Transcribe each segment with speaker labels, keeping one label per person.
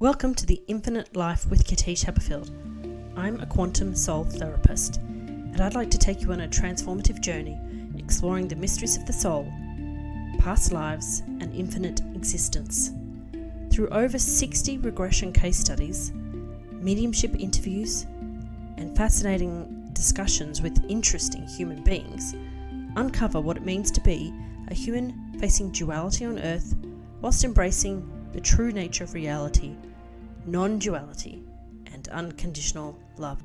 Speaker 1: Welcome to the Infinite Life with Katische Haberfield. I'm a quantum soul therapist, and I'd like to take you on a transformative journey exploring the mysteries of the soul, past lives, and infinite existence. Through over 60 regression case studies, mediumship interviews, and fascinating discussions with interesting human beings, uncover what it means to be a human facing duality on Earth whilst embracing the true nature of reality, non-duality, and unconditional love.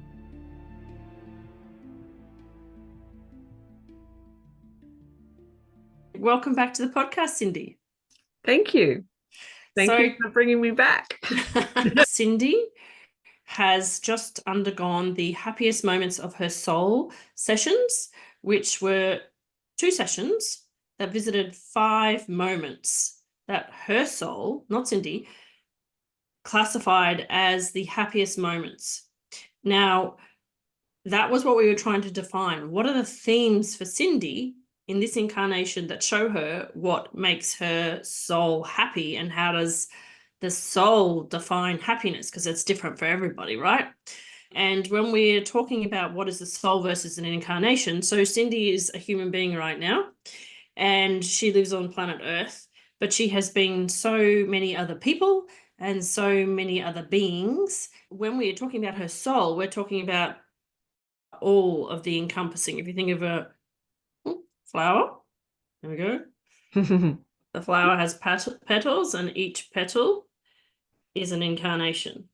Speaker 1: Welcome back to the podcast, Cindy.
Speaker 2: Thank you. Thank you for bringing me back.
Speaker 1: Cindy has just undergone the Happiest Moments of her Soul sessions, which were 2 sessions that visited 5 moments that her soul, not Cindy, classified as the happiest moments. Now, that was what we were trying to define. What are the themes for Cindy in this incarnation that show her what makes her soul happy, and how does the soul define happiness? Because it's different for everybody, right? And when we're talking about what is the soul versus an incarnation, so Cindy is a human being right now, and she lives on planet Earth, but she has been so many other people and so many other beings. When we are talking about her soul, we're talking about all of the encompassing. If you think of a flower, there we go. The flower has petals, and each petal is an incarnation,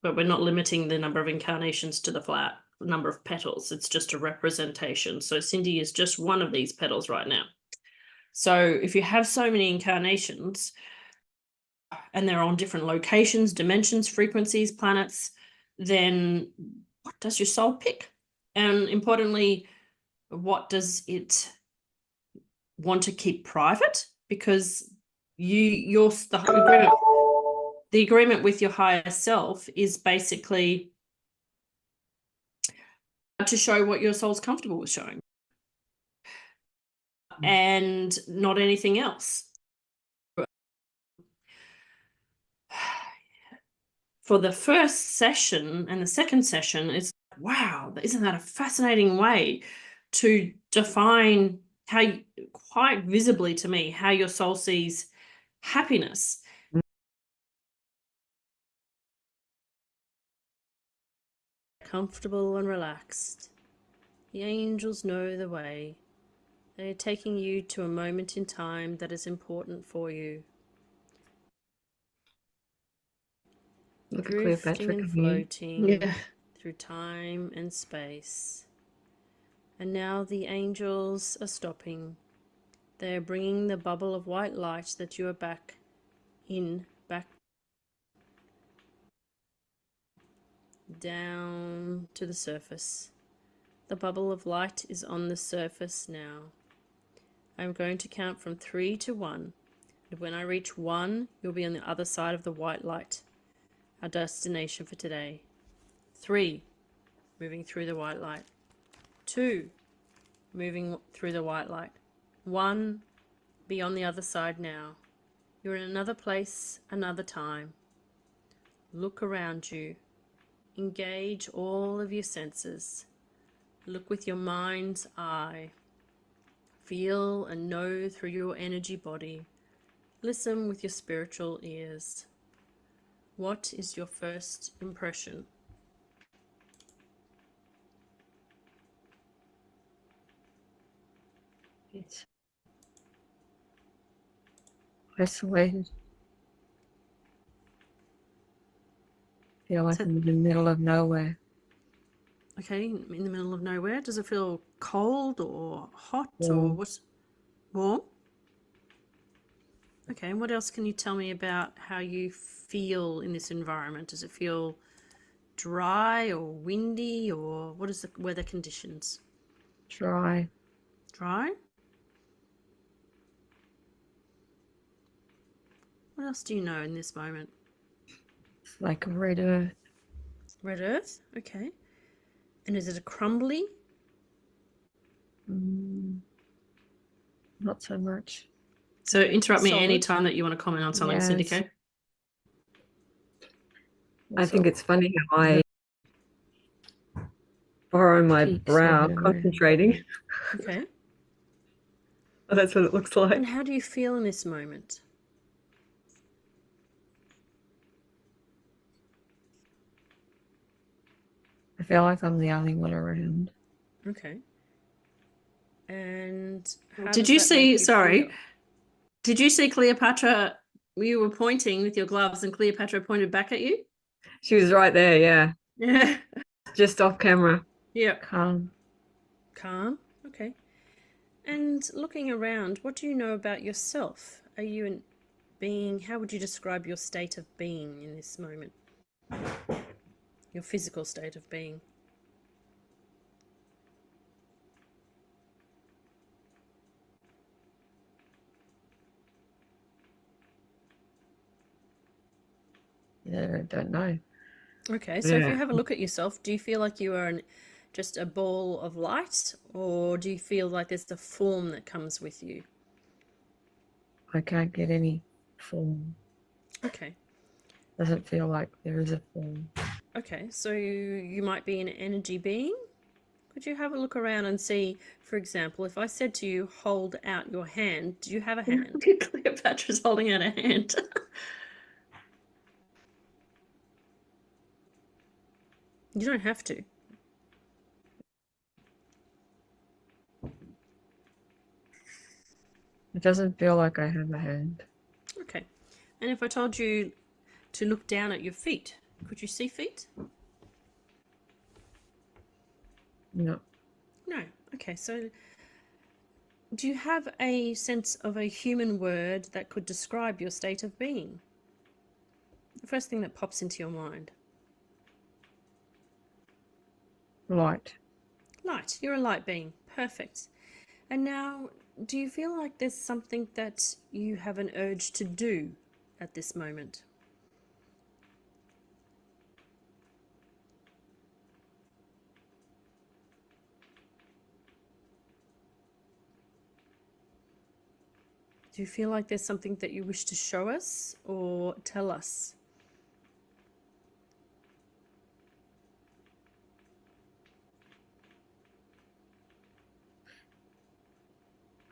Speaker 1: but we're not limiting the number of incarnations to the number of petals. It's just a representation. So Cindy is just one of these petals right now. So if you have so many incarnations, and they're on different locations, dimensions, frequencies, planets, then what does your soul pick? And importantly, what does it want to keep private? Because the agreement with your higher self is basically to show what your soul's comfortable with showing, and not anything else. For the first session and the second session, it's wow, isn't that a fascinating way to define quite visibly to me, how your soul sees happiness. Comfortable and relaxed. The angels know the way. They are taking you to a moment in time that is important for you.
Speaker 2: Look at
Speaker 1: Drifting
Speaker 2: Cleopatra
Speaker 1: and floating
Speaker 2: Yeah.
Speaker 1: through time and space. And now the angels are stopping. They are bringing the bubble of white light that you are back down to the surface. The bubble of light is on the surface now. I'm going to count from 3 to 1. And when I reach 1, you'll be on the other side of the white light. Our destination for today. 3, moving through the white light. 2, moving through the white light. 1, be on the other side now. You're in another place, another time. Look around you. Engage all of your senses. Look with your mind's eye. Feel and know through your energy body. Listen with your spiritual ears. What is your first impression?
Speaker 2: It's isolated. Feel like I'm in the middle of nowhere.
Speaker 1: Okay, in the middle of nowhere. Does it feel cold or hot
Speaker 2: Warm.
Speaker 1: or what's warm? Okay, and what else can you tell me about how you feel in this environment? Does it feel dry or windy, or what is the weather conditions?
Speaker 2: Dry.
Speaker 1: Dry? What else do you know in this moment?
Speaker 2: It's like a red earth.
Speaker 1: Red earth? Okay. And is it a crumbly?
Speaker 2: Not so much.
Speaker 1: So interrupt me
Speaker 2: Solid.
Speaker 1: any time that you want to comment on something,
Speaker 2: Yes.
Speaker 1: Cindy.
Speaker 2: What's
Speaker 3: think
Speaker 2: up?
Speaker 3: it's funny how I borrow my
Speaker 2: Cheeks
Speaker 3: brow
Speaker 2: everywhere.
Speaker 3: concentrating.
Speaker 1: Okay.
Speaker 3: Oh, that's what it looks like.
Speaker 1: And how do you feel in this moment?
Speaker 2: I feel like I'm the only one around.
Speaker 1: Okay. And how
Speaker 3: Did
Speaker 1: does
Speaker 3: you
Speaker 1: that make you
Speaker 3: sorry,
Speaker 1: feel?
Speaker 3: did you see Cleopatra? You were pointing with your gloves and Cleopatra pointed back at you? She was right there, yeah.
Speaker 1: Yeah.
Speaker 3: Just off camera.
Speaker 1: Yeah.
Speaker 2: Calm.
Speaker 1: Calm. Okay. And looking around, what do you know about yourself? Are you a being? How would you describe your state of being in this moment? Your physical state of being.
Speaker 2: Yeah, I don't know.
Speaker 1: Okay, so if you
Speaker 3: Yeah.
Speaker 1: have a look at yourself, do you feel like you are just a ball of light, or do you feel like there's the form that comes with you?
Speaker 2: I can't get any form.
Speaker 1: Okay.
Speaker 2: Doesn't feel like there is a form.
Speaker 1: Okay, so you might be an energy being. Could you have a look around and see, for example, if I said to you, hold out your hand, do you have a hand?
Speaker 3: Cleopatra's holding out a hand.
Speaker 1: You don't have to.
Speaker 2: It doesn't feel like I have a hand.
Speaker 1: Okay. And if I told you to look down at your feet, could you see feet?
Speaker 2: No.
Speaker 1: No. Okay, so do you have a sense of a human word that could describe your state of being? The first thing that pops into your mind.
Speaker 2: Light.
Speaker 1: Light. You're a light being. Perfect. And now, do you feel like there's something that you have an urge to do at this moment? Do you feel like there's something that you wish to show us or tell us?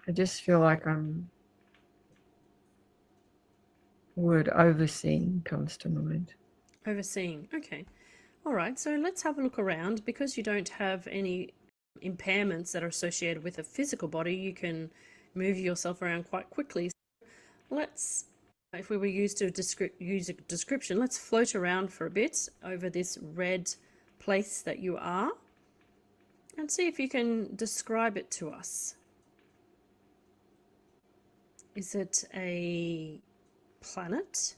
Speaker 2: I just feel like word overseeing comes to mind.
Speaker 1: Overseeing. Okay. All right. So let's have a look around. Because you don't have any impairments that are associated with a physical body, you can move yourself around quite quickly. Let's, if we were used to use a description, let's float around for a bit over this red place that you are and see if you can describe it to us. Is it a planet?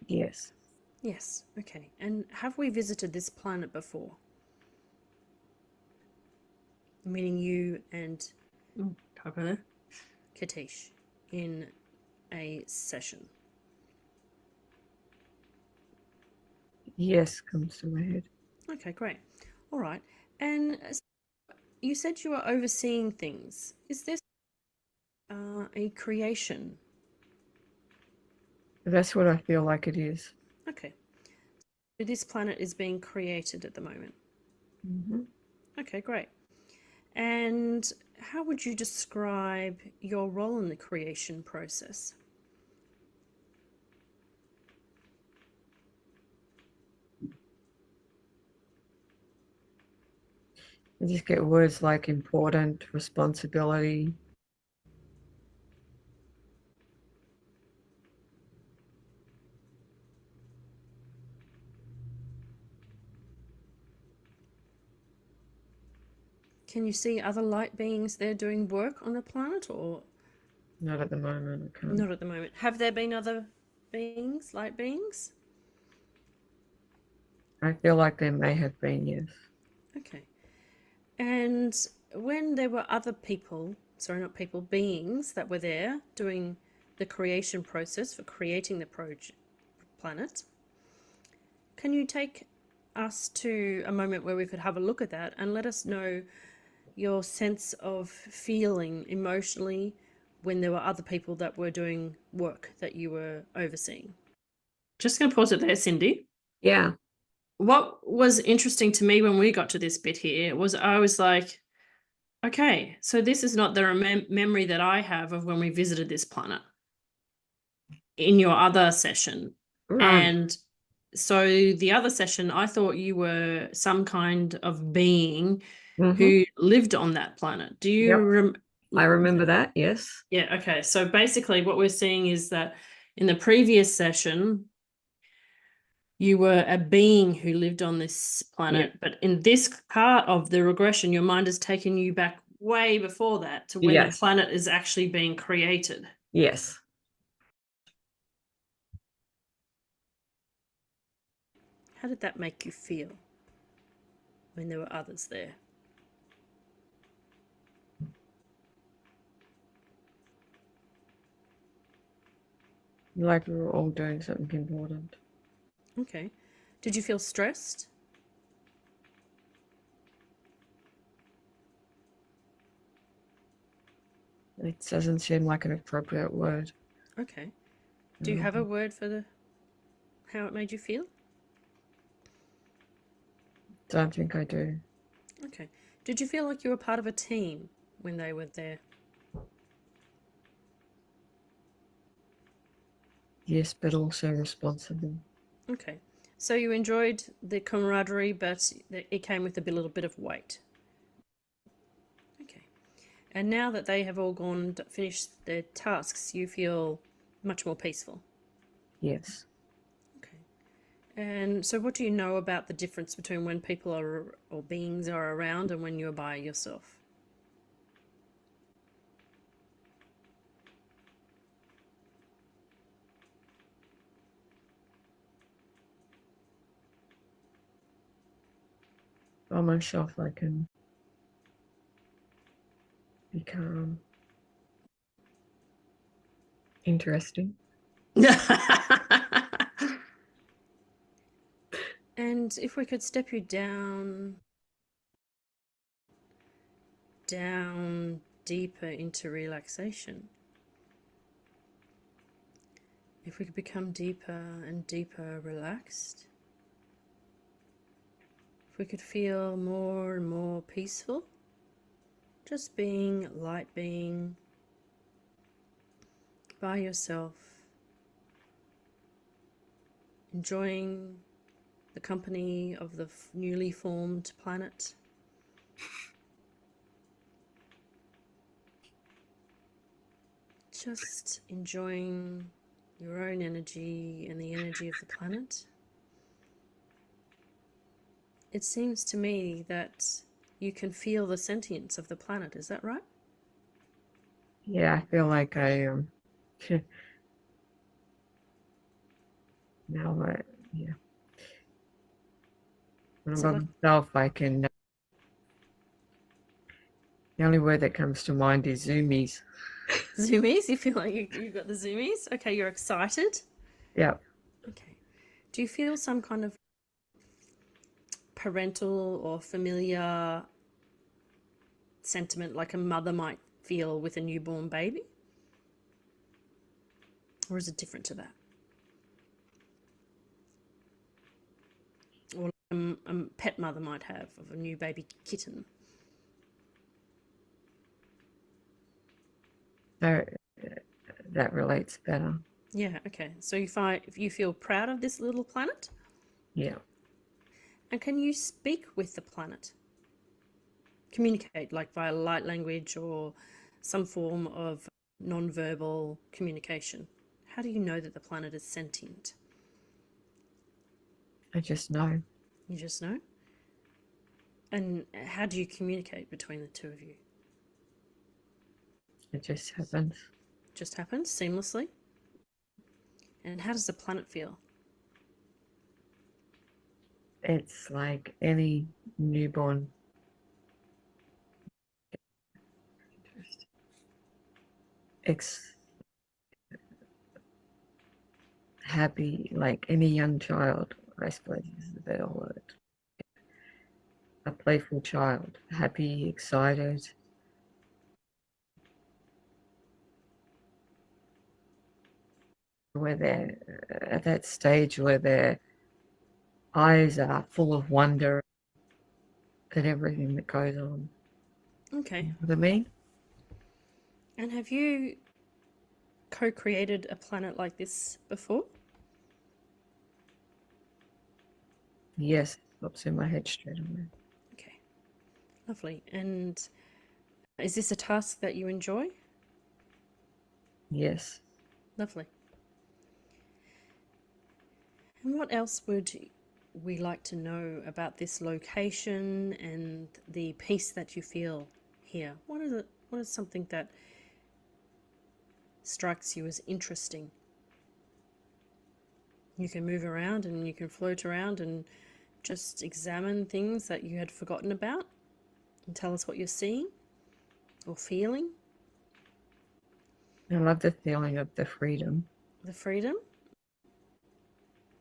Speaker 2: Yes.
Speaker 1: Yes. Okay. And have we visited this planet before? Meaning you and Katische in a session.
Speaker 2: Yes comes to my head.
Speaker 1: Okay, great. All right. And you said you are overseeing things. Is this a creation?
Speaker 2: That's what I feel like it is.
Speaker 1: Okay. So this planet is being created at the moment.
Speaker 2: Mm-hmm.
Speaker 1: Okay, great. And how would you describe your role in the creation process?
Speaker 2: I just get words like important, responsibility.
Speaker 1: Can you see other light beings there doing work on the planet, or
Speaker 2: Not at the moment. I can't.
Speaker 1: not at the moment? Have there been other beings, light beings?
Speaker 2: I feel like there may have been, yes.
Speaker 1: Okay. And when there were other people, sorry, not people, beings that were there doing the creation process for creating the planet, can you take us to a moment where we could have a look at that and let us know your sense of feeling emotionally when there were other people that were doing work that you were overseeing. Just going to pause it there, Cindy.
Speaker 3: Yeah.
Speaker 1: What was interesting to me when we got to this bit here was I was like, okay, so this is not the memory that I have of when we visited this planet in your other session.
Speaker 3: Right.
Speaker 1: And so the other session, I thought you were some kind of being who lived on that planet. Do you
Speaker 3: I remember that, yes.
Speaker 1: Yeah, okay. So basically what we're seeing is that in the previous session, you were a being who lived on this planet. But in this part of the regression, your mind has taken you back way before that to when the planet is actually being created.
Speaker 3: Yes.
Speaker 1: How did that make you feel when there were others there?
Speaker 2: Like we were all doing something important.
Speaker 1: Okay. Did you feel stressed?
Speaker 2: It doesn't seem like an appropriate word.
Speaker 1: Okay. Do you have a word for how it made you feel?
Speaker 2: Don't think I do.
Speaker 1: Okay. Did you feel like you were part of a team when they were there?
Speaker 2: Yes, but also responsible.
Speaker 1: Okay. So you enjoyed the camaraderie, but it came with a little bit of weight. Okay. And now that they have all gone to finish their tasks, you feel much more peaceful.
Speaker 2: Yes.
Speaker 1: Okay. And so what do you know about the difference between when people are or beings are around and when you're by yourself?
Speaker 2: By myself, I can be calm, interesting.
Speaker 1: And if we could step you down deeper into relaxation. If we could become deeper and deeper relaxed. If we could feel more and more peaceful. Just being light being by yourself. Enjoying the company of the newly formed planet. Just enjoying your own energy and the energy of the planet. It seems to me that you can feel the sentience of the planet. Is that right?
Speaker 2: Yeah, I feel like I now yeah. When I'm by myself, I can. The only word that comes to mind is zoomies.
Speaker 1: Zoomies? You feel like you got the zoomies? Okay, you're excited?
Speaker 2: Yeah.
Speaker 1: Okay. Do you feel some kind of parental or familiar sentiment like a mother might feel with a newborn baby? Or is it different to that? Or a pet mother might have of a new baby kitten?
Speaker 2: That relates better.
Speaker 1: Yeah, okay. So if you feel proud of this little planet?
Speaker 2: Yeah.
Speaker 1: And can you speak with the planet? Communicate, like via light language or some form of non-verbal communication? How do you know that the planet is sentient?
Speaker 2: I just know.
Speaker 1: You just know? And how do you communicate between the two of you?
Speaker 2: It just happens.
Speaker 1: Just happens seamlessly? And how does the planet feel?
Speaker 2: It's like any newborn. Happy, like any young child, I suppose is the better word. A playful child, happy, excited. where they're at that stage where their eyes are full of wonder at everything that goes on.
Speaker 1: Okay.
Speaker 2: You know what I mean?
Speaker 1: And have you co-created a planet like this before?
Speaker 2: Yes, pops in my head straight away.
Speaker 1: Okay. Lovely. And is this a task that you enjoy?
Speaker 2: Yes.
Speaker 1: Lovely. And what else would we like to know about this location and the peace that you feel here? What is something that strikes you as interesting? You can move around and you can float around and just examine things that you had forgotten about and tell us what you're seeing or feeling.
Speaker 2: I love the feeling of the freedom,
Speaker 1: The freedom.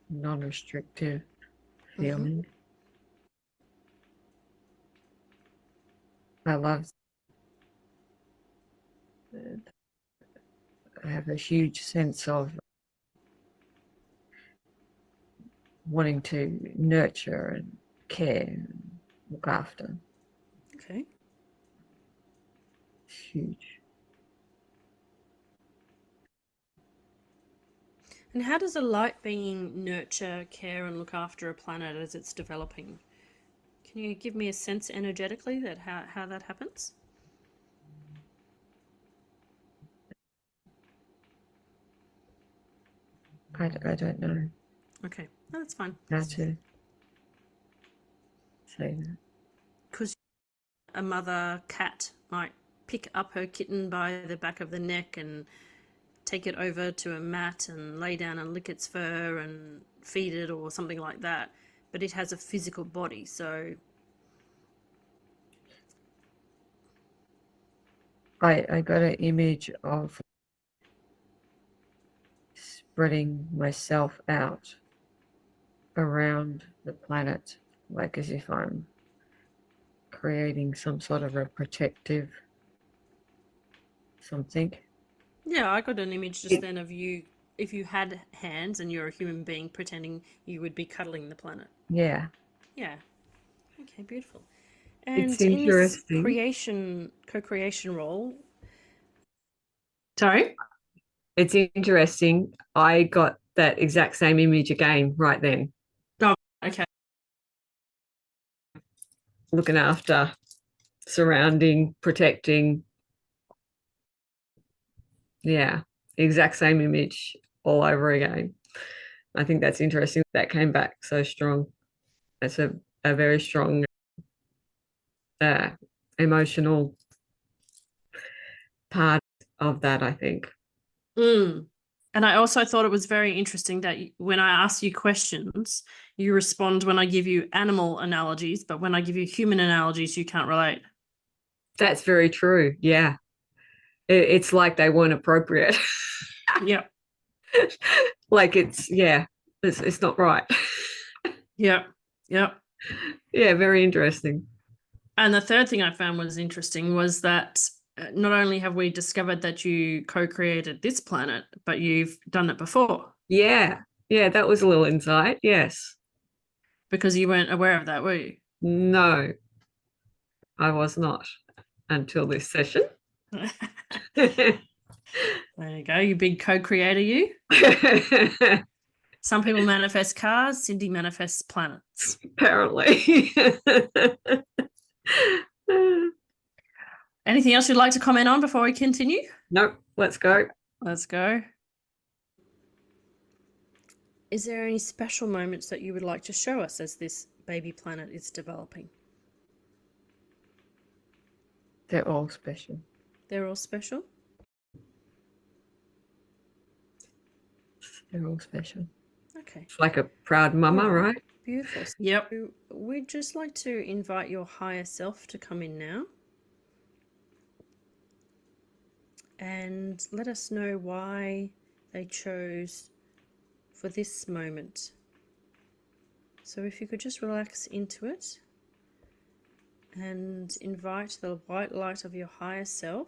Speaker 2: non-restrictive feeling. I love I have a huge sense of wanting to nurture and care and look after.
Speaker 1: Okay.
Speaker 2: It's huge.
Speaker 1: And how does a light being nurture, care, and look after a planet as it's developing? Can you give me a sense energetically that how that happens?
Speaker 2: I don't know
Speaker 1: Okay, no, that's fine.
Speaker 2: how to say that.
Speaker 1: Because a mother cat might pick up her kitten by the back of the neck and take it over to a mat and lay down and lick its fur and feed it or something like that. But it has a physical body, so...
Speaker 2: I got an image of spreading myself out around the planet, like as if I'm creating some sort of a protective something.
Speaker 1: Yeah, I got an image just then of you, if you had hands and you're a human being, pretending you would be cuddling the planet.
Speaker 2: Yeah.
Speaker 1: Yeah. Okay, beautiful. And
Speaker 2: It's
Speaker 1: in this
Speaker 2: interesting.
Speaker 1: co-creation role... Sorry?
Speaker 3: It's interesting. I got that exact same image again right then.
Speaker 1: Oh, okay.
Speaker 3: Looking after, surrounding, protecting. Yeah, exact same image all over again. I think that's interesting. That came back so strong. That's a very strong emotional part of that, I think.
Speaker 1: And I also thought it was very interesting that when I ask you questions, you respond when I give you animal analogies, but when I give you human analogies, you can't relate.
Speaker 3: That's very true. Yeah. It's like they weren't appropriate.
Speaker 1: Yeah.
Speaker 3: Like it's not right.
Speaker 1: Yeah. Yeah.
Speaker 3: Yeah, very interesting.
Speaker 1: And the third thing I found was interesting was that not only have we discovered that you co-created this planet, but you've done it before.
Speaker 3: Yeah. Yeah, that was a little insight. Yes.
Speaker 1: Because you weren't aware of that, were you?
Speaker 3: No, I was not until this session.
Speaker 1: There you go, you big co-creator, you. Some people manifest cars, Cindy manifests planets.
Speaker 3: Apparently.
Speaker 1: Anything else you'd like to comment on before we continue?
Speaker 3: Nope, let's go.
Speaker 1: Let's go. Is there any special moments that you would like to show us as this baby planet is developing?
Speaker 2: They're all special.
Speaker 1: They're all special?
Speaker 2: They're all special.
Speaker 1: Okay.
Speaker 3: It's like a proud mama, right?
Speaker 1: Beautiful. Yep. We'd just like to invite your higher self to come in now and let us know why they chose for this moment. So if you could just relax into it and invite the white light of your higher self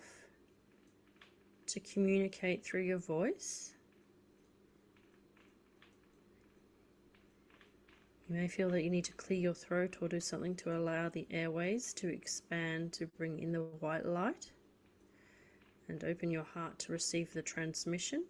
Speaker 1: to communicate through your voice You may feel that you need to clear your throat or do something to allow the airways to expand, to bring in the white light, and open your heart to receive the transmission.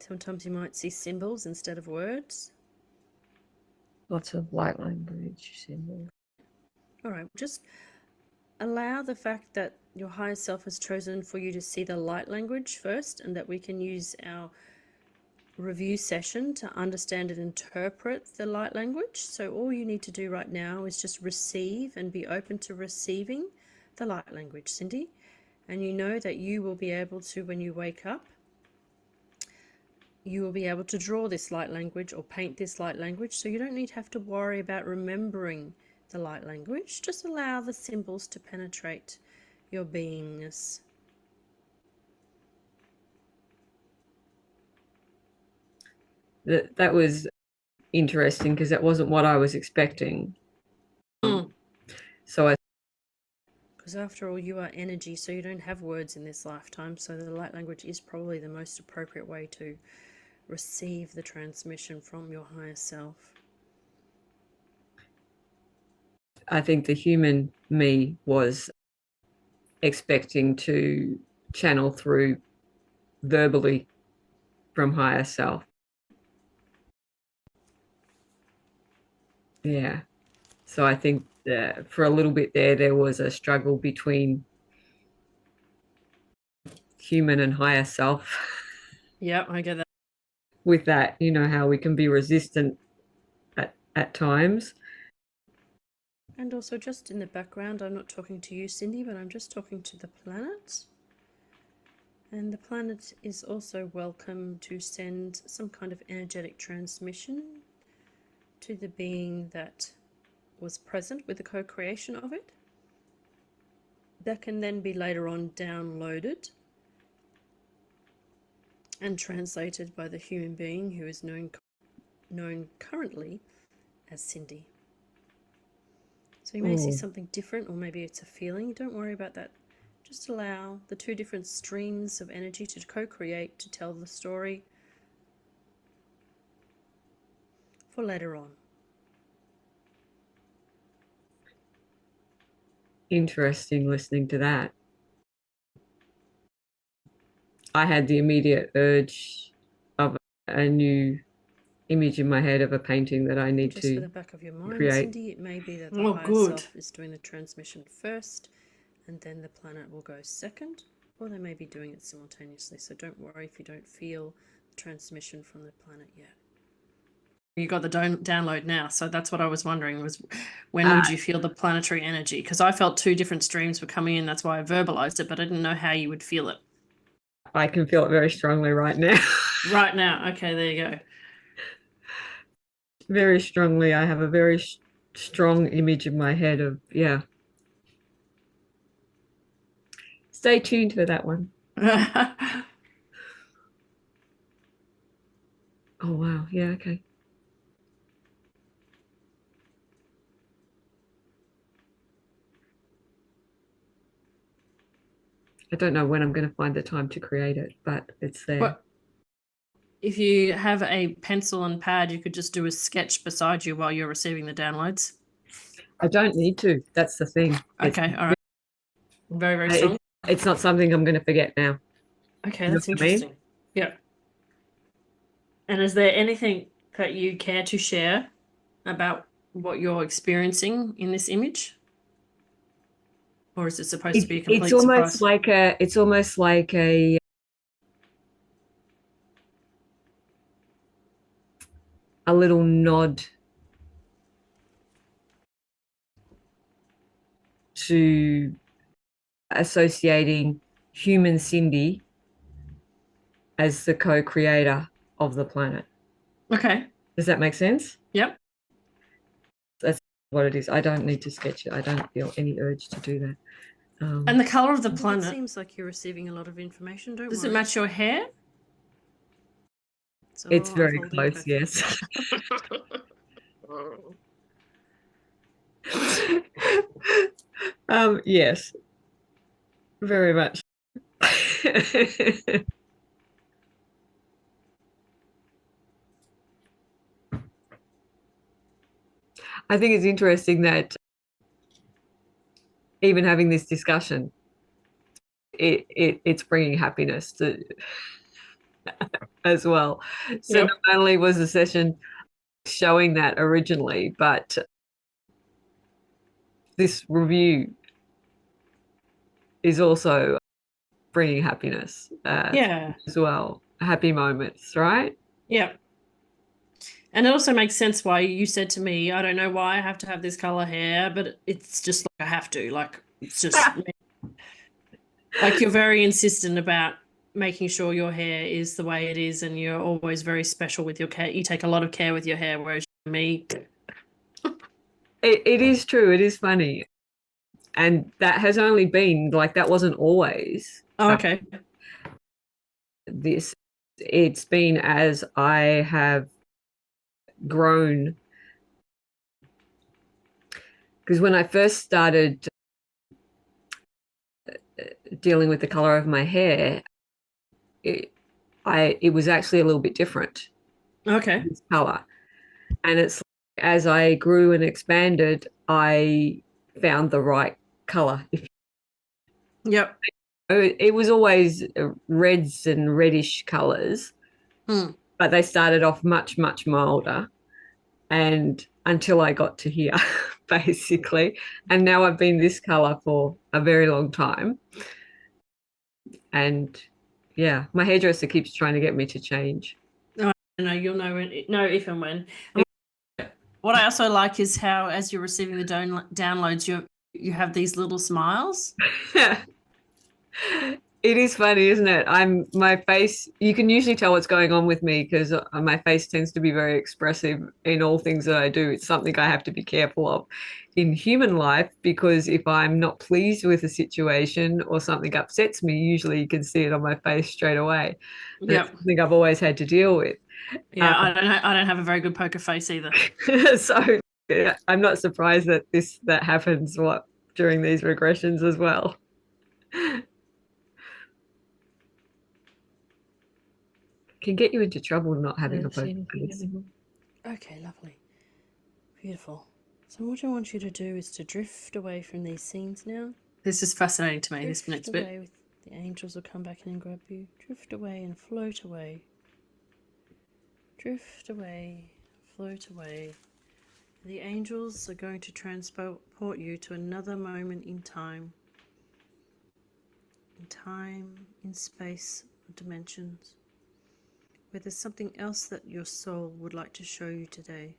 Speaker 1: Sometimes you might see symbols instead of words.
Speaker 2: Lots of light language symbols.
Speaker 1: All right, just allow the fact that your higher self has chosen for you to see the light language first, and that we can use our review session to understand and interpret the light language. So all you need to do right now is just receive and be open to receiving the light language, Cindy. And you know that you will be able to, when you wake up, you will be able to draw this light language or paint this light language. So you don't need to have to worry about remembering the light language. Just allow the symbols to penetrate your beingness.
Speaker 3: That was interesting because that wasn't what I was expecting. So
Speaker 1: because after all, you are energy, so you don't have words in this lifetime. So the light language is probably the most appropriate way to receive the transmission from your higher self.
Speaker 3: I think the human me was expecting to channel through verbally from higher self. Yeah. So I think for a little bit there was a struggle between human and higher self.
Speaker 1: Yep, I get that.
Speaker 3: With that, you know, how we can be resistant at times.
Speaker 1: And also, just in the background, I'm not talking to you, Cindy, but I'm just talking to the planet. And the planet is also welcome to send some kind of energetic transmission to the being that was present with the co-creation of it. That can then be later on downloaded and translated by the human being who is known currently as Cindy. So you may see something different, or maybe it's a feeling. Don't worry about that. Just allow the two different streams of energy to co-create, to tell the story for later on.
Speaker 3: Interesting listening to that. I had the immediate urge of a new image in my head of a painting that I need
Speaker 1: just
Speaker 3: to
Speaker 1: for the back of your mind,
Speaker 3: create.
Speaker 1: Cindy, it may be that the higher self is doing the transmission first, and then the planet will go second, or they may be doing it simultaneously. So don't worry if you don't feel the transmission from the planet yet. You got the download now, so that's what I was wondering, was when would you feel the planetary energy? Because I felt two different streams were coming in, that's why I verbalized it, but I didn't know how you would feel it.
Speaker 3: I can feel it very strongly right now.
Speaker 1: Right now, okay, there you go.
Speaker 3: Very strongly. I have a very strong image in my head of, yeah. Stay tuned for that one. Oh, wow. Yeah, okay. I don't know when I'm going to find the time to create it, but it's there.
Speaker 1: But if you have a pencil and pad, you could just do a sketch beside you while you're receiving the downloads.
Speaker 3: I don't need to. That's the thing.
Speaker 1: Okay, all right. Very, very strong.
Speaker 3: It's not something I'm going to forget now.
Speaker 1: Okay, that's interesting. Yeah. And is there anything that you care to share about what you're experiencing in this image? Or is it supposed to be a complete surprise?
Speaker 3: It's almost like a little nod to associating human Cindy as the co-creator of the planet.
Speaker 1: Okay.
Speaker 3: Does that make sense?
Speaker 1: Yep.
Speaker 3: That's what it is. I don't need to sketch it. I don't feel any urge to do that.
Speaker 1: And the color of the
Speaker 4: It
Speaker 1: planet,
Speaker 4: seems like you're receiving a lot of information. Don't
Speaker 1: does
Speaker 4: worry.
Speaker 1: it match your hair?
Speaker 3: It's
Speaker 4: all
Speaker 3: very
Speaker 4: unfolding
Speaker 3: close,
Speaker 4: perfectly.
Speaker 3: yes. Yes, very much. I think it's interesting that even having this discussion, it's bringing happiness to as well. So
Speaker 1: Yep.
Speaker 3: not only was the session showing that originally, but this review is also bringing happiness
Speaker 1: Yeah.
Speaker 3: as well. Happy moments, right?
Speaker 1: Yep. And it also makes sense why you said to me, I don't know why I have to have this color hair, but it's just like I have to. Like, it's just like you're very insistent about making sure your hair is the way it is, and you're always very special with your care. You take a lot of care with your hair, whereas me.
Speaker 3: It is true. It is funny. And that has only been like, that wasn't always
Speaker 1: Oh, okay.
Speaker 3: this. It's been as I have grown. Because when I first started dealing with the color of my hair, it was actually a little bit different.
Speaker 1: Okay.
Speaker 3: This color. And it's like, as I grew and expanded, I found the right color.
Speaker 1: Yep.
Speaker 3: It was always reds and reddish colors, but they started off much, much milder. And until I got to here, basically. And now I've been this color for a very long time. And yeah, my hairdresser keeps trying to get me to change.
Speaker 1: No, you'll know if and when. What I also like is how, as you're receiving the downloads, you have these little smiles.
Speaker 3: It is funny, isn't it? My face, you can usually tell what's going on with me because my face tends to be very expressive in all things that I do. It's something I have to be careful of in human life, because if I'm not pleased with a situation or something upsets me, usually you can see it on my face straight away. That's something I've always had to deal with.
Speaker 1: Yeah, I don't have a very good poker face either.
Speaker 3: So I'm not surprised that that happens during these regressions as well. Can get you into trouble not having a poker face.
Speaker 4: Okay, lovely. Beautiful. So what I want you to do is to drift away from these scenes now.
Speaker 1: This is fascinating to me, this next bit.
Speaker 4: With the angels will come back in and grab you. Drift away and float away. Drift away, float away. The angels are going to transport you to another moment in time. In space, dimensions. Where there's something else that your soul would like to show you today.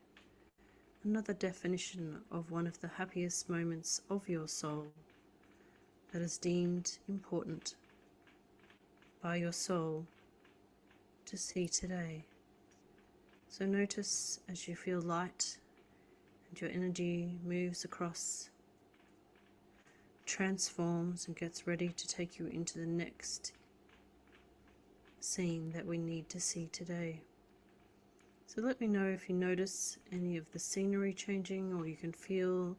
Speaker 4: Another definition of one of the happiest moments of your soul that is deemed important by your soul to see today. So notice as you feel light and your energy moves across, transforms and gets ready to take you into the next scene that we need to see today. So let me know if you notice any of the scenery changing, or you can feel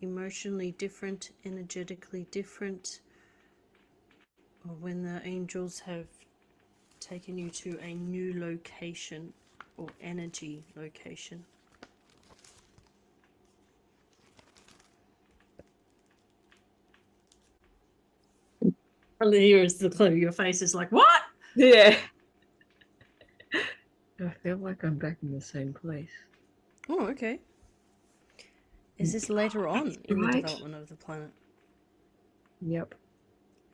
Speaker 4: emotionally different, energetically different, or when the angels have taken you to a new location or energy location.
Speaker 1: And here's the clue. Your face is like, what?
Speaker 3: Yeah.
Speaker 2: I feel like I'm back in the same place.
Speaker 4: Oh, okay. Is this later on in the development of the planet?
Speaker 2: Yep.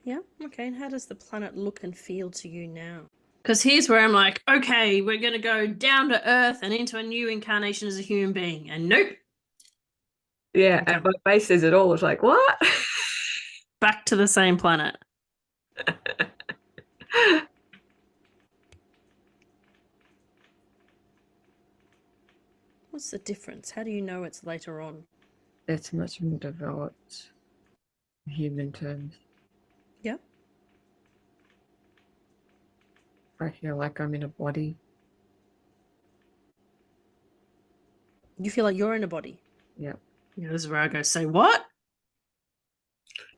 Speaker 4: Yeah, okay. And how does the planet look and feel to you now?
Speaker 1: Because here's where I'm like, okay, we're going to go down to Earth and into a new incarnation as a human being. And nope.
Speaker 3: Yeah, and my face says it all. It's like, what?
Speaker 1: Back to the same planet.
Speaker 4: What's the difference? How do you know it's later on?
Speaker 2: It's much more developed in human terms.
Speaker 4: Yeah.
Speaker 2: I feel like I'm in a body.
Speaker 4: You feel like you're in a body.
Speaker 2: Yeah,
Speaker 1: Yeah, this is where I go, say what?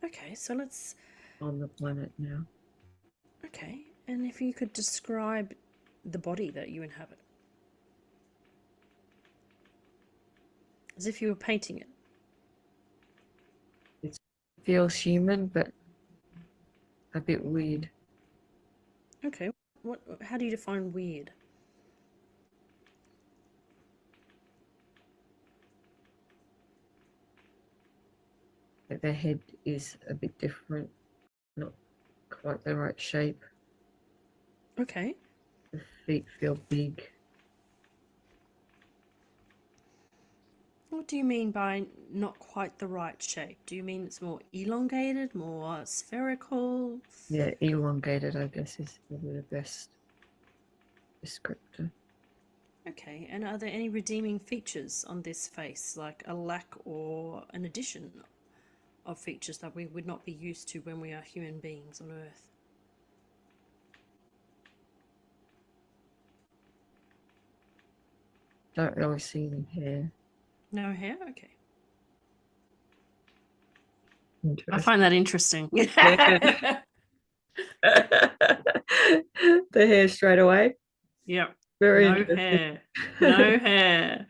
Speaker 4: Okay, so let's.
Speaker 2: on the planet now.
Speaker 4: Okay, and if you could describe the body that you inhabit, as if you were painting it.
Speaker 2: It feels human, but a bit weird.
Speaker 4: Okay, what? How do you define weird?
Speaker 2: Like the head is a bit different, not quite the right shape.
Speaker 4: Okay,
Speaker 2: The feet feel big.
Speaker 4: what do you mean by not quite the right shape? Do you mean it's more elongated, more spherical?
Speaker 2: Yeah, elongated, I guess, is probably the best descriptor.
Speaker 4: Okay, and are there any redeeming features on this face, like a lack or an addition of features that we would not be used to when we are human beings on Earth?
Speaker 2: Don't really see any hair.
Speaker 4: No hair? Okay.
Speaker 1: I find that interesting.
Speaker 3: Yeah. The hair straight away.
Speaker 1: Yep.
Speaker 3: Very
Speaker 1: No
Speaker 3: interesting.
Speaker 1: hair. No hair.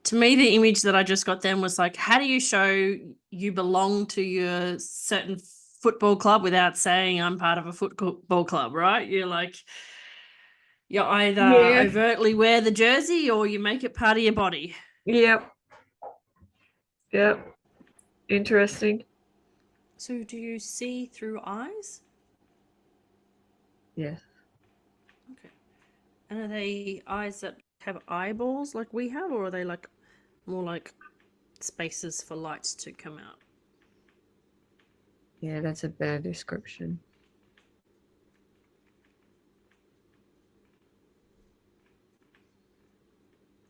Speaker 1: To me, the image that I just got then was like, how do you show you belong to your certain football club without saying I'm part of a football club, right? You're like, you either
Speaker 3: Yeah.
Speaker 1: overtly wear the jersey or you make it part of your body.
Speaker 3: Yep. Yep. Interesting.
Speaker 4: So do you see through eyes?
Speaker 2: Yes.
Speaker 4: Okay. And are they eyes that have eyeballs like we have, or are they like more like spaces for light to come out?
Speaker 2: Yeah, that's a better description.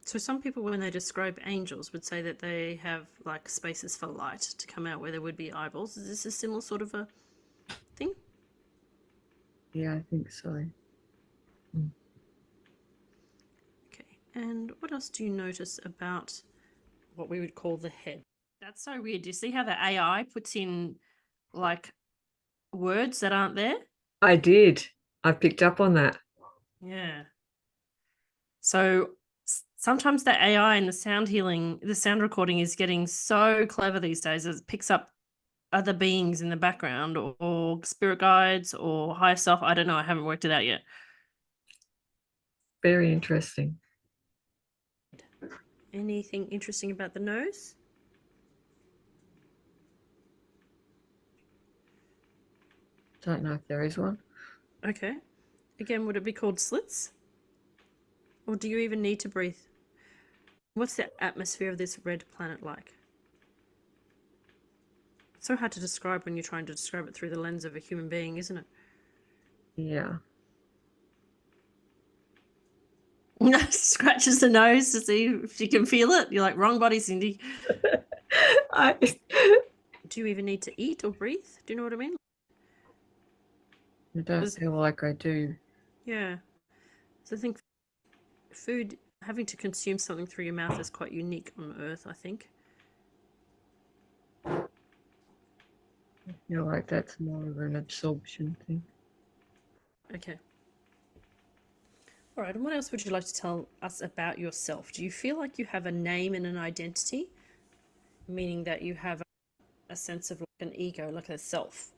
Speaker 4: So some people, when they describe angels, would say that they have like spaces for light to come out where there would be eyeballs. Is this a similar sort of a thing?
Speaker 2: Yeah, I think so.
Speaker 4: Okay. And what else do you notice about what we would call the head?
Speaker 1: That's so weird. Do you see how the AI puts in like words that aren't there?
Speaker 3: I did. I picked up on that.
Speaker 1: Yeah. So sometimes the AI and the sound healing, the sound recording is getting so clever these days. It picks up other beings in the background or spirit guides or higher self. I don't know. I haven't worked it out yet.
Speaker 3: Very interesting.
Speaker 4: Anything interesting about the nose?
Speaker 2: Don't know if there is one.
Speaker 4: Okay. Again, would it be called slits? Or do you even need to breathe? What's the atmosphere of this red planet like? It's so hard to describe when you're trying to describe it through the lens of a human being, isn't it?
Speaker 2: Yeah.
Speaker 1: Scratches the nose to see if you can feel it. You're like, wrong body, Cindy.
Speaker 3: I,
Speaker 4: Do you even need to eat or breathe? Do you know what I mean?
Speaker 2: I don't
Speaker 4: Was-
Speaker 2: feel like I do.
Speaker 4: Yeah. So I think food, having to consume something through your mouth is quite unique on Earth, I think.
Speaker 2: I feel like that's more of an absorption thing.
Speaker 4: Okay. All right, and what else would you like to tell us about yourself? Do you feel like you have a name and an identity? Meaning that you have a sense of like an ego, like a self.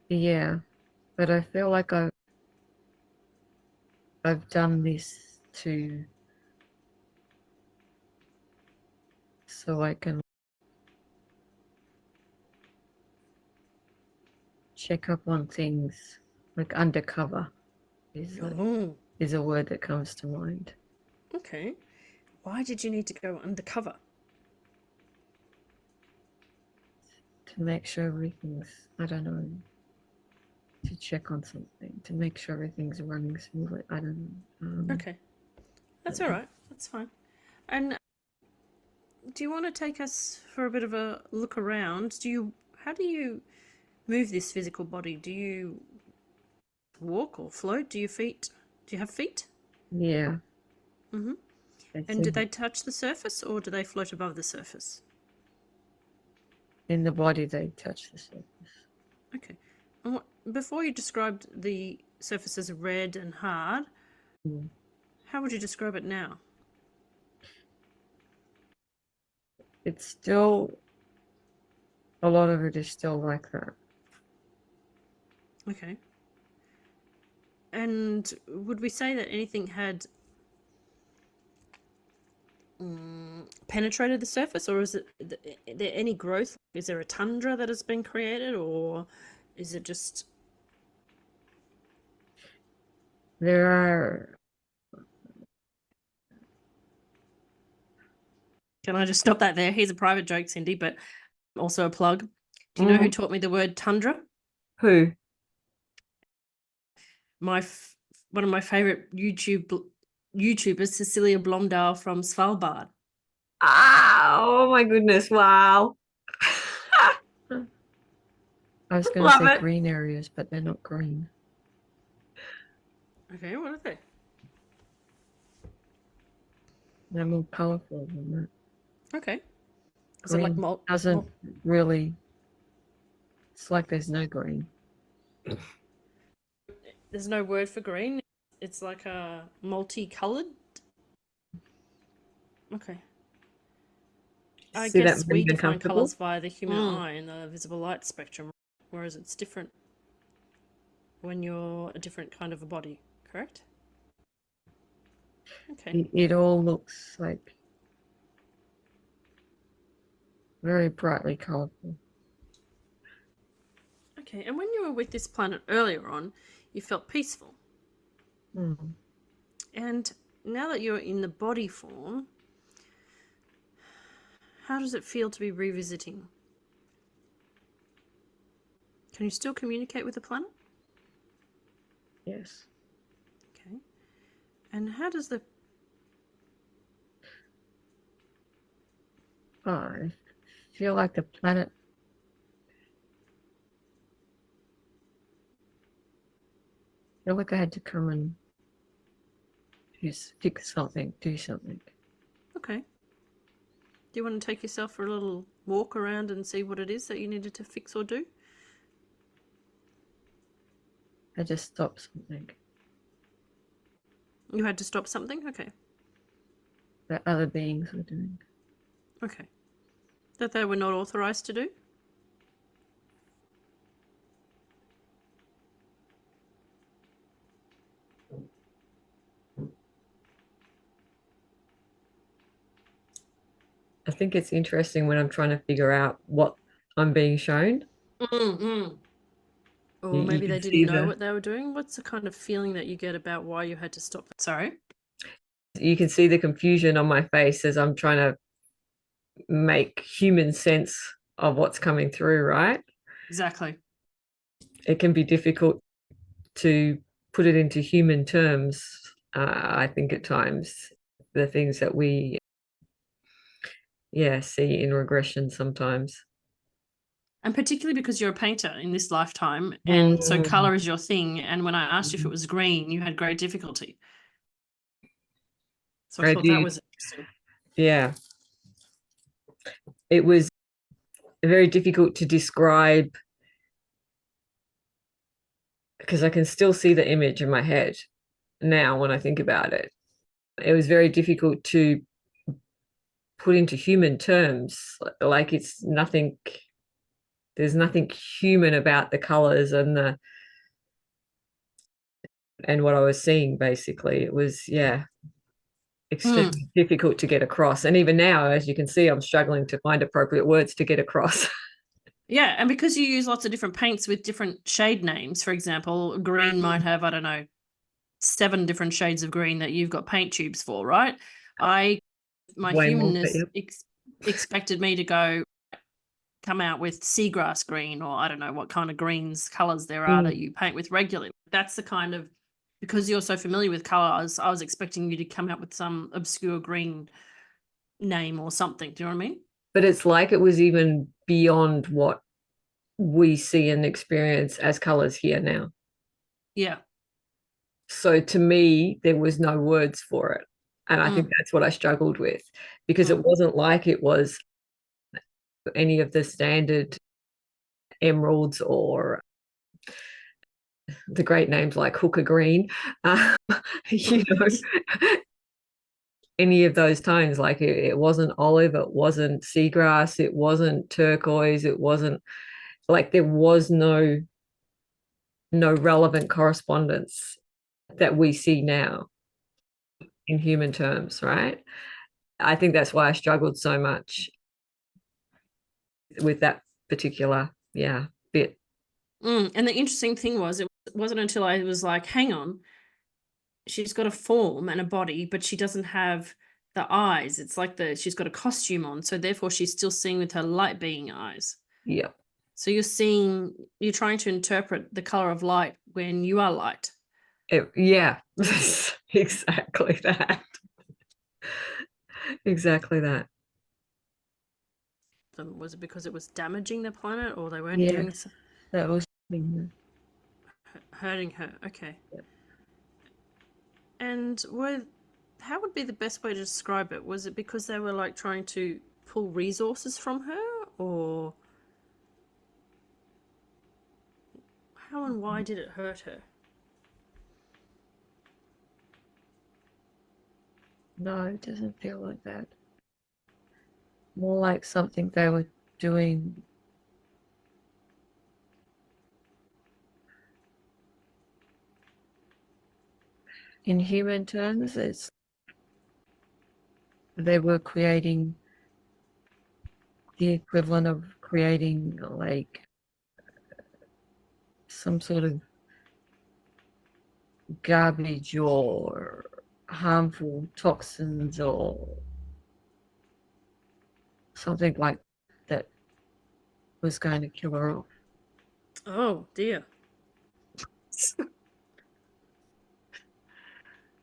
Speaker 2: Yeah, but I feel like I've done this so I can check up on things, like undercover is a word that comes to mind.
Speaker 4: Okay. Why did you need to go undercover?
Speaker 2: to make sure everything's, I don't know, to check on something, to make sure everything's running smoothly. I don't know.
Speaker 4: Okay. That's all right. That's fine. And do you want to take us for a bit of a look around? How do you move this physical body? Do you walk or float? Do you have feet?
Speaker 2: Yeah.
Speaker 4: Mm-hmm. And do they touch the surface or do they float above the surface?
Speaker 2: In the body, they touch the surface.
Speaker 4: Okay. And before you described the surface as red and hard, how would you describe it now?
Speaker 2: It's still, a lot of it is still like that.
Speaker 4: Okay. And would we say that anything had penetrated the surface, or is there any growth? Is there a tundra that has been created, or is it just...
Speaker 2: There are...
Speaker 1: Can I just stop that there? Here's a private joke, Cindy, but also a plug. Do you know who taught me the word tundra?
Speaker 3: Who?
Speaker 1: One of my favorite YouTubers, Cecilia Blomdahl from Svalbard.
Speaker 3: Oh my goodness. Wow.
Speaker 2: I was going to
Speaker 3: Love
Speaker 2: say
Speaker 3: it.
Speaker 2: green areas, but they're not green.
Speaker 4: Okay, what are they?
Speaker 2: They're more colourful than that.
Speaker 4: Okay. Is it like
Speaker 2: Green doesn't really... It's like there's no green.
Speaker 4: There's no word for green. It's like a multicolored. Okay. I
Speaker 3: See
Speaker 4: guess
Speaker 3: that
Speaker 4: we
Speaker 3: being
Speaker 4: define
Speaker 3: uncomfortable?
Speaker 4: colours via the human eye and the visible light spectrum, whereas it's different when you're a different kind of a body, correct? Okay.
Speaker 2: It all looks like very brightly colourful.
Speaker 4: Okay, and when you were with this planet earlier on, you felt peaceful. And now that you're in the body form, how does it feel to be revisiting? Can you still communicate with the planet?
Speaker 2: Yes.
Speaker 4: Okay. And how does the...
Speaker 2: I feel like the planet... I feel like I had to come and fix something, do something.
Speaker 4: Okay. Do you want to take yourself for a little walk around and see what it is that you needed to fix or do?
Speaker 2: I just stopped something
Speaker 4: You had to stop something? Okay.
Speaker 2: that other beings were doing.
Speaker 4: Okay. That they were not authorized to do?
Speaker 3: I think it's interesting when I'm trying to figure out what I'm being shown.
Speaker 4: Or
Speaker 3: You
Speaker 4: maybe they
Speaker 3: can see
Speaker 4: didn't know
Speaker 3: the-
Speaker 4: what they were doing. What's the kind of feeling that you get about why you had to stop?
Speaker 1: Sorry?
Speaker 3: You can see the confusion on my face as I'm trying to make human sense of what's coming through, right?
Speaker 1: Exactly.
Speaker 3: It can be difficult to put it into human terms, I think at times, the things that we see in regression sometimes.
Speaker 1: And particularly because you're a painter in this lifetime, and so color is your thing. And when I asked you if it was green, you had great difficulty. So I thought that was interesting.
Speaker 3: Yeah. It was very difficult to describe because I can still see the image in my head now when I think about it. It was very difficult to put into human terms, like it's nothing, there's nothing human about the colors and what I was seeing. Basically it was extremely difficult to get across, and even now, as you can see, I'm struggling to find appropriate words to get across.
Speaker 1: Yeah, and because you use lots of different paints with different shade names, for example, green might have, I don't know, 7 different shades of green that you've got paint tubes for, right? My
Speaker 3: Way more,
Speaker 1: humanness
Speaker 3: yep.
Speaker 1: expected me to go, come out with seagrass green, or I don't know what kind of greens colors there are that you paint with regularly. That's the kind of, because you're so familiar with colors, I was expecting you to come out with some obscure green name or something. Do you know what I mean?
Speaker 3: But it's like it was even beyond what we see and experience as colors here now.
Speaker 1: Yeah.
Speaker 3: So to me, there was no words for it. And I think that's what I struggled with, because it wasn't like it was any of the standard emeralds or the great names like hooker green, you know, any of those tones. Like it wasn't olive, it wasn't seagrass, it wasn't turquoise, it wasn't like, there was no relevant correspondence that we see now in human terms, right? I think that's why I struggled so much with that particular bit.
Speaker 1: And the interesting thing was, it wasn't until I was like, hang on, she's got a form and a body, but she doesn't have the eyes. It's like she's got a costume on, so therefore she's still seeing with her light being eyes.
Speaker 3: Yeah.
Speaker 1: So you're trying to interpret the color of light when you are light.
Speaker 3: Yeah, exactly that. Exactly that.
Speaker 4: Was it because it was damaging the planet, or they weren't
Speaker 2: Yeah.
Speaker 4: doing
Speaker 2: That was
Speaker 4: hurting her? Okay.
Speaker 3: Yeah.
Speaker 4: And how would be the best way to describe it? Was it because they were like trying to pull resources from her, or how and why did it hurt her?
Speaker 2: No, it doesn't feel like that. More like something they were doing. In human terms, they were creating the equivalent of creating like some sort of garbage or harmful toxins or something like that was going to kill her off.
Speaker 4: Oh dear.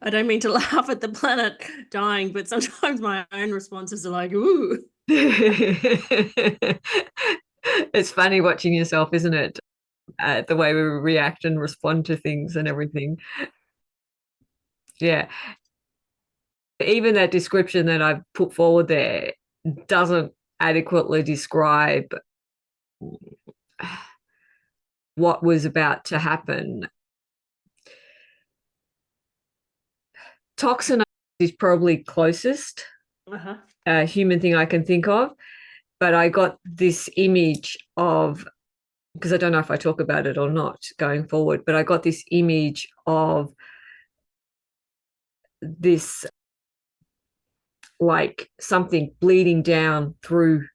Speaker 1: I don't mean to laugh at the planet dying, but sometimes my own responses are like, ooh.
Speaker 3: It's funny watching yourself, isn't it? The way we react and respond to things and everything. Yeah. Even that description that I've put forward there doesn't adequately describe what was about to happen. Toxin is probably closest human thing I can think of, but I got this image of, because I don't know if I talk about it or not going forward, but I got this image of this like something bleeding down through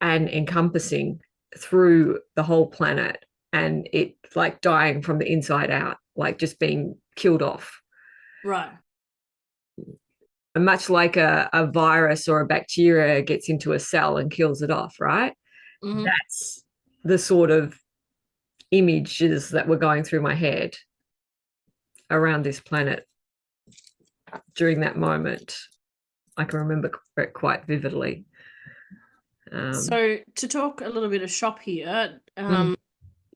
Speaker 3: and encompassing through the whole planet, and it like dying from the inside out, like just being killed off.
Speaker 1: Right.
Speaker 3: And much like a virus or a bacteria gets into a cell and kills it off, right?
Speaker 1: Mm-hmm.
Speaker 3: That's the sort of images that were going through my head around this planet during that moment. I can remember it quite vividly.
Speaker 1: So to talk a little bit of shop here,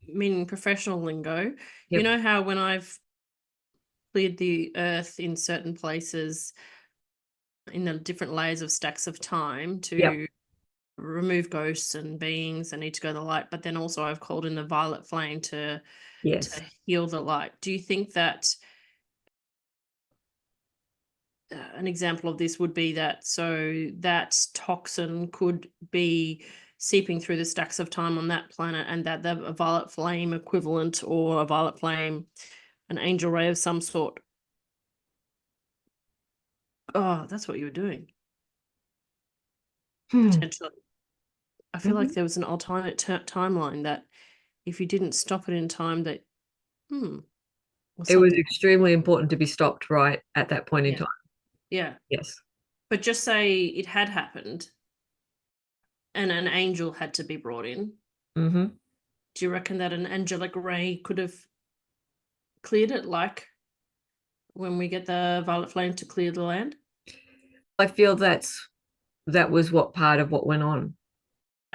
Speaker 1: meaning professional lingo, you know how when I've cleared the earth in certain places in the different layers of stacks of time to remove ghosts and beings that need to go to the light, but then also I've called in the violet flame to heal the light. Do you think that an example of this would be that toxin could be seeping through the stacks of time on that planet, and that a violet flame equivalent, or a violet flame, an angel ray of some sort? Oh, that's what you were doing. Potentially. I feel like there was an alternate timeline that if you didn't stop it in time, that
Speaker 3: it was extremely important to be stopped right at that point in time.
Speaker 1: Yeah.
Speaker 3: Yes.
Speaker 1: But just say it had happened, and an angel had to be brought in,
Speaker 3: Mm-hmm.
Speaker 1: do you reckon that an angelic ray could have cleared it, like when we get the violet flame to clear the land?
Speaker 3: I feel that was what part of what went on.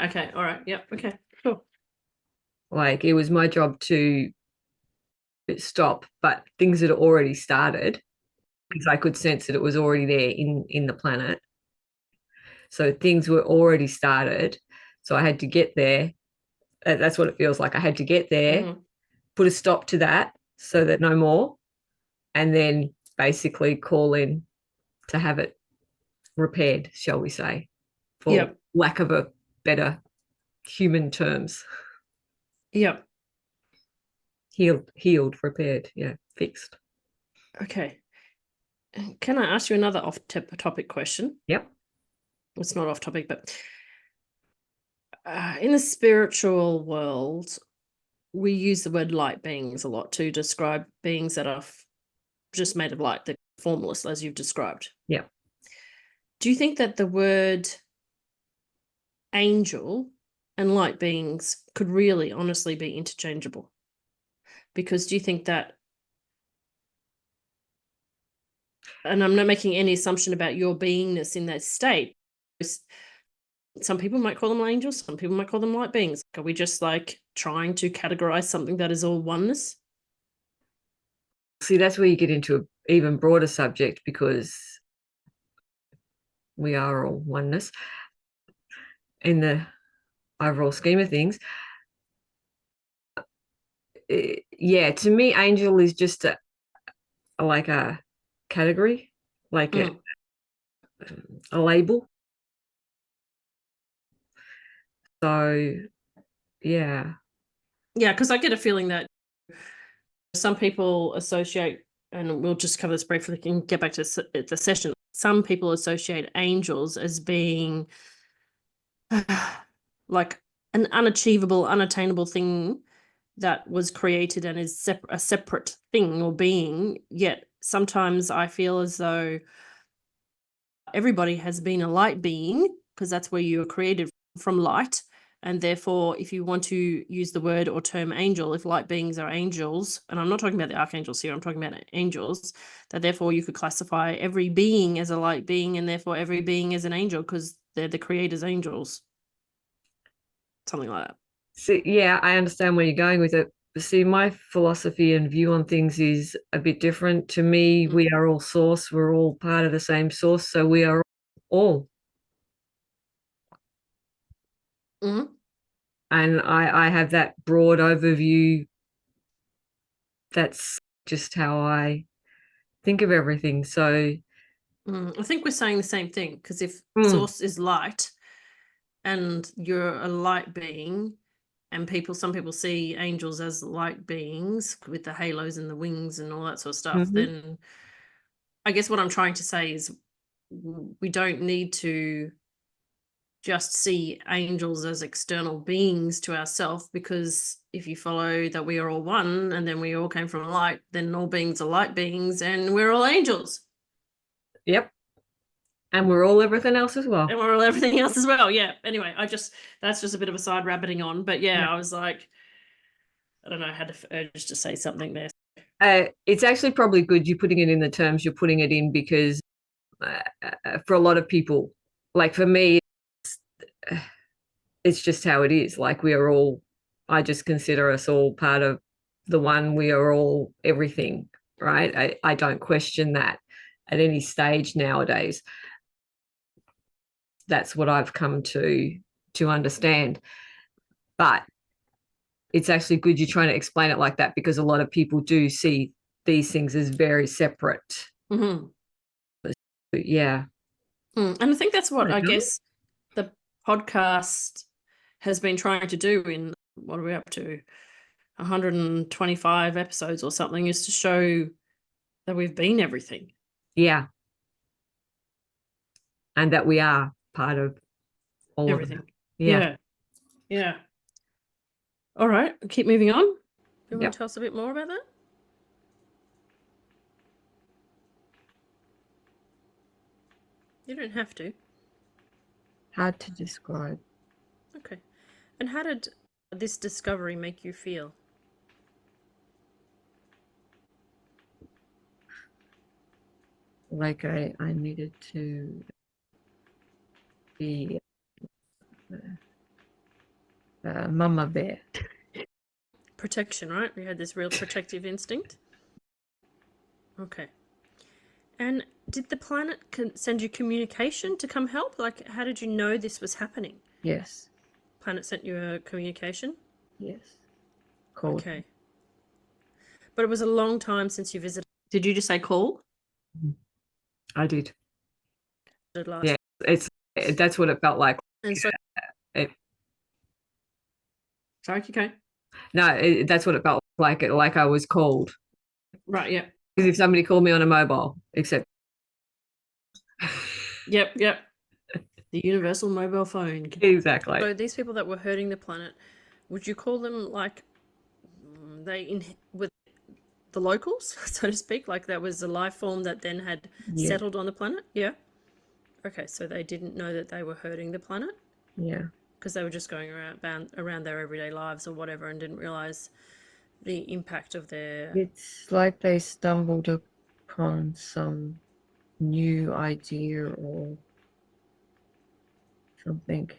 Speaker 1: Okay, all right, yep, okay, cool.
Speaker 3: Like, it was my job to stop, but things had already started because I could sense that it was already there in the planet. So things were already started. So I had to get there. That's what it feels like. I had to get there,
Speaker 1: Mhm.
Speaker 3: put a stop to that so that no more, and then basically call in to have it repaired, shall we say, for
Speaker 1: Yep.
Speaker 3: lack of a better human terms.
Speaker 1: Yep.
Speaker 3: Healed, repaired, fixed.
Speaker 1: Okay. Can I ask you another off-topic question?
Speaker 3: Yep.
Speaker 1: It's not off topic, but in the spiritual world, we use the word light beings a lot to describe beings that are just made of light, they're formless, as you've described.
Speaker 3: Yeah.
Speaker 1: Do you think that the word angel and light beings could really honestly be interchangeable? Because do you think that, and I'm not making any assumption about your beingness in that state, some people might call them angels, some people might call them light beings. Are we just like trying to categorize something that is all oneness?
Speaker 3: See, that's where you get into an even broader subject, because we are all oneness in the overall scheme of things. To me, angel is just like a category, like a label. So, yeah.
Speaker 1: Yeah, because I get a feeling that some people associate, and we'll just cover this briefly and get back to the session. Some people associate angels as being like an unachievable, unattainable thing that was created and is a separate thing or being. Yet sometimes I feel as though everybody has been a light being, because that's where you were created from, light. And therefore, if you want to use the word or term angel, if light beings are angels, and I'm not talking about the archangels here, I'm talking about angels, that therefore you could classify every being as a light being, and therefore every being as an angel, because they're the creator's angels. Something like that.
Speaker 3: So, yeah, I understand where you're going with it. See, my philosophy and view on things is a bit different. To me, we are all source. We're all part of the same source. So we are all.
Speaker 1: Mm-hmm.
Speaker 3: And I have that broad overview. That's just how I think of everything. So
Speaker 1: I think we're saying the same thing, because if source is light and you're a light being, and some people see angels as light beings with the halos and the wings and all that sort of stuff, then I guess what I'm trying to say is we don't need to just see angels as external beings to ourselves, because if you follow that we are all one and then we all came from light, then all beings are light beings and we're all angels.
Speaker 3: Yep. And we're all everything else as well.
Speaker 1: And we're all everything else as well. Yeah. Anyway, that's just a bit of a side rabbiting on. But yeah, I was like, I don't know, I had the urge to say something there.
Speaker 3: It's actually probably good you're putting it in the terms you're putting it in, because for a lot of people, like for me, it's just how it is. Like, we are all, I just consider us all part of the one. We are all everything, right? I don't question that at any stage nowadays. That's what I've come to understand. But it's actually good you're trying to explain it like that, because a lot of people do see these things as very separate. Yeah.
Speaker 1: And I think that's what I guess the podcast has been trying to do in, what are we up to, 125 episodes or something, is to show that we've been everything.
Speaker 3: Yeah. And that we are part of all
Speaker 1: everything.
Speaker 3: of it.
Speaker 1: Yeah. All right, keep moving on. You want
Speaker 3: Yep.
Speaker 1: to tell us a bit more about that? You don't have to.
Speaker 2: Hard to describe.
Speaker 4: Okay. And how did this discovery make you feel?
Speaker 2: Like I needed to be a mama bear.
Speaker 4: Protection, right? You had this real protective instinct. Okay. And did the planet send you communication to come help? Like, how did you know this was happening?
Speaker 2: Yes,
Speaker 4: Planet sent you a communication?
Speaker 2: yes. Called.
Speaker 4: Okay. But it was a long time since you visited
Speaker 1: Did you just say call?
Speaker 3: I did.
Speaker 4: last.
Speaker 3: Yeah, that's what it felt like.
Speaker 4: And so
Speaker 1: Sorry, keep going.
Speaker 3: No, that's what it felt like. Like I was called.
Speaker 1: Right, yeah.
Speaker 3: Because if somebody called me on a mobile, except
Speaker 1: Yep. The universal mobile phone.
Speaker 3: exactly.
Speaker 4: So these people that were hurting the planet, would you call them like with the locals, so to speak? Like that was a life form that then had
Speaker 2: Yeah.
Speaker 4: settled on the planet? Yeah. Okay, so they didn't know that they were hurting the planet
Speaker 2: Yeah.
Speaker 4: because they were just going around their everyday lives or whatever and didn't realize the impact of their.
Speaker 2: It's like they stumbled upon some new idea or something.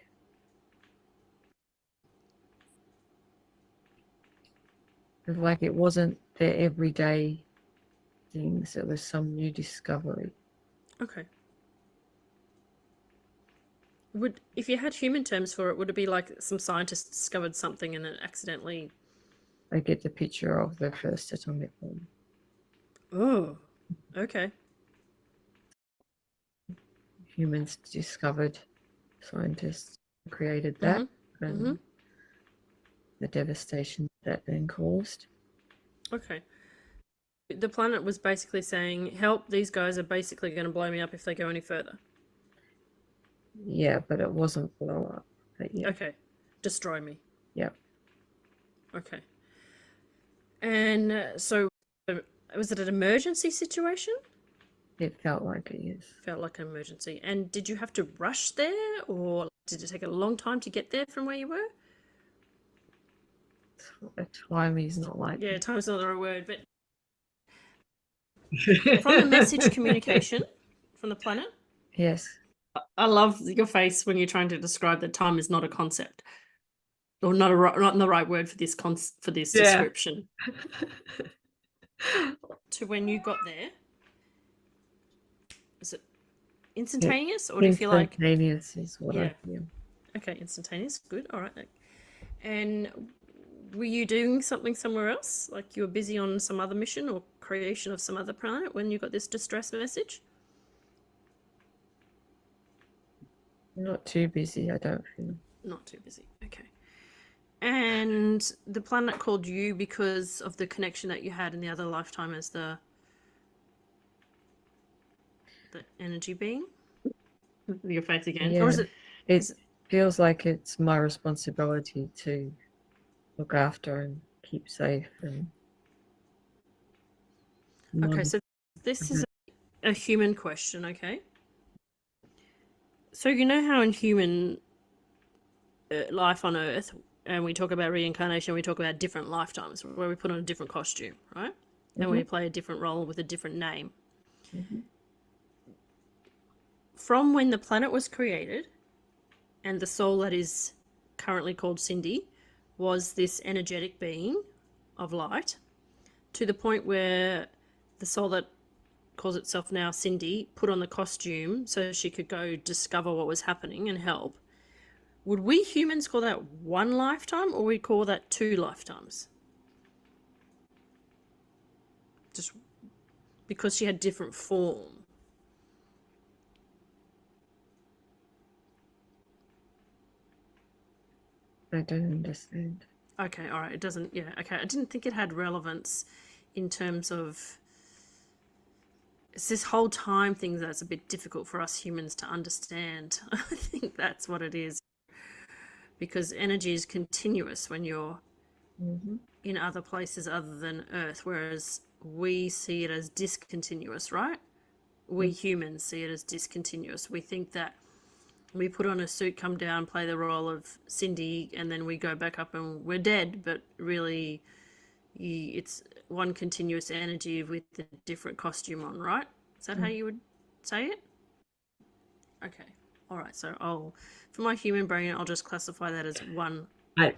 Speaker 2: It's like it wasn't their everyday things. It was some new discovery.
Speaker 4: Okay. If you had human terms for it, would it be like some scientist discovered something and it accidentally?
Speaker 2: I get the picture of the first atomic bomb.
Speaker 4: Oh, okay.
Speaker 2: Humans discovered, scientists created that, and the devastation that then caused.
Speaker 4: Okay. The planet was basically saying, help, these guys are basically going to blow me up if they go any further.
Speaker 2: Yeah, but it wasn't blow up. But yeah.
Speaker 4: Okay. Destroy me.
Speaker 2: Yep.
Speaker 4: Okay. And so was it an emergency situation?
Speaker 2: It felt like it is.
Speaker 4: Felt like an emergency. And did you have to rush there or did it take a long time to get there from where you were?
Speaker 2: Time is not like
Speaker 4: Yeah, time's not the right word, but from the message communication from the planet?
Speaker 2: Yes.
Speaker 1: I love your face when you're trying to describe that time is not a concept, or not the right word for this description.
Speaker 4: To when you got there, is it instantaneous, or do you feel like
Speaker 2: instantaneous is what I
Speaker 4: Yeah.
Speaker 2: feel.
Speaker 4: okay, instantaneous? Good, all right. And were you doing something somewhere else, like you were busy on some other mission or creation of some other planet when you got this distress message?
Speaker 2: Not too busy, I don't feel.
Speaker 4: Not too busy. Okay. And the planet called you because of the connection that you had in the other lifetime as the energy being?
Speaker 1: Your face again.
Speaker 2: Yeah.
Speaker 4: Or is it
Speaker 2: It feels like it's my responsibility to look after and keep safe and
Speaker 4: okay, so this is a human question, okay? So you know how in human life on Earth, and we talk about reincarnation, we talk about different lifetimes where we put on a different costume, right? And we play a different role with a different name. From when the planet was created, and the soul that is currently called Cindy was this energetic being of light, to the point where the soul that calls itself now Cindy put on the costume so she could go discover what was happening and help. Would we humans call that one lifetime, or we call that 2 lifetimes? Just because she had different form.
Speaker 2: I don't understand.
Speaker 4: Okay, all right. It doesn't, yeah, okay. I didn't think it had relevance in terms of. It's this whole time thing that's a bit difficult for us humans to understand. I think that's what it is. Because energy is continuous when you're in other places other than Earth, whereas we see it as discontinuous, right? We humans see it as discontinuous. We think that we put on a suit, come down, play the role of Cindy, and then we go back up and we're dead, but really it's one continuous energy with a different costume on, right? Is that how you would say it? Okay. All right. So for my human brain, I'll just classify that as one
Speaker 3: I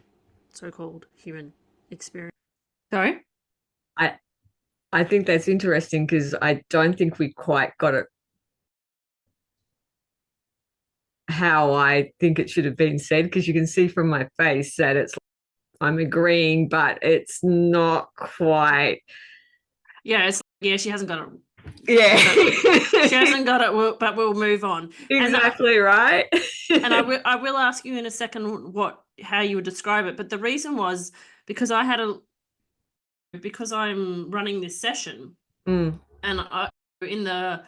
Speaker 4: so-called human experience.
Speaker 1: Sorry?
Speaker 3: I think that's interesting because I don't think we quite got it how I think it should have been said, because you can see from my face that I'm agreeing, but it's not quite.
Speaker 1: Yeah, she hasn't got it.
Speaker 3: Yeah.
Speaker 1: She hasn't got it, but we'll move on.
Speaker 3: Exactly right.
Speaker 1: And I will ask you in a second how you would describe it. But the reason was because because I'm running this session, and in the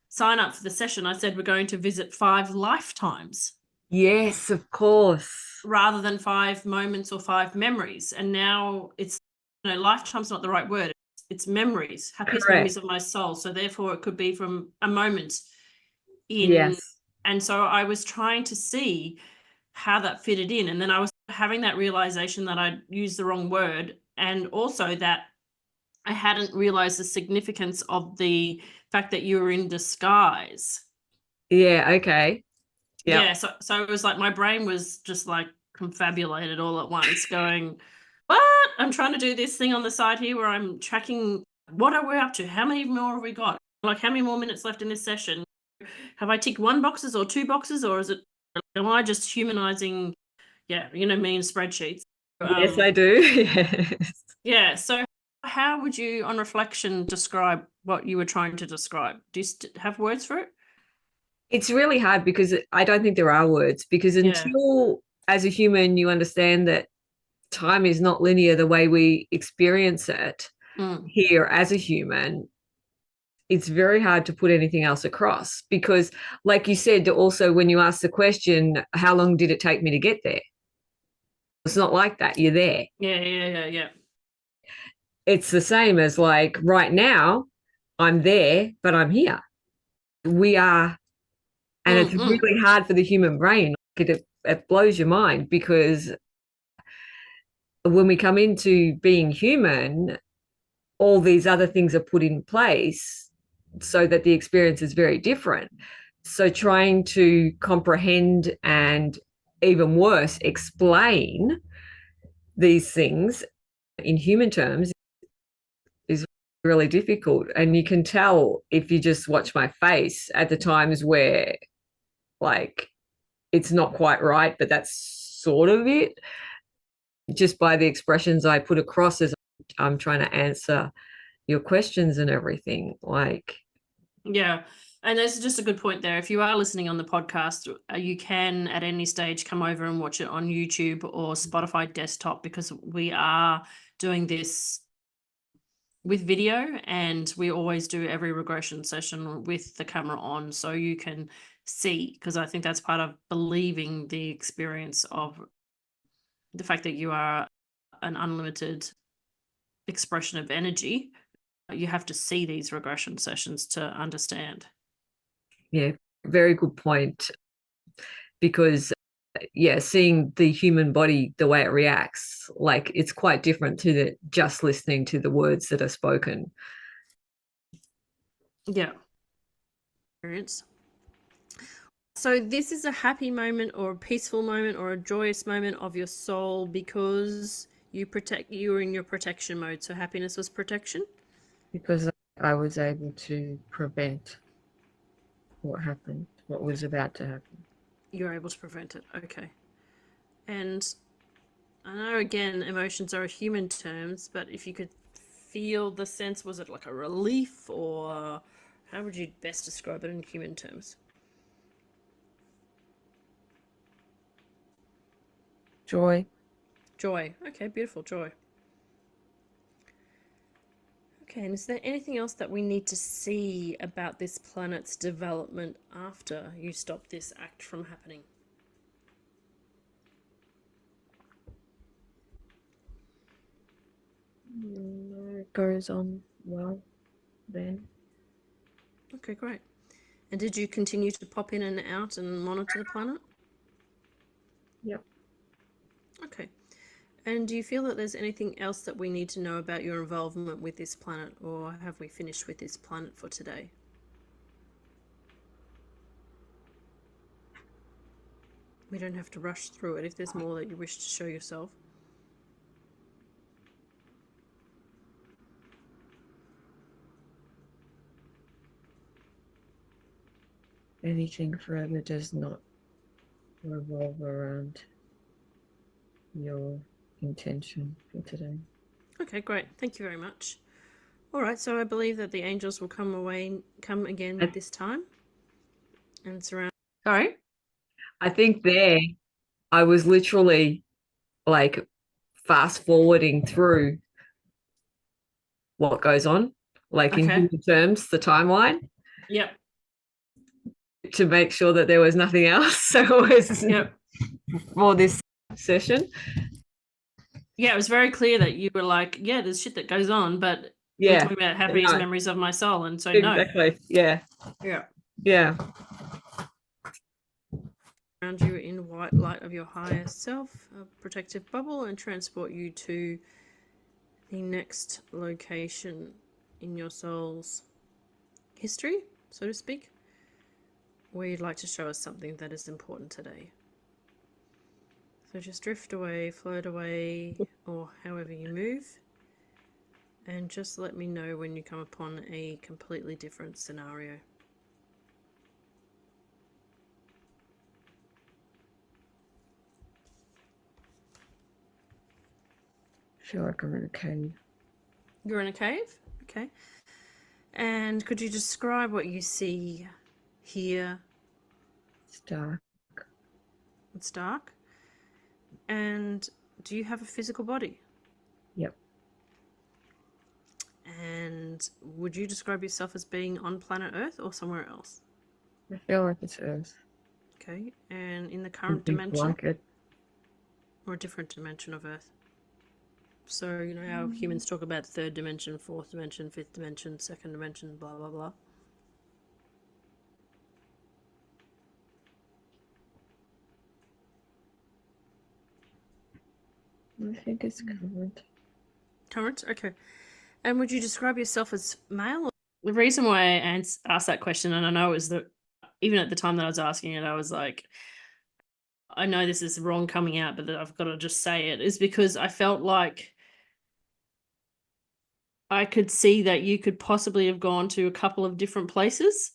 Speaker 1: sign up for the session, I said we're going to visit 5 lifetimes.
Speaker 3: Yes, of course.
Speaker 1: Rather than 5 moments or 5 memories. And now it's, lifetime's not the right word. It's memories, happiest memories of my soul. So therefore it could be from a moment in.
Speaker 3: Yes.
Speaker 1: And so I was trying to see how that fitted in. And then I was having that realization that I'd used the wrong word, and also that I hadn't realized the significance of the fact that you were in disguise.
Speaker 3: Yeah, okay. Yep.
Speaker 1: Yeah, so it was like my brain was just like confabulated all at once, going, what? I'm trying to do this thing on the side here where I'm tracking what are we up to? How many more have we got? Like, how many more minutes left in this session? Have I ticked 1 boxes or 2 boxes, or am I just humanizing? Yeah, me in spreadsheets.
Speaker 3: Yes, I do. Yes.
Speaker 1: Yeah, so how would you, on reflection, describe what you were trying to describe? Do you have words for it?
Speaker 3: It's really hard because I don't think there are words, because until as a human you understand that time is not linear the way we experience it here as a human, it's very hard to put anything else across. Because like you said, also when you ask the question, how long did it take me to get there? It's not like that. You're there.
Speaker 1: Yeah.
Speaker 3: It's the same as like right now, I'm there, but I'm here. We are. And it's really hard for the human brain. It blows your mind, because when we come into being human, all these other things are put in place so that the experience is very different. So trying to comprehend and, even worse, explain these things in human terms is really difficult. And you can tell if you just watch my face at the times where, like, it's not quite right, but that's sort of it, just by the expressions I put across as I'm trying to answer your questions and everything. Like,
Speaker 1: yeah. And there's just a good point there. If you are listening on the podcast, you can at any stage come over and watch it on YouTube or Spotify desktop, because we are doing this with video, and we always do every regression session with the camera on, so you can see, because I think that's part of believing the experience of the fact that you are an unlimited expression of energy. You have to see these regression sessions to understand.
Speaker 3: Yeah, very good point. Because seeing the human body, the way it reacts, like, it's quite different to just listening to the words that are spoken.
Speaker 1: Yeah.
Speaker 4: So this is a happy moment or a peaceful moment or a joyous moment of your soul because you were in your protection mode. So happiness was protection?
Speaker 2: Because I was able to prevent what happened, what was about to happen.
Speaker 4: You're able to prevent it. Okay. And I know, again, emotions are human terms, but if you could feel the sense, was it like a relief, or how would you best describe it in human terms?
Speaker 2: Joy.
Speaker 4: Joy. Okay, beautiful. Joy. Okay, and is there anything else that we need to see about this planet's development after you stop this act from happening?
Speaker 2: No, it goes on well then.
Speaker 4: Okay, great. And did you continue to pop in and out and monitor the planet?
Speaker 2: Yep.
Speaker 4: Okay. And do you feel that there's anything else that we need to know about your involvement with this planet, or have we finished with this planet for today? We don't have to rush through it if there's more that you wish to show yourself.
Speaker 2: Anything further does not revolve around your intention for today.
Speaker 4: Okay, great. Thank you very much. All right, so I believe that the angels will come again this time and surround.
Speaker 1: Sorry?
Speaker 3: I think there I was literally like fast forwarding through what goes on, like in
Speaker 1: Okay.
Speaker 3: human terms, the timeline,
Speaker 1: Yep.
Speaker 3: to make sure that there was nothing else. So it was
Speaker 1: Yep.
Speaker 3: for this session.
Speaker 1: Yeah, it was very clear that you were like, yeah, there's shit that goes on, but we're
Speaker 3: Yeah,
Speaker 1: talking about happiest
Speaker 3: no.
Speaker 1: memories of my soul, and so no.
Speaker 3: Exactly. Yeah.
Speaker 1: Yeah.
Speaker 3: Yeah.
Speaker 4: Around you in white light of your higher self, a protective bubble, and transport you to the next location in your soul's history, so to speak, where you'd like to show us something that is important today. So just drift away, float away, or however you move, and just let me know when you come upon a completely different scenario.
Speaker 2: I feel like I'm in a cave.
Speaker 4: You're in a cave? Okay. And could you describe what you see here?
Speaker 2: It's dark.
Speaker 4: It's dark. And do you have a physical body?
Speaker 2: Yep.
Speaker 4: And would you describe yourself as being on planet Earth or somewhere else?
Speaker 2: I feel like it's Earth.
Speaker 4: Okay. And in the current
Speaker 2: Something
Speaker 4: dimension
Speaker 2: like it.
Speaker 4: or a different dimension of Earth? So, you know how humans talk about third dimension, fourth dimension, fifth dimension, second dimension, blah, blah, blah.
Speaker 2: I think it's current.
Speaker 4: Current? Okay. And would you describe yourself as male?
Speaker 1: The reason why I asked that question, and I know it was even at the time that I was asking it, I was like, I know this is wrong coming out, but I've got to just say it, is because I felt like I could see that you could possibly have gone to a couple of different places.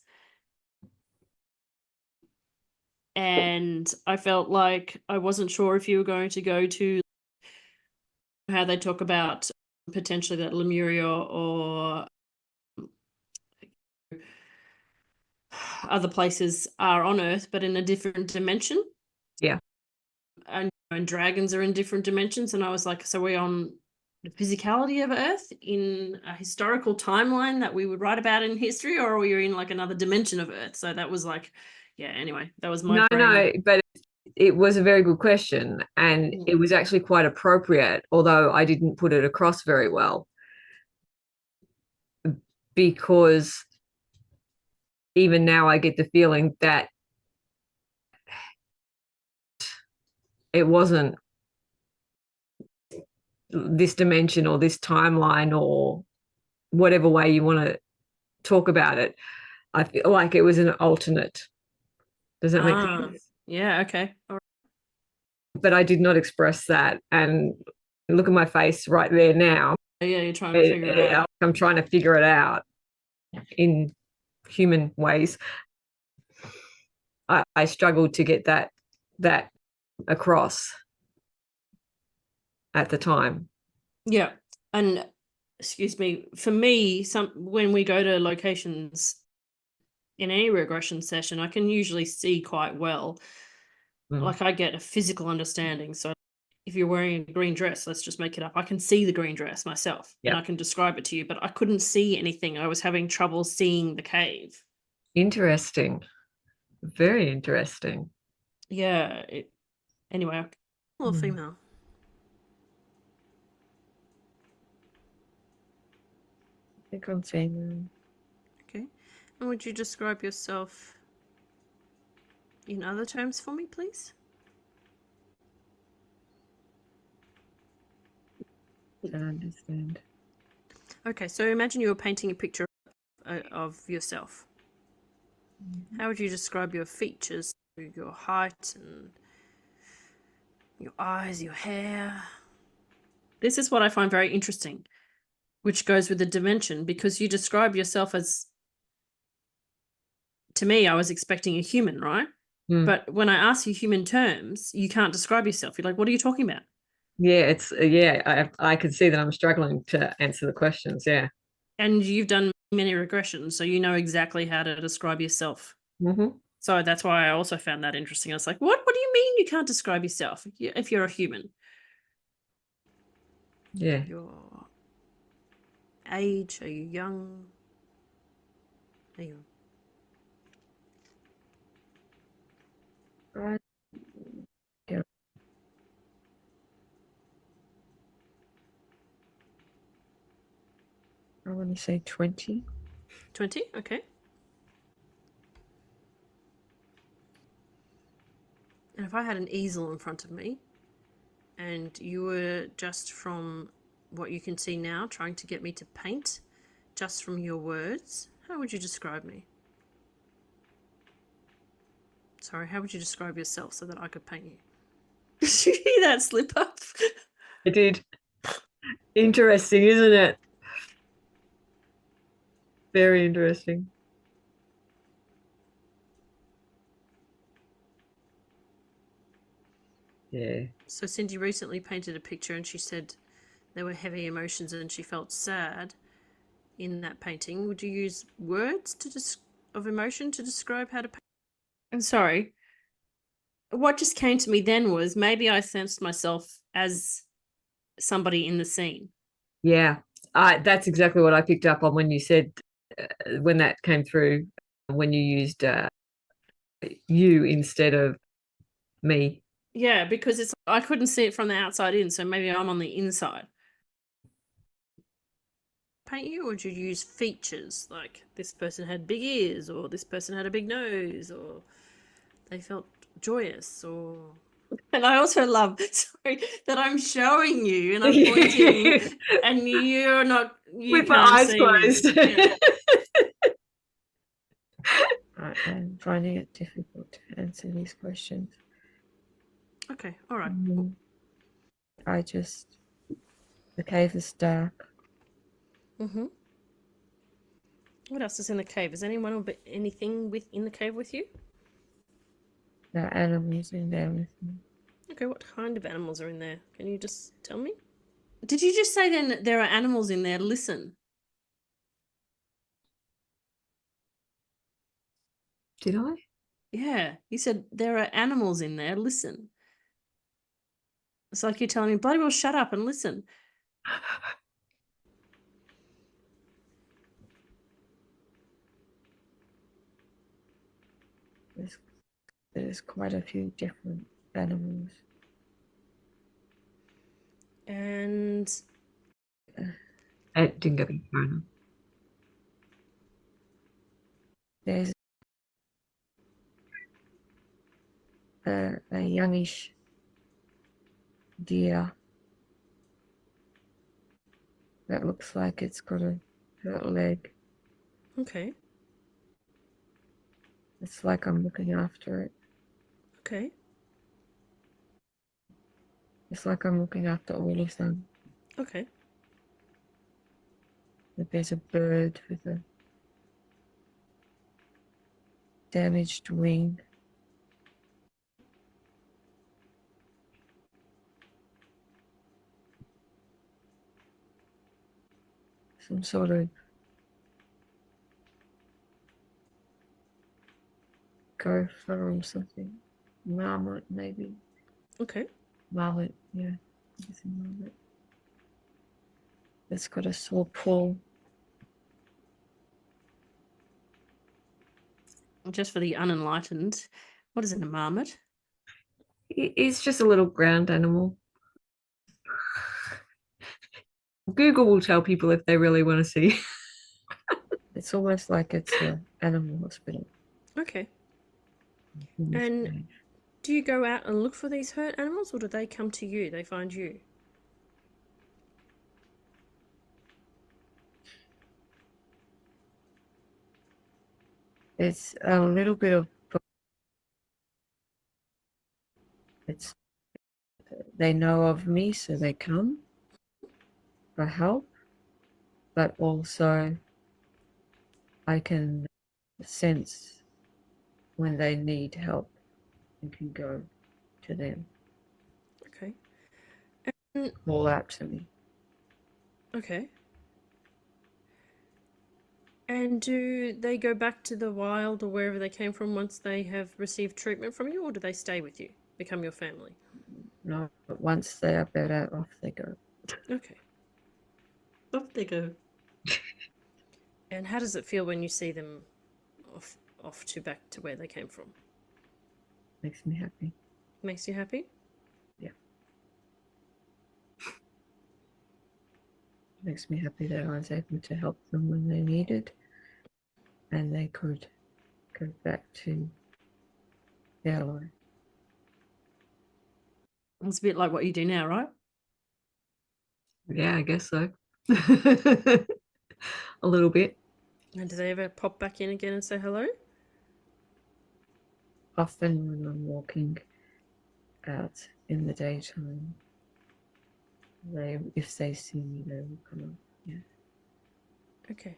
Speaker 1: And I felt like I wasn't sure if you were going to go to how they talk about potentially that Lemuria or other places are on Earth, but in a different dimension.
Speaker 3: Yeah.
Speaker 1: And dragons are in different dimensions. And I was like, so we're on the physicality of Earth in a historical timeline that we would write about in history, or are we in like another dimension of Earth? So that was like, yeah, anyway, that was my brain.
Speaker 3: No, but it was a very good question, and it was actually quite appropriate, although I didn't put it across very well, because even now I get the feeling that it wasn't this dimension or this timeline or whatever way you want to talk about it. I feel like it was an alternate. Does that make sense?
Speaker 1: Yeah, okay. All right.
Speaker 3: But I did not express that, and look at my face right there now.
Speaker 1: Yeah, you're trying to figure it out.
Speaker 3: I'm trying to figure it out in human ways. I struggled to get that across at the time.
Speaker 1: Yeah. And excuse me, for me, when we go to locations in any regression session, I can usually see quite well. Like I get a physical understanding. So if you're wearing a green dress, let's just make it up, I can see the green dress myself.
Speaker 3: Yep.
Speaker 1: And I can describe it to you, but I couldn't see anything. I was having trouble seeing the cave.
Speaker 3: Interesting. Very interesting.
Speaker 1: Yeah. Anyway.
Speaker 4: Or female?
Speaker 2: I think I'm female.
Speaker 4: Okay. And would you describe yourself in other terms for me, please?
Speaker 2: I don't understand.
Speaker 4: Okay, so imagine you were painting a picture of yourself. How would you describe your features, your height and your eyes, your hair?
Speaker 1: This is what I find very interesting, which goes with the dimension, because you describe yourself as, to me, I was expecting a human, right?
Speaker 3: Mm.
Speaker 1: But when I ask you human terms, you can't describe yourself. You're like, what are you talking about?
Speaker 3: Yeah, it's I can see that I'm struggling to answer the questions. Yeah.
Speaker 1: And you've done many regressions, so you know exactly how to describe yourself.
Speaker 3: Mm-hmm.
Speaker 1: So that's why I also found that interesting. I was like, what do you mean you can't describe yourself if you're a human?
Speaker 3: Yeah.
Speaker 4: Your age? Are you young? Are you...
Speaker 2: Right. Yeah. I want to say 20.
Speaker 4: 20? Okay. And if I had an easel in front of me and you were just from what you can see now trying to get me to paint just from your words, how would you describe me? Sorry, how would you describe yourself so that I could paint you?
Speaker 1: Did you hear that slip up?
Speaker 3: I did. Interesting, isn't it? Very interesting. Yeah.
Speaker 4: So Cindy recently painted a picture and she said there were heavy emotions and she felt sad in that painting. Would you use words of emotion to describe how to paint?
Speaker 1: I'm sorry. What just came to me then was maybe I sensed myself as somebody in the scene.
Speaker 3: Yeah. That's exactly what I picked up on when you said, when that came through, when you used you instead of me.
Speaker 1: Yeah, because I couldn't see it from the outside in, so maybe I'm on the inside.
Speaker 4: Paint you, or would you use features like this person had big ears, or this person had a big nose, or they felt joyous, or...
Speaker 1: And I also love, sorry, that I'm showing you and I'm pointing and you're not, you
Speaker 3: with my
Speaker 1: can't
Speaker 3: eyes
Speaker 1: see
Speaker 3: closed.
Speaker 1: me. Yeah.
Speaker 2: I'm finding it difficult to answer these questions.
Speaker 4: Okay, all right.
Speaker 2: The cave is dark.
Speaker 4: Mm-hmm. What else is in the cave? Is anyone or anything in the cave with you?
Speaker 2: There are animals in there with me.
Speaker 4: Okay, what kind of animals are in there? Can you just tell me?
Speaker 1: Did you just say then that there are animals in there? Listen.
Speaker 3: Did I?
Speaker 1: Yeah, you said there are animals in there. Listen. It's like you're telling me, bloody well, shut up and listen.
Speaker 2: There's quite a few different animals.
Speaker 4: And
Speaker 3: It didn't go any far enough.
Speaker 2: There's a youngish deer that looks like it's got a hurt leg.
Speaker 4: okay,
Speaker 2: It's like I'm looking after it.
Speaker 4: okay,
Speaker 2: It's like I'm looking after all of them.
Speaker 4: okay.
Speaker 2: But there's a bird with a damaged wing. Some sort of gopher or something. Marmot, maybe.
Speaker 4: Okay.
Speaker 2: Marmot, yeah. It's a marmot. It's got a sore paw.
Speaker 1: Just for the unenlightened, what is it, a marmot?
Speaker 3: It's just a little ground animal. Google will tell people if they really want to see.
Speaker 2: It's almost like it's an animal hospital.
Speaker 4: Okay.
Speaker 2: in this
Speaker 4: And
Speaker 2: cave.
Speaker 4: do you go out and look for these hurt animals, or do they come to you? They find you?
Speaker 2: It's a little bit of it's they know of me, so they come for help, but also I can sense when they need help and can go to them,
Speaker 4: Okay. And,
Speaker 2: call out to me.
Speaker 4: okay. And do they go back to the wild or wherever they came from once they have received treatment from you, or do they stay with you, become your family?
Speaker 2: No, but once they are better, off they go.
Speaker 4: Okay.
Speaker 1: Off they go.
Speaker 4: And how does it feel when you see them off to back to where they came from?
Speaker 2: Makes me happy.
Speaker 4: Makes you happy?
Speaker 2: Yeah. Makes me happy that I was able to help them when they needed, and they could go back to their life.
Speaker 1: It's a bit like what you do now, right?
Speaker 3: Yeah, I guess so. A little bit.
Speaker 4: And do they ever pop back in again and say hello?
Speaker 2: Often when I'm walking out in the daytime, if they see me, they will come up. Yeah.
Speaker 4: Okay.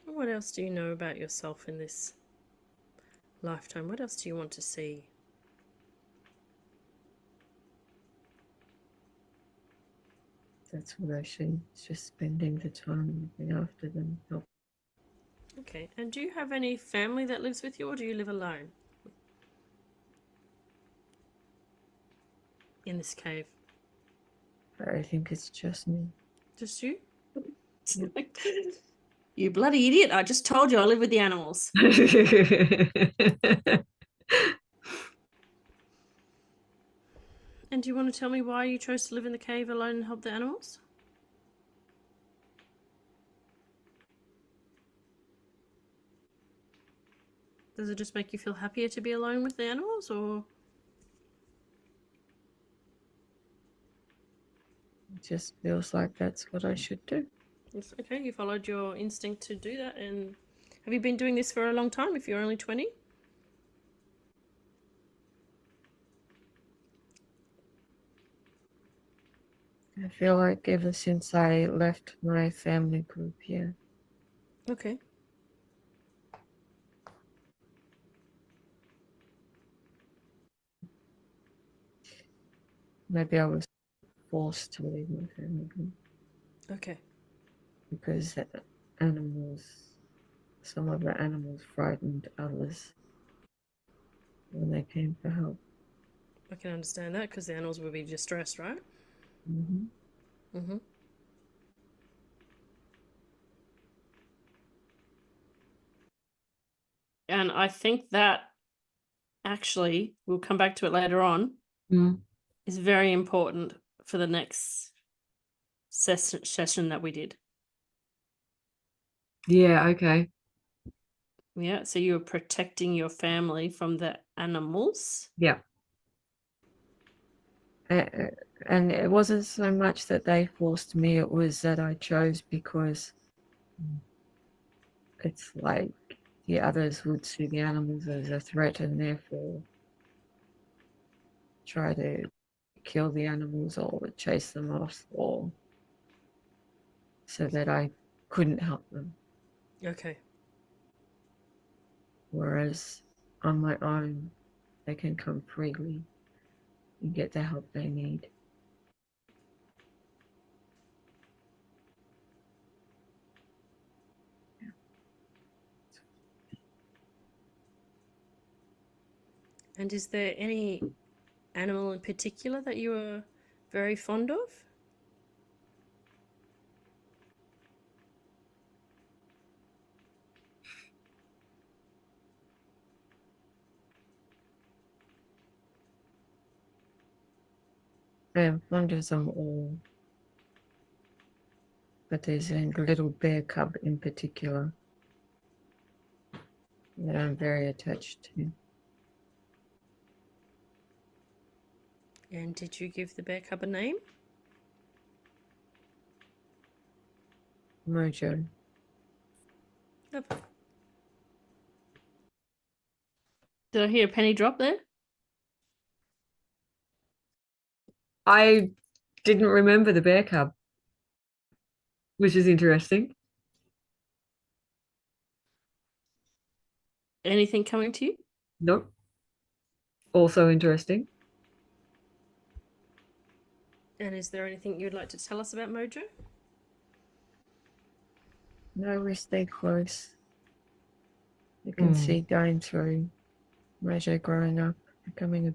Speaker 4: What else do you know about yourself in this lifetime? What else do you want to see?
Speaker 2: That's what I see. It's just spending the time looking after them. Help.
Speaker 4: Okay. And do you have any family that lives with you, or do you live alone in this cave?
Speaker 2: I think it's just me.
Speaker 4: Just you?
Speaker 1: It's like, you bloody idiot. I just told you I live with the animals.
Speaker 4: And do you want to tell me why you chose to live in the cave alone and help the animals? Does it just make you feel happier to be alone with the animals, or?
Speaker 2: It just feels like that's what I should do.
Speaker 4: It's okay, you followed your instinct to do that. And have you been doing this for a long time if you're only 20?
Speaker 2: I feel like ever since I left my family group here,
Speaker 4: Okay.
Speaker 2: maybe I was forced to leave my family group
Speaker 4: Okay.
Speaker 2: because animals, some of the animals frightened others when they came for help.
Speaker 4: I can understand that because the animals will be distressed, right?
Speaker 2: Mm-hmm.
Speaker 4: Mm-hmm.
Speaker 1: And I think that actually, we'll come back to it later on, is very important for the next session that we did.
Speaker 3: Yeah, okay.
Speaker 1: Yeah, so you were protecting your family from the animals.
Speaker 3: Yeah.
Speaker 2: And it wasn't so much that they forced me, it was that I chose because it's like the others would see the animals as a threat and therefore try to kill the animals or chase them off, or so that I couldn't help them.
Speaker 4: Okay.
Speaker 2: Whereas on my own, they can come freely and get the help they need.
Speaker 4: And is there any animal in particular that you are very fond of?
Speaker 2: I'm fond of them all. But there's a little bear cub in particular that I'm very attached to.
Speaker 4: And did you give the bear cub a name?
Speaker 2: Mojo.
Speaker 4: Lovely.
Speaker 1: Did I hear a penny drop there?
Speaker 3: I didn't remember the bear cub, which is interesting.
Speaker 1: Anything coming to you?
Speaker 3: Nope. Also interesting.
Speaker 4: And is there anything you'd like to tell us about Mojo?
Speaker 2: No, we stay close. You can see going through Mojo growing up, becoming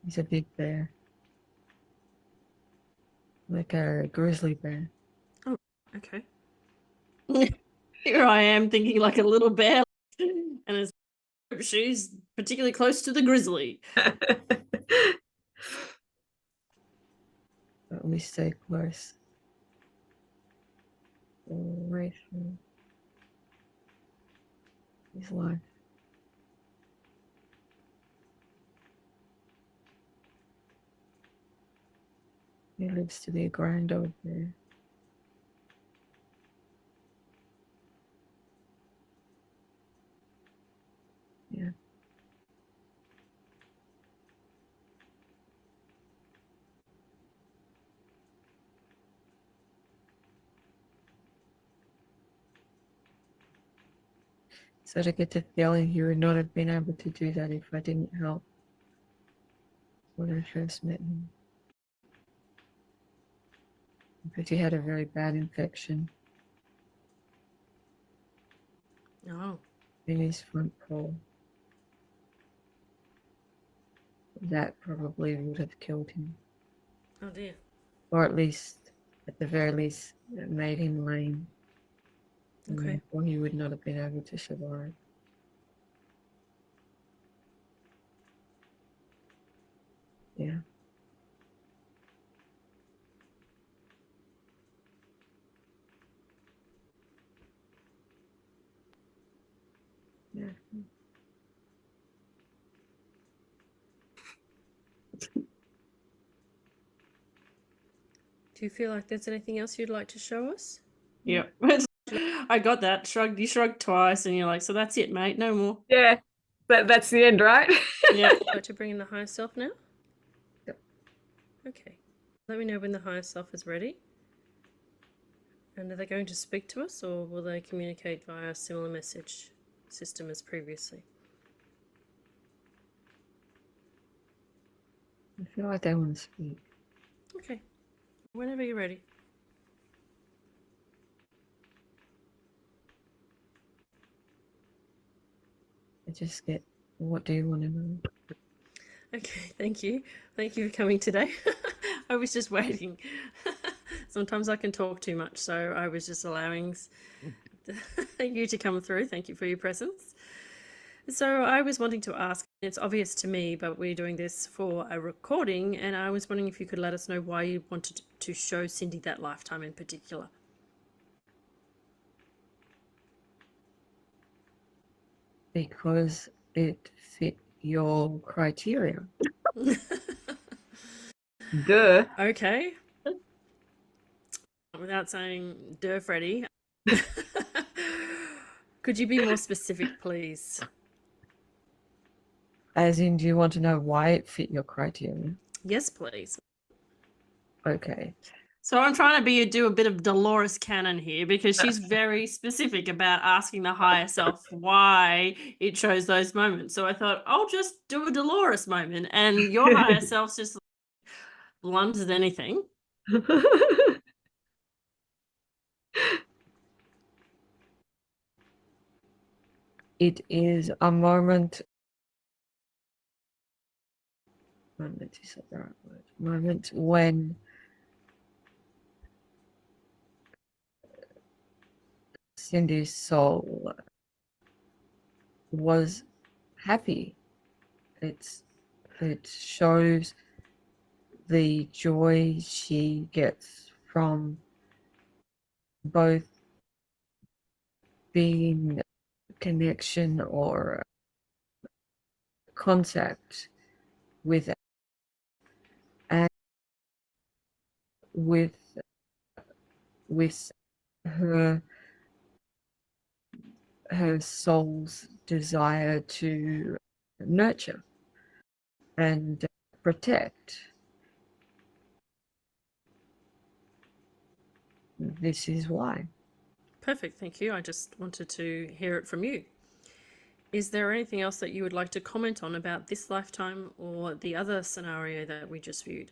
Speaker 2: he's a big bear. Like a grizzly bear.
Speaker 4: Okay.
Speaker 1: Here I am thinking like a little bear, and she's particularly close to the grizzly.
Speaker 2: But we stay close. All the way through his life. He lives to be a grand old bear. Yeah. So to get the feeling he would not have been able to do that if I didn't help when I first met him. Because he had a very bad infection
Speaker 4: Oh.
Speaker 2: in his front paw. That probably would have killed him.
Speaker 4: Oh dear.
Speaker 2: Or at the very least, it made him lame.
Speaker 4: Okay.
Speaker 2: Or he would not have been able to survive. Yeah. Yeah.
Speaker 4: Do you feel like there's anything else you'd like to show us?
Speaker 1: Yep. I got that. You shrugged twice and you're like, so that's it, mate. No more.
Speaker 3: Yeah, that's the end, right?
Speaker 1: Yeah.
Speaker 4: Would you like to bring in the higher self now?
Speaker 2: Yep.
Speaker 4: Okay. Let me know when the higher self is ready. And are they going to speak to us, or will they communicate via a similar message system as previously?
Speaker 2: I feel like they want to speak.
Speaker 4: Okay. Whenever you're ready.
Speaker 2: I just get, what do you want to know?
Speaker 4: Okay, thank you. Thank you for coming today. I was just waiting. Sometimes I can talk too much, so I was just allowing you to come through. Thank you for your presence. So I was wanting to ask, it's obvious to me, but we're doing this for a recording, and I was wondering if you could let us know why you wanted to show Cindy that lifetime in particular.
Speaker 2: Because it fit your criteria.
Speaker 3: Duh.
Speaker 4: Okay. Without saying duh, Freddie. Could you be more specific, please?
Speaker 2: As in, do you want to know why it fit your criteria?
Speaker 4: Yes, please.
Speaker 2: Okay.
Speaker 1: So I'm trying to do a bit of Dolores Cannon here, because she's very specific about asking the higher self why it chose those moments. So I thought, I'll just do a Dolores moment, and your higher self's just blunt as anything.
Speaker 2: It is a moment. Moment is the right word. Moment when Cindy's soul was happy. It shows the joy she gets from both being in connection or contact with and with her soul's desire to nurture and protect. This is why.
Speaker 1: Perfect, thank you. I just wanted to hear it from you. Is there anything else that you would like to comment on about this lifetime or the other scenario that we just viewed?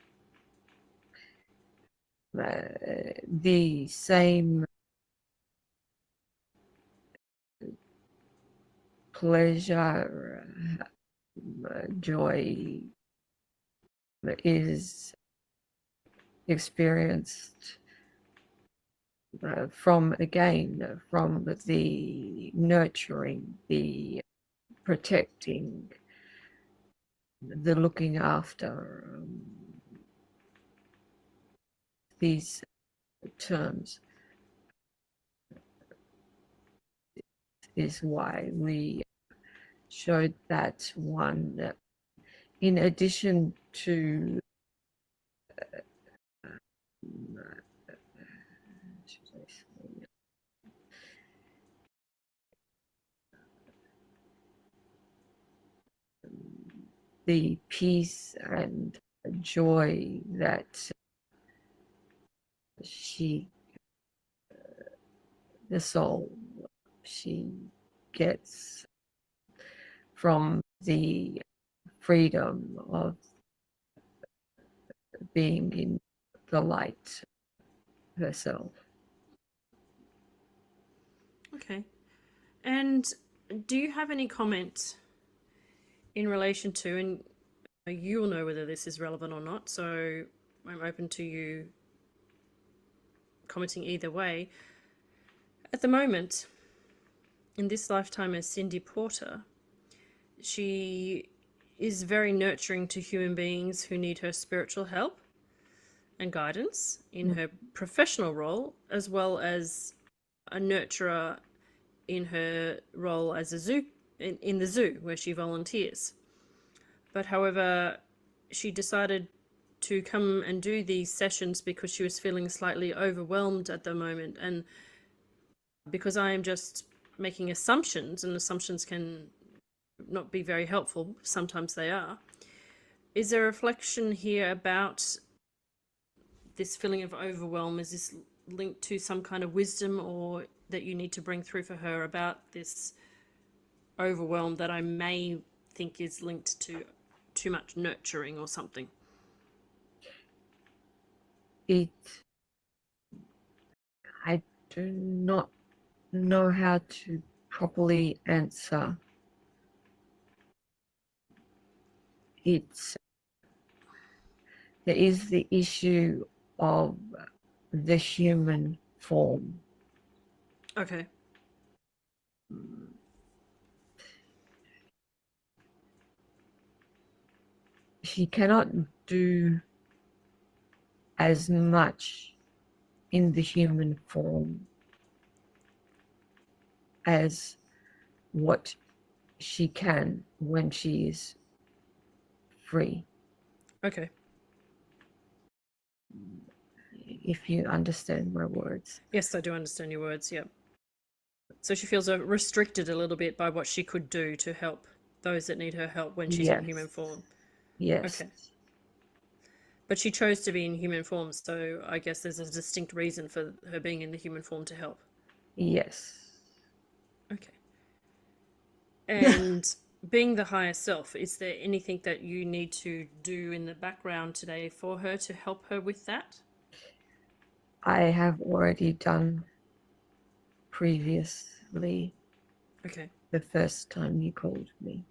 Speaker 2: The same pleasure, joy is experienced from the nurturing, the protecting, the looking after, these terms is why we showed that one, in addition to the peace and joy that the soul, she gets from the freedom of being in the light herself.
Speaker 1: Okay. And do you have any comment in relation to, and you'll know whether this is relevant or not, so I'm open to you commenting either way. At the moment, in this lifetime as Cindy Porter, she is very nurturing to human beings who need her spiritual help and guidance in her professional role, as well as a nurturer in her role as a zoo, in the zoo where she volunteers. But however, she decided to come and do these sessions because she was feeling slightly overwhelmed at the moment. And because I am just making assumptions, and assumptions can not be very helpful, sometimes they are, is there a reflection here about this feeling of overwhelm? Is this linked to some kind of wisdom or that you need to bring through for her about this overwhelm that I may think is linked to too much nurturing or something?
Speaker 2: I do not know how to properly answer. There is the issue of the human form.
Speaker 1: Okay.
Speaker 2: She cannot do as much in the human form as what she can when she is free.
Speaker 1: Okay.
Speaker 2: If you understand my words.
Speaker 1: Yes, I do understand your words, yeah. So she feels restricted a little bit by what she could do to help those that need her help when she's in human form.
Speaker 2: Yes.
Speaker 1: Okay. But she chose to be in human form, so I guess there's a distinct reason for her being in the human form to help.
Speaker 2: Yes.
Speaker 1: Okay. And being the higher self, is there anything that you need to do in the background today for her to help her with that?
Speaker 2: I have already done previously.
Speaker 1: Okay.
Speaker 2: The first time you called me.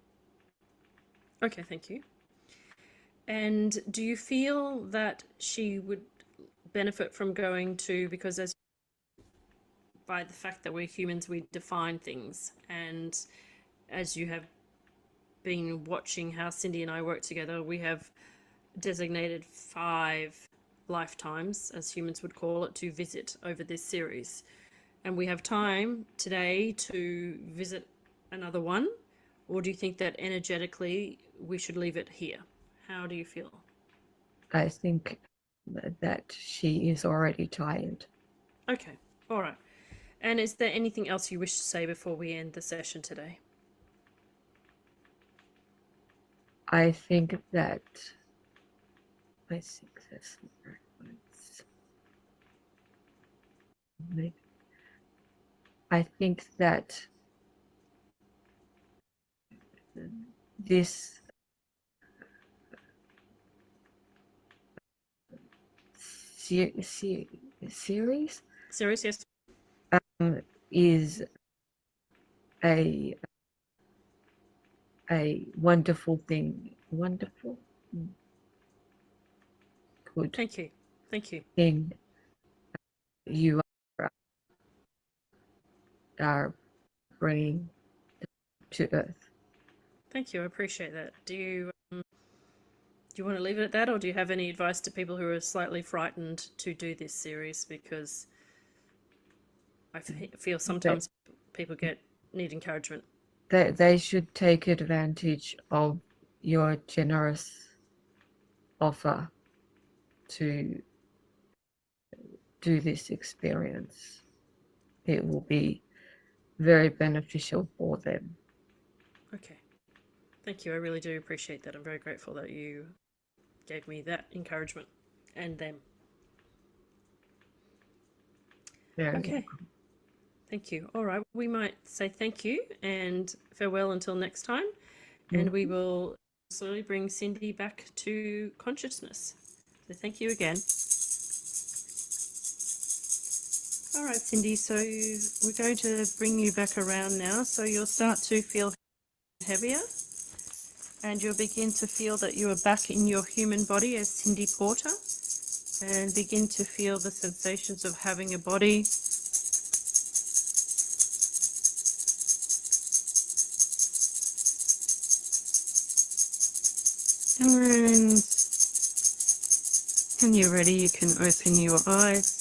Speaker 1: Okay, thank you. And do you feel that she would benefit from going to, because as by the fact that we're humans, we define things, and as you have been watching how Cindy and I work together, we have designated 5 lifetimes, as humans would call it, to visit over this series. And we have time today to visit another one, or do you think that energetically we should leave it here? How do you feel?
Speaker 2: I think that she is already tired.
Speaker 1: Okay, all right. And is there anything else you wish to say before we end the session today?
Speaker 2: I think that that's the right words. I think that this series
Speaker 1: Serious, yes.
Speaker 2: is a wonderful thing. Wonderful. Good
Speaker 1: Thank you. Thank you.
Speaker 2: thing you are bringing to Earth.
Speaker 1: Thank you. I appreciate that. Do you want to leave it at that, or do you have any advice to people who are slightly frightened to do this series? Because I feel sometimes people need encouragement.
Speaker 2: They should take advantage of your generous offer to do this experience. It will be very beneficial for them.
Speaker 1: Okay. Thank you. I really do appreciate that. I'm very grateful that you gave me that encouragement and them.
Speaker 2: Very
Speaker 1: Okay.
Speaker 2: welcome.
Speaker 1: Thank you. All right. We might say thank you and farewell until next time. And we will slowly bring Cindy back to consciousness. So thank you again. All right, Cindy. So we're going to bring you back around now. So you'll start to feel heavier. And you'll begin to feel that you are back in your human body as Cindy Porter, and begin to feel the sensations of having a body. And when you're ready, you can open your eyes.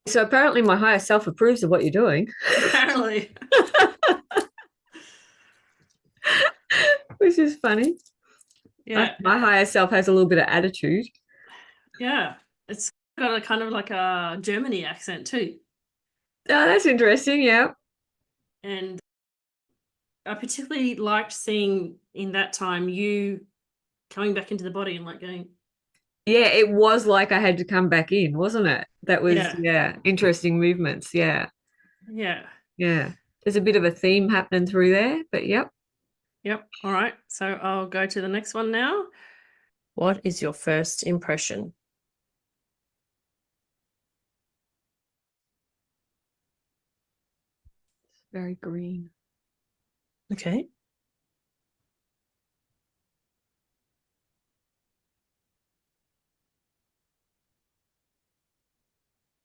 Speaker 3: So apparently my higher self approves of what you're doing.
Speaker 1: Apparently.
Speaker 3: Which is funny.
Speaker 1: Yeah.
Speaker 3: My higher self has a little bit of attitude.
Speaker 1: Yeah. It's got a kind of like a Germany accent too.
Speaker 3: Oh, that's interesting. Yeah.
Speaker 1: And I particularly liked seeing in that time you coming back into the body and like going.
Speaker 3: Yeah, it was like I had to come back in, wasn't it? That was,
Speaker 1: Yeah.
Speaker 3: interesting movements. Yeah.
Speaker 1: Yeah.
Speaker 3: Yeah. There's a bit of a theme happening through there, but yep.
Speaker 1: Yep. All right. So I'll go to the next one now. What is your first impression?
Speaker 3: It's very green.
Speaker 1: Okay.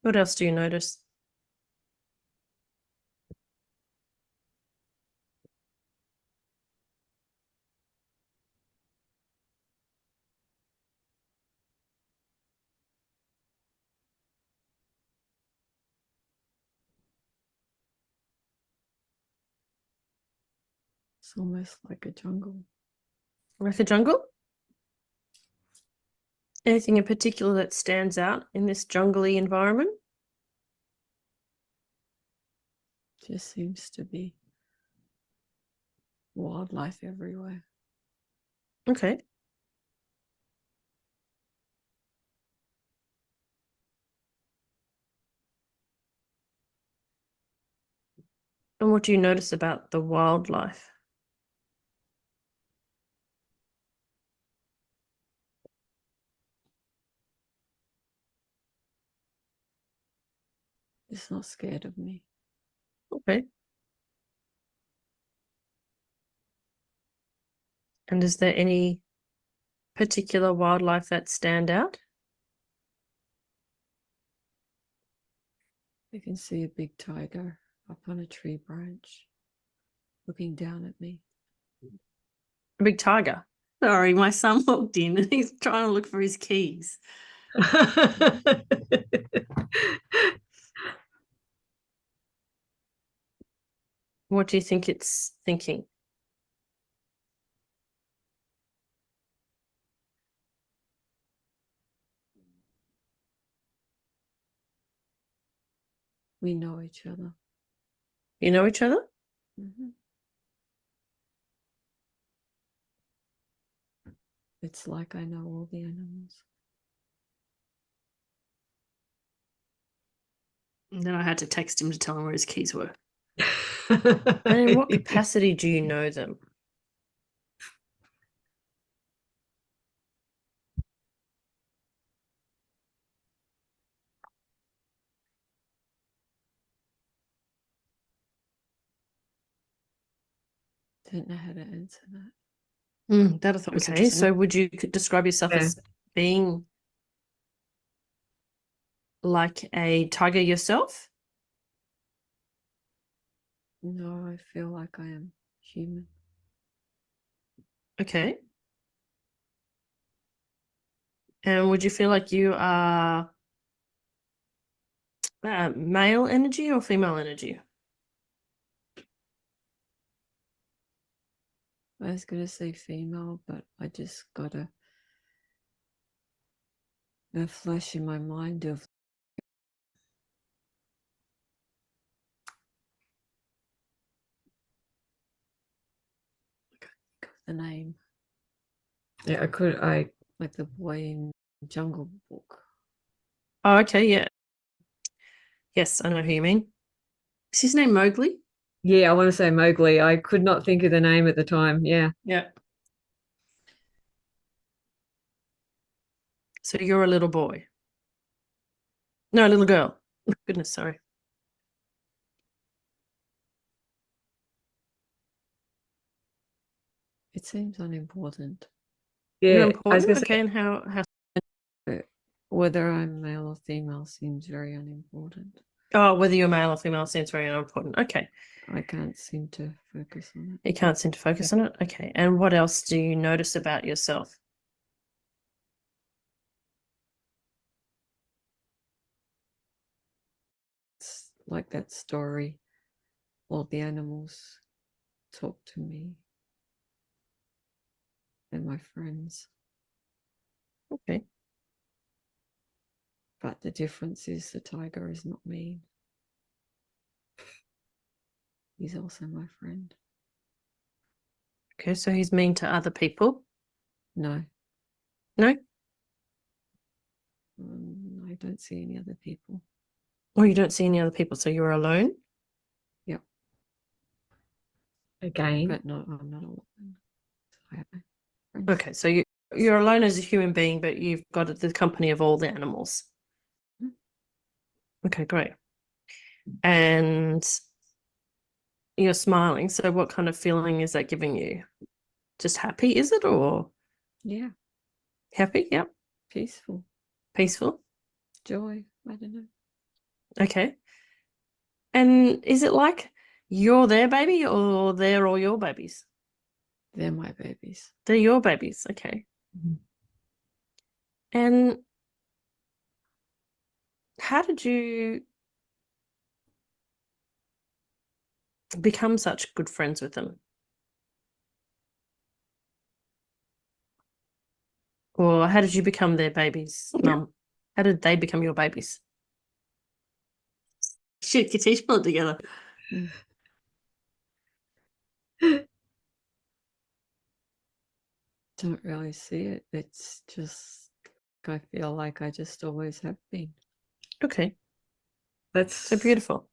Speaker 1: What else do you notice?
Speaker 3: It's almost like a jungle.
Speaker 1: Like the jungle? Anything in particular that stands out in this jungly environment?
Speaker 3: Just seems to be wildlife everywhere.
Speaker 1: Okay. And what do you notice about the wildlife?
Speaker 3: It's not scared of me.
Speaker 1: Okay. And is there any particular wildlife that stand out?
Speaker 2: I can see a big tiger up on a tree branch looking down at me.
Speaker 1: A big tiger. Sorry, my son walked in and he's trying to look for his keys. What do you think it's thinking?
Speaker 2: We know each other.
Speaker 1: You know each other?
Speaker 2: Mm-hmm. It's like I know all the animals.
Speaker 1: And then I had to text him to tell him where his keys were. And in what capacity do you know them?
Speaker 2: Don't know how to answer that.
Speaker 1: That I thought was
Speaker 2: Okay,
Speaker 1: interesting. So would you describe yourself
Speaker 3: Yeah.
Speaker 1: as being like a tiger yourself?
Speaker 2: No, I feel like I am human.
Speaker 1: Okay. And would you feel like you are male energy or female energy?
Speaker 2: I was going to say female, but I just got a flash in my mind of the name,
Speaker 3: Yeah, I
Speaker 2: like the boy in Jungle Book.
Speaker 1: Oh, okay, yeah. Yes, I know who you mean. Is his name Mowgli?
Speaker 3: yeah, I want to say Mowgli. I could not think of the name at the time. Yeah.
Speaker 1: Yeah. So you're a little boy. No, a little girl. Goodness, sorry.
Speaker 2: It seems unimportant.
Speaker 1: You're
Speaker 3: Yeah. I was
Speaker 1: important.
Speaker 3: gonna
Speaker 1: Okay,
Speaker 3: say,
Speaker 1: and how
Speaker 2: Whether I'm male or female seems very unimportant.
Speaker 1: oh, whether you're male or female seems very important. Okay.
Speaker 2: I can't seem to focus on it.
Speaker 1: You can't seem to focus on it. Okay. And what else do you notice about yourself?
Speaker 2: It's like that story. All the animals talk to me and my friends.
Speaker 1: Okay.
Speaker 2: But the difference is the tiger is not mean. He's also my friend.
Speaker 1: Okay, so he's mean to other people?
Speaker 2: No,
Speaker 1: No?
Speaker 2: I don't see any other people.
Speaker 1: Or you don't see any other people, so you're alone?
Speaker 2: Yep,
Speaker 3: again.
Speaker 2: but no, I'm not alone. I have my friends.
Speaker 1: Okay, so you're alone as a human being, but you've got the company of all the animals.
Speaker 2: Mhm.
Speaker 1: Okay, great. And you're smiling. So what kind of feeling is that giving you? Just happy, is it? Or
Speaker 2: Yeah,
Speaker 1: happy? Yep.
Speaker 2: peaceful,
Speaker 1: Peaceful?
Speaker 2: joy. I don't know.
Speaker 1: Okay. And is it like you're their baby or they're all your babies?
Speaker 2: They're my babies.
Speaker 1: They're your babies. Okay.
Speaker 3: Mhm.
Speaker 1: And how did you become such good friends with them? Or how did you become their babies, Mum? How did they become your babies? Shit, Katische, pull it together.
Speaker 2: Don't really see it. It's just, I feel like I just always have been.
Speaker 1: Okay,
Speaker 3: That's
Speaker 1: so beautiful.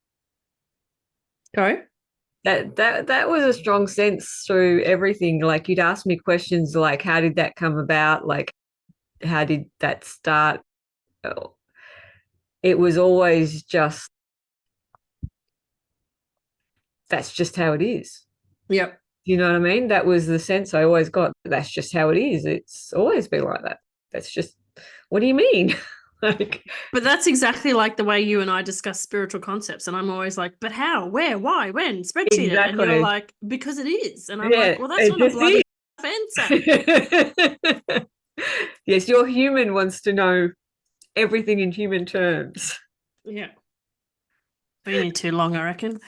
Speaker 1: Sorry?
Speaker 3: that was a strong sense through everything. Like, you'd ask me questions like, how did that come about? Like, how did that start? Oh, it was always just, that's just how it is.
Speaker 1: Yep.
Speaker 3: You know what I mean? That was the sense I always got. That's just how it is. It's always been like that. That's just, what do you mean? Like,
Speaker 1: But that's exactly like the way you and I discuss spiritual concepts. And I'm always like, but how, where, why, when, spreadsheet it. And you're
Speaker 3: exactly.
Speaker 1: like, because it is. And I'm
Speaker 3: Yeah,
Speaker 1: like, well, that's
Speaker 3: it
Speaker 1: not a
Speaker 3: just
Speaker 1: bloody
Speaker 3: is.
Speaker 1: answer.
Speaker 3: Yes, your human wants to know everything in human terms.
Speaker 1: Yeah. Been here too long, I reckon.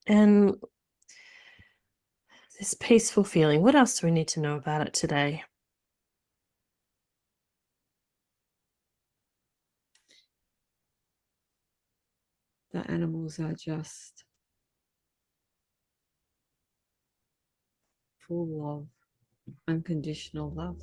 Speaker 1: And this peaceful feeling, what else do we need to know about it today?
Speaker 2: The animals are just full of unconditional love.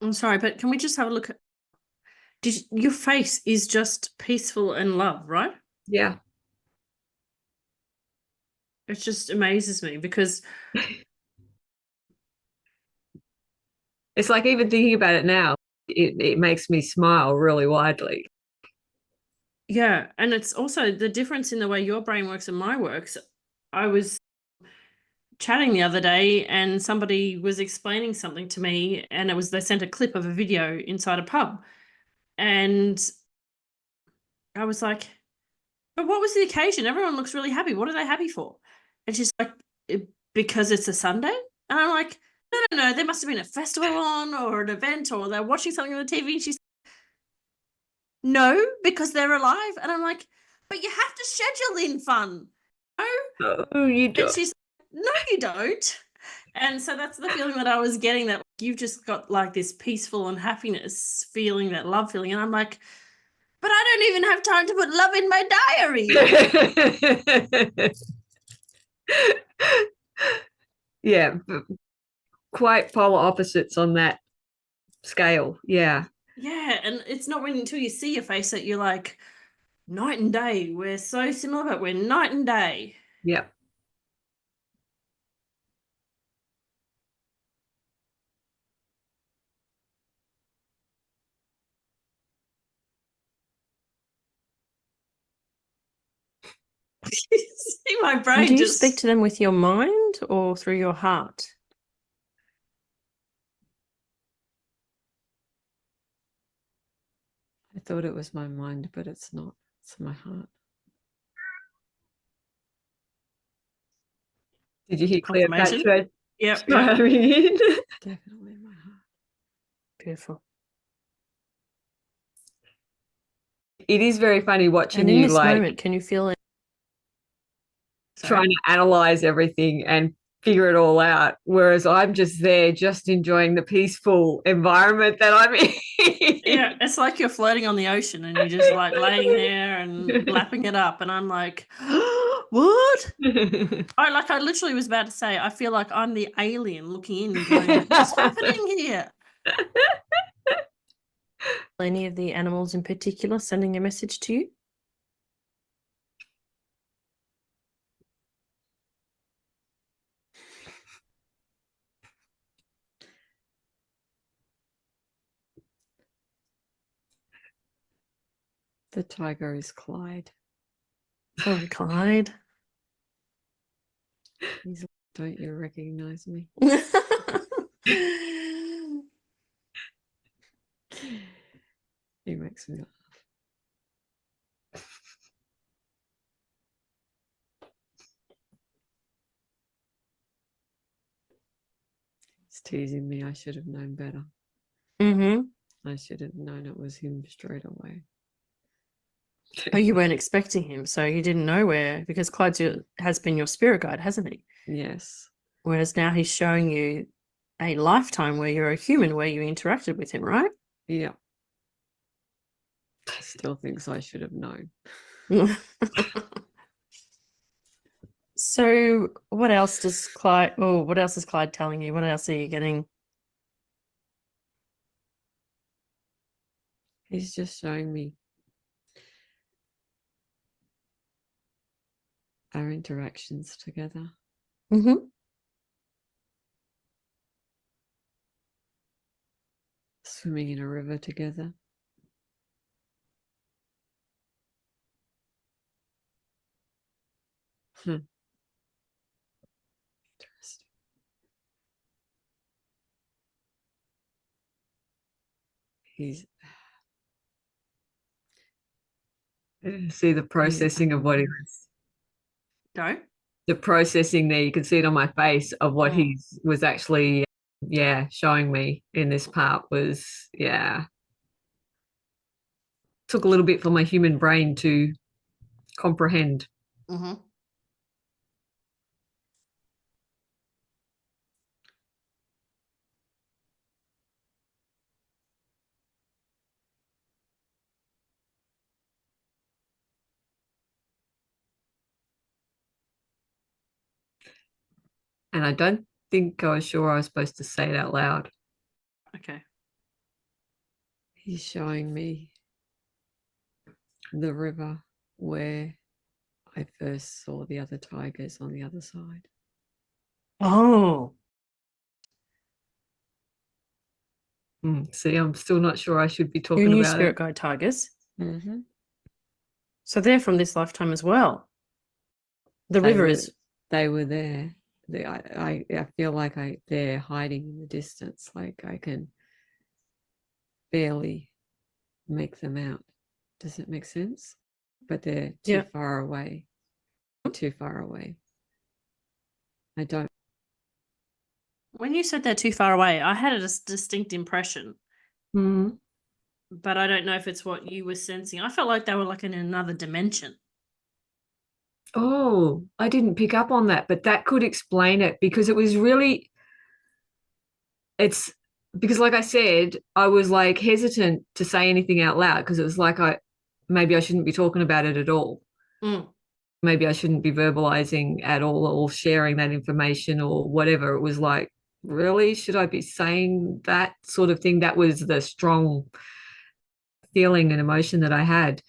Speaker 1: I'm sorry, but can we just have a look at your face is just peaceful and love, right?
Speaker 3: Yeah.
Speaker 1: It just amazes me because
Speaker 3: It's like, even thinking about it now, it makes me smile really widely.
Speaker 1: yeah, and it's also the difference in the way your brain works and mine works. I was chatting the other day and somebody was explaining something to me, and they sent a clip of a video inside a pub, and I was like, but what was the occasion? Everyone looks really happy. What are they happy for? And she's like, because it's a Sunday. And I'm like, no, there must have been a festival on or an event, or they're watching something on the TV. And she's no, because they're alive. And I'm like, but you have to schedule in fun. No.
Speaker 3: Oh, you
Speaker 1: And
Speaker 3: do.
Speaker 1: she's like, no, you don't. And so that's the feeling that I was getting, that you've just got like this peaceful and happiness feeling, that love feeling. And I'm like, but I don't even have time to put love in my diary.
Speaker 3: Yeah, quite polar opposites on that scale. Yeah.
Speaker 1: Yeah, and it's not until you see your face that you're like, night and day. We're so similar, but we're night and day.
Speaker 3: Yeah.
Speaker 1: See my brain.
Speaker 4: And do you
Speaker 1: just
Speaker 4: speak to them with your mind or through your heart?
Speaker 2: I thought it was my mind, but it's not. It's my heart.
Speaker 3: Did you hear
Speaker 1: Confirmation?
Speaker 3: Cleopatra
Speaker 1: Yep.
Speaker 3: chiming in?
Speaker 2: Definitely my heart.
Speaker 4: Beautiful.
Speaker 3: It is very funny watching
Speaker 4: And in
Speaker 3: you
Speaker 4: this
Speaker 3: like
Speaker 4: moment, can you feel it?
Speaker 3: trying to analyze everything and figure it all out, whereas I'm just there, just enjoying the peaceful environment that I'm in.
Speaker 1: Yeah, it's like you're floating on the ocean and you're just like laying there and lapping it up. And I'm like, what? I literally was about to say, I feel like I'm the alien looking in, going, what's happening here?
Speaker 4: Any of the animals in particular sending a message to you?
Speaker 2: The tiger is Clyde.
Speaker 4: Oh, Clyde.
Speaker 2: He's like, don't you recognize me? He makes me laugh. He's teasing me. I should have known better.
Speaker 4: Mm-hmm.
Speaker 2: I should have known it was him straight away.
Speaker 4: Oh, you weren't expecting him, so you didn't know where, because Clyde has been your spirit guide, hasn't he?
Speaker 2: Yes.
Speaker 4: Whereas now he's showing you a lifetime where you're a human, where you interacted with him, right?
Speaker 2: Yeah. Still thinks I should have known.
Speaker 4: So what else is Clyde telling you? What else are you getting?
Speaker 2: He's just showing me our interactions together.
Speaker 4: Mm-hmm.
Speaker 2: swimming in a river together. Interesting. He's
Speaker 3: See the processing of what he was.
Speaker 1: Go.
Speaker 3: The processing there, you can see it on my face of what he was actually, showing me in this part was, took a little bit for my human brain to comprehend.
Speaker 1: Mm-hmm.
Speaker 3: And I don't think I was sure I was supposed to say it out loud.
Speaker 1: Okay.
Speaker 2: He's showing me the river where I first saw the other tigers on the other side.
Speaker 1: Oh.
Speaker 3: See, I'm still not sure I should be
Speaker 1: Your
Speaker 3: talking
Speaker 1: new
Speaker 3: about
Speaker 1: spirit
Speaker 3: it.
Speaker 1: guide tigers.
Speaker 2: Mm-hmm.
Speaker 1: So they're from this lifetime as well. The river is.
Speaker 2: They were there. I feel like they're hiding in the distance. Like I can barely make them out. Does it make sense? But they're too far away. Too far away. I don't.
Speaker 1: When you said they're too far away, I had a distinct impression.
Speaker 3: Mm.
Speaker 1: But I don't know if it's what you were sensing. I felt like they were like in another dimension.
Speaker 3: Oh, I didn't pick up on that, but that could explain it because it was really, it's because like I said, I was like hesitant to say anything out loud because it was like maybe I shouldn't be talking about it at all. Maybe I shouldn't be verbalizing at all or sharing that information or whatever. It was like, really, should I be saying that sort of thing? That was the strong feeling and emotion that I had.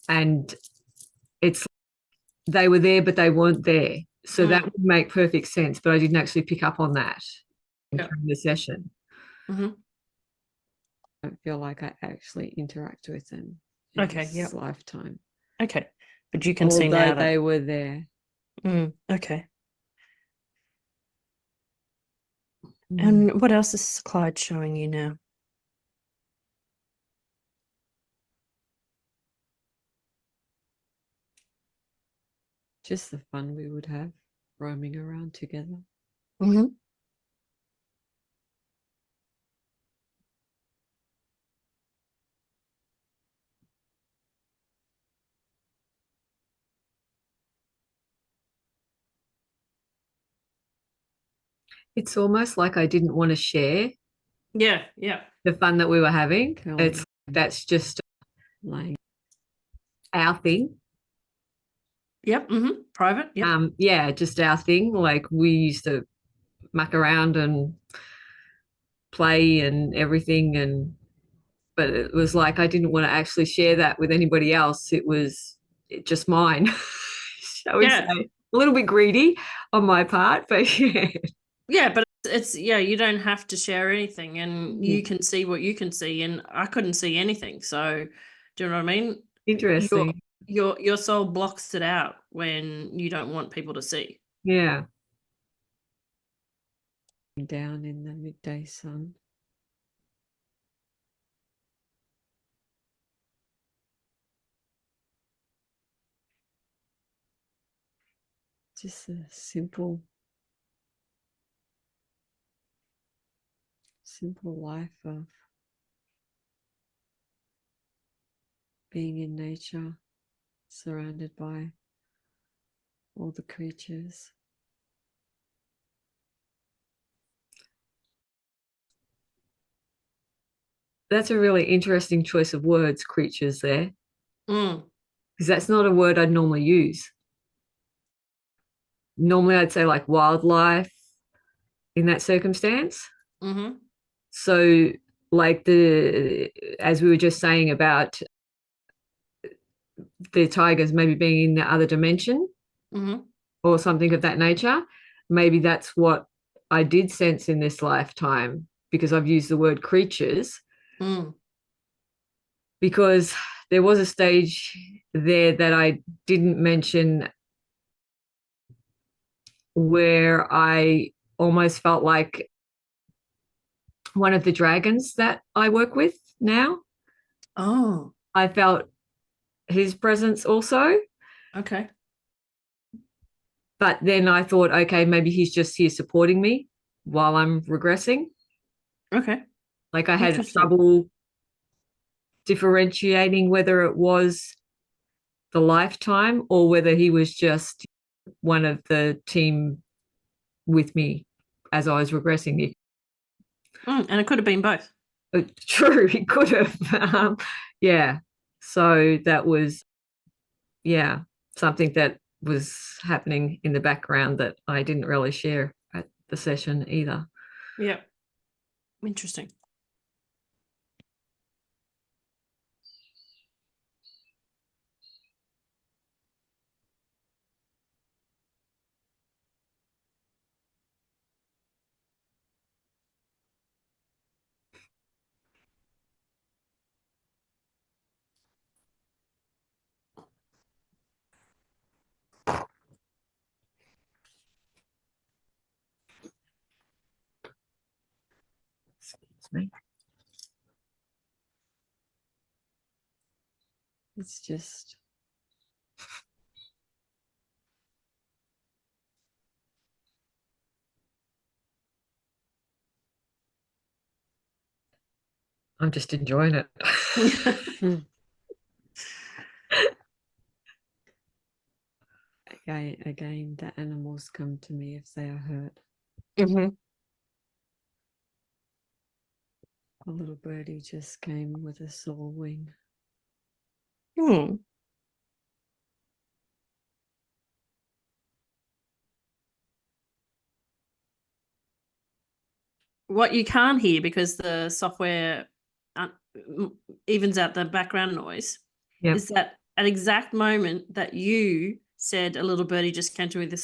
Speaker 3: And it's they were there, but they weren't there. So that would make perfect sense. But I didn't actually pick up on that during the session.
Speaker 1: Mm-hmm.
Speaker 2: I don't feel like I actually interact with them in this lifetime.
Speaker 1: Okay. But you can see now that
Speaker 2: they were there.
Speaker 1: Okay. And what else is Clyde showing you now?
Speaker 2: Just the fun we would have roaming around together.
Speaker 1: Mm-hmm.
Speaker 3: It's almost like I didn't want to share.
Speaker 1: Yeah.
Speaker 3: The fun that we were having. That's just
Speaker 2: like
Speaker 3: our thing.
Speaker 1: Yep. Mm-hmm. Private. Yep.
Speaker 3: Just our thing. Like we used to muck around and play and everything, but it was like I didn't want to actually share that with anybody else. It was just mine. Shall we say? A little bit greedy on my part, but
Speaker 1: yeah, but it's you don't have to share anything, and you can see what you can see, and I couldn't see anything. So, do you know what I mean?
Speaker 3: Interesting.
Speaker 1: Your soul blocks it out when you don't want people to see.
Speaker 3: Yeah.
Speaker 2: Down in the midday sun. Just a simple life of being in nature, surrounded by all the creatures.
Speaker 3: That's a really interesting choice of words, creatures there. Because that's not a word I'd normally use. Normally I'd say like wildlife in that circumstance.
Speaker 1: Mm-hmm.
Speaker 3: So like as we were just saying about the tigers maybe being in the other dimension or something of that nature, maybe that's what I did sense in this lifetime because I've used the word creatures.
Speaker 1: Mm.
Speaker 3: because there was a stage there that I didn't mention where I almost felt like one of the dragons that I work with now.
Speaker 1: Oh,
Speaker 3: I felt his presence also.
Speaker 1: okay.
Speaker 3: But then I thought, okay, maybe he's just here supporting me while I'm regressing.
Speaker 1: Okay.
Speaker 3: Like I had
Speaker 1: Interesting.
Speaker 3: trouble differentiating whether it was the lifetime or whether he was just one of the team with me as I was regressing.
Speaker 1: And it could have been both.
Speaker 3: True, he could have. Yeah. So that was, something that was happening in the background that I didn't really share at the session either.
Speaker 1: Yeah. Interesting.
Speaker 3: Excuse me.
Speaker 2: It's just
Speaker 3: I'm just enjoying it.
Speaker 2: again, the animals come to me if they are hurt.
Speaker 1: Mm-hmm.
Speaker 2: A little birdie just came with a sore wing.
Speaker 1: Hmm. What you can't hear because the software evens out the background noise
Speaker 3: Yep.
Speaker 1: is that at exact moment that you said a little birdie just came to me with a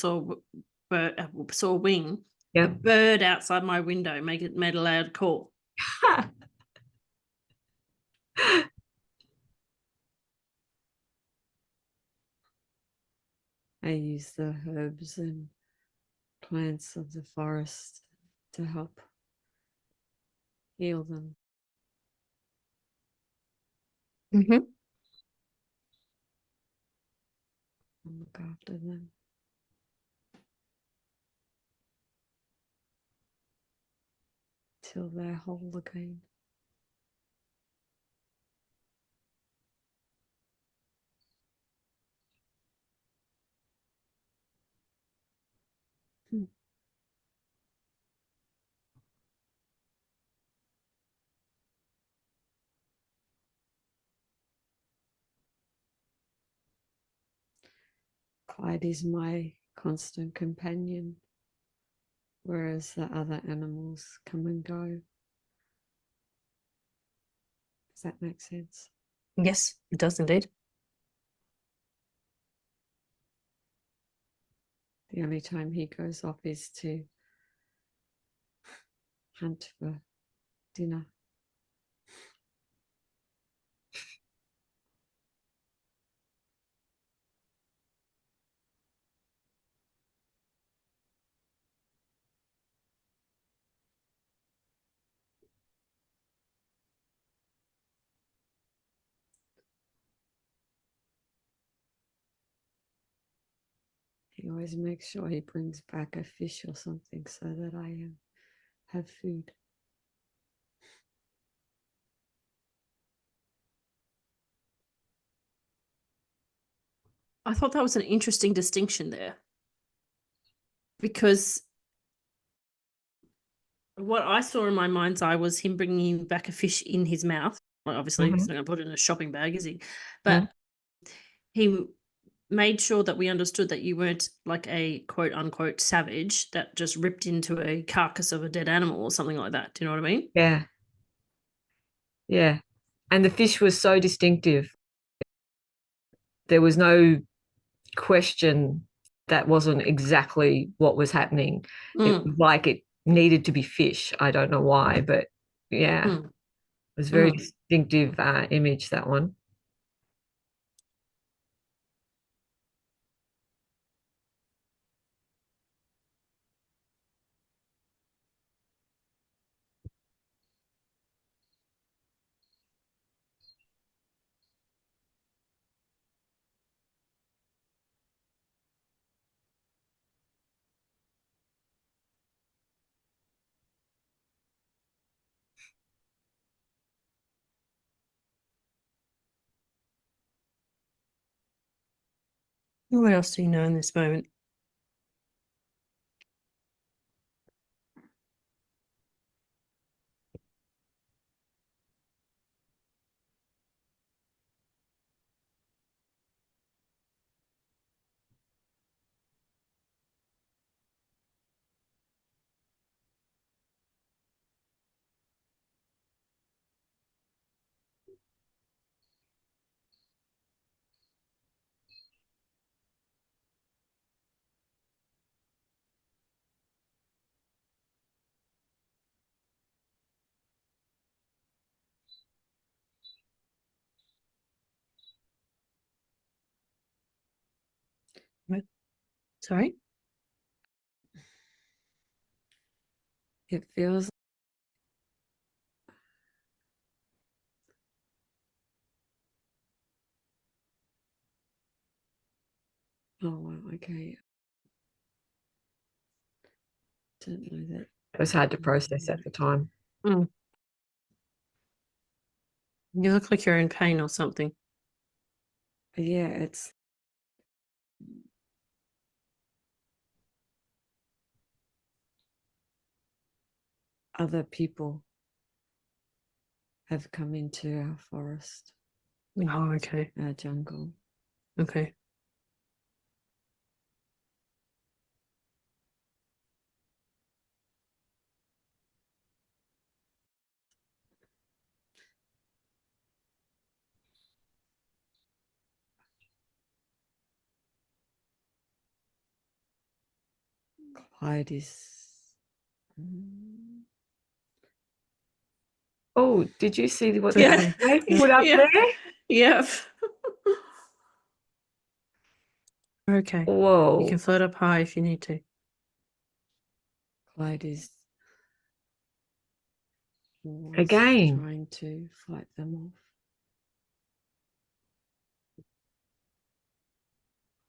Speaker 1: sore wing, the
Speaker 3: Yep.
Speaker 1: bird outside my window made a loud call.
Speaker 2: I use the herbs and plants of the forest to help heal them
Speaker 1: Mm-hmm.
Speaker 2: and look after them. Till they're whole again. Clyde is my constant companion, whereas the other animals come and go. Does that make sense?
Speaker 1: Yes, it does indeed.
Speaker 2: The only time he goes off is to hunt for dinner. He always makes sure he brings back a fish or something so that I have food.
Speaker 1: I thought that was an interesting distinction there, because what I saw in my mind's eye was him bringing back a fish in his mouth. Well, obviously, he's not going to put it in a shopping bag, is he? But he made sure that we understood that you weren't like a quote unquote savage that just ripped into a carcass of a dead animal or something like that. Do you know what I mean?
Speaker 3: Yeah. Yeah. And the fish was so distinctive. There was no question that wasn't exactly what was happening. It was like it needed to be fish. I don't know why, but yeah. was a very distinctive image, that one.
Speaker 1: What else do you know in this moment? Sorry?
Speaker 2: It feels okay. Don't know that.
Speaker 3: It was hard to process at the time.
Speaker 1: You look like you're in pain or something.
Speaker 2: Yeah, it's other people have come into our forest,
Speaker 1: Oh, okay.
Speaker 2: our jungle.
Speaker 1: Okay.
Speaker 2: Clyde is.
Speaker 3: Oh, did you see what
Speaker 1: Yeah.
Speaker 3: they put up
Speaker 1: Yeah.
Speaker 3: there?
Speaker 1: Yep. Okay.
Speaker 3: Whoa.
Speaker 1: You can float up high if you need to.
Speaker 2: Clyde is
Speaker 3: Again.
Speaker 2: trying to fight them off.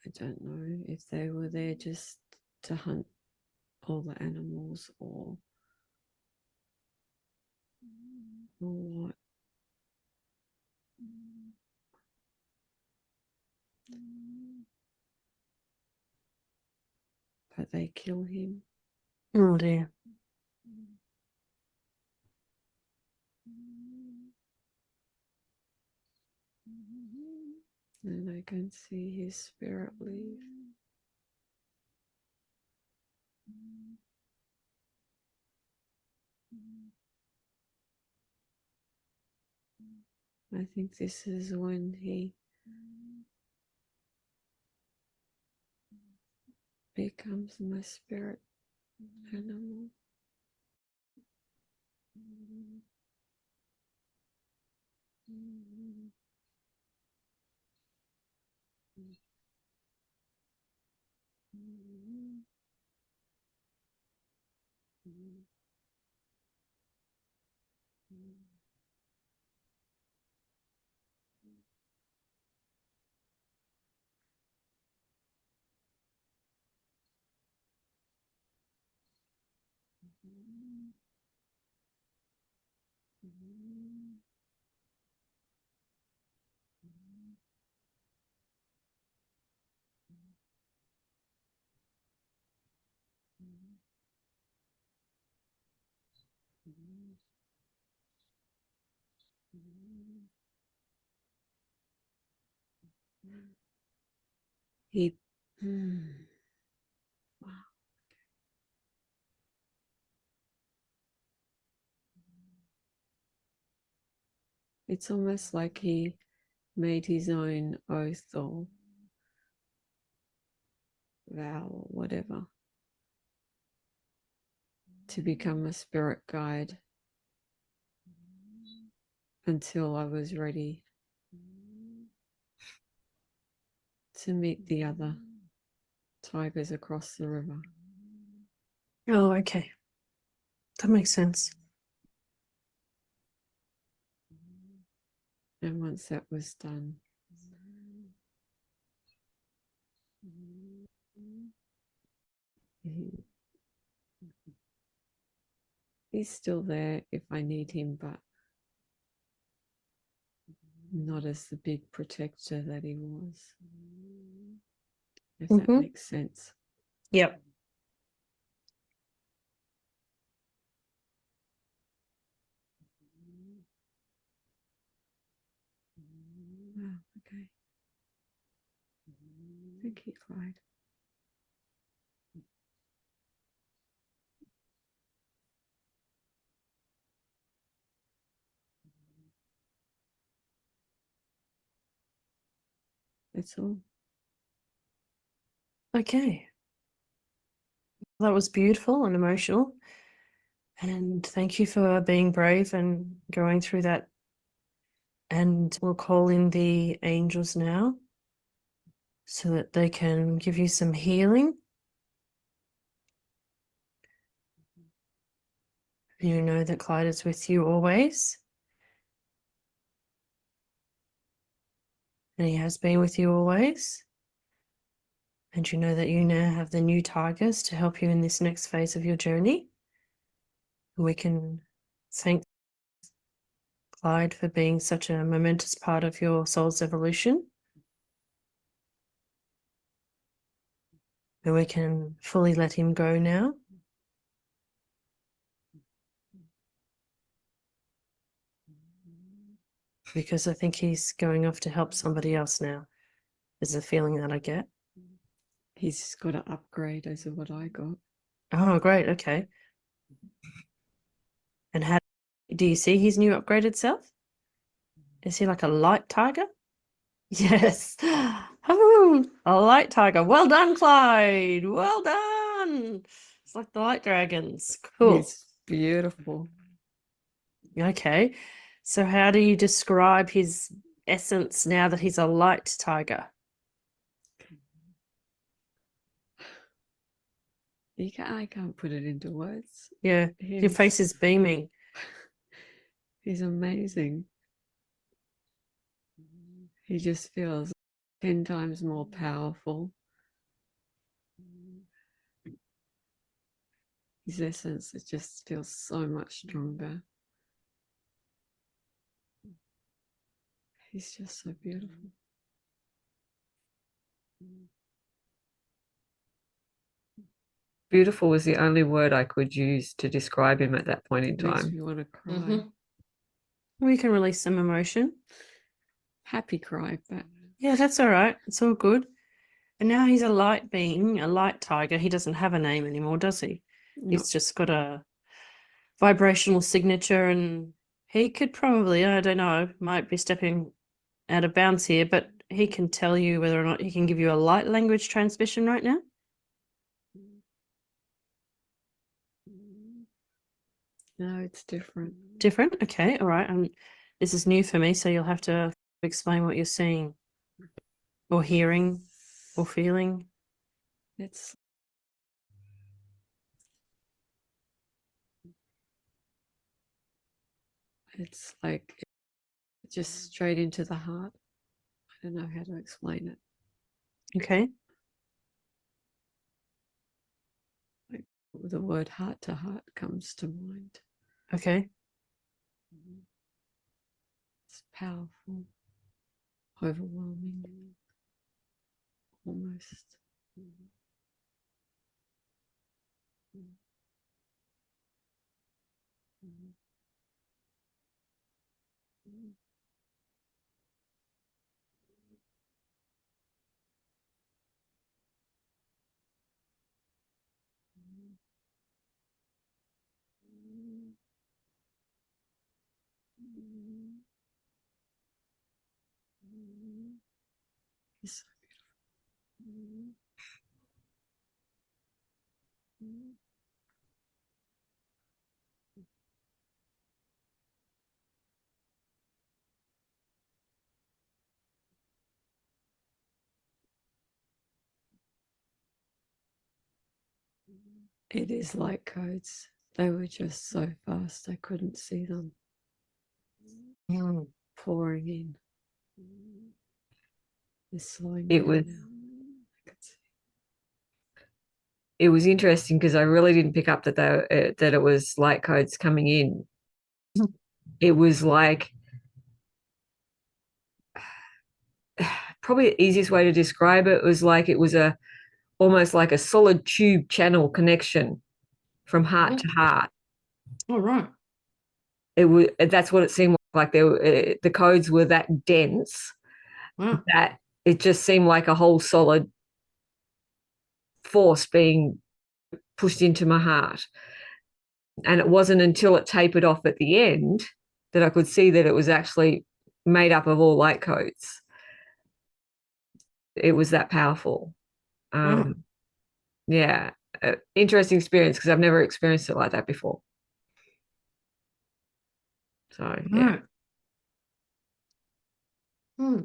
Speaker 2: I don't know if they were there just to hunt all the animals or what. But they kill him.
Speaker 1: Oh dear.
Speaker 2: And I can see his spirit leave. I think this is when he becomes my spirit animal. He wow. It's almost like he made his own oath or vow or whatever to become a spirit guide. until I was ready to meet the other tigers across the river.
Speaker 1: Oh, okay. That makes sense.
Speaker 2: And once that was done, he's still there if I need him, but not as the big protector that he was. If that makes sense.
Speaker 1: Yep.
Speaker 2: Wow, okay. Thank you, Clyde. That's all.
Speaker 1: Okay. That was beautiful and emotional. And thank you for being brave and going through that. And we'll call in the angels now so that they can give you some healing. You know that Clyde is with you always. And he has been with you always. And you know that you now have the new tigers to help you in this next phase of your journey. We can thank Clyde for being such a momentous part of your soul's evolution. And we can fully let him go now. Because I think he's going off to help somebody else now, is the feeling that I get.
Speaker 2: He's got an upgrade as of what I got.
Speaker 1: Oh, great. Okay. And how do you see his new upgraded self? Is he like a light tiger? Yes. Oh, a light tiger. Well done, Clyde. Well done. It's like the light dragons. Cool.
Speaker 2: He's beautiful.
Speaker 1: Okay. So how do you describe his essence now that he's a light tiger?
Speaker 2: I can't put it into words.
Speaker 1: Yeah. Your face is beaming.
Speaker 2: He's amazing. He just feels 10 times more powerful. His essence, it just feels so much stronger. He's just so beautiful.
Speaker 3: Beautiful was the only word I could use to describe him at that point in
Speaker 2: It makes
Speaker 3: time.
Speaker 2: me want to cry.
Speaker 1: Mhm. We can release some emotion.
Speaker 2: Happy cry, but
Speaker 1: Yeah, that's all right. It's all good. And now he's a light being, a light tiger. He doesn't have a name anymore, does he?
Speaker 2: no.
Speaker 1: He's just got a vibrational signature, and he could probably, I don't know, might be stepping out of bounds here, but he can tell you whether or not he can give you a light language transmission right now.
Speaker 2: No, it's different.
Speaker 1: Different? Okay, all right. This is new for me, so you'll have to explain what you're seeing or hearing or feeling.
Speaker 2: It's like just straight into the heart. I don't know how to explain it.
Speaker 1: Okay.
Speaker 2: Like the word heart to heart comes to mind.
Speaker 1: Okay.
Speaker 2: It's powerful, overwhelming, almost. He's so beautiful. It is light codes. They were just so fast I couldn't see them pouring in. They're slowing
Speaker 3: It
Speaker 2: down
Speaker 3: was
Speaker 2: now. I could see.
Speaker 3: it was interesting because I really didn't pick up that that it was light codes coming in. It was like, probably the easiest way to describe it was like it was almost like a solid tube channel connection from heart to heart.
Speaker 1: All right.
Speaker 3: That's what it seemed like. The codes were that dense
Speaker 1: Wow.
Speaker 3: that it just seemed like a whole solid force being pushed into my heart. And it wasn't until it tapered off at the end that I could see that it was actually made up of all light codes. It was that powerful. Yeah, interesting experience because I've never experienced it like that before. So yeah.
Speaker 1: Right.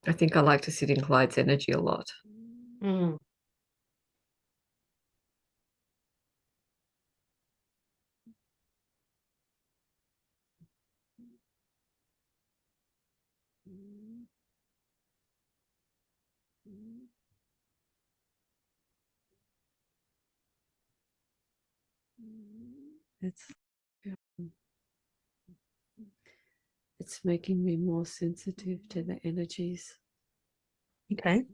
Speaker 3: I think I like to sit in Clyde's energy a lot.
Speaker 2: It's making me more sensitive to the energies.
Speaker 1: Okay.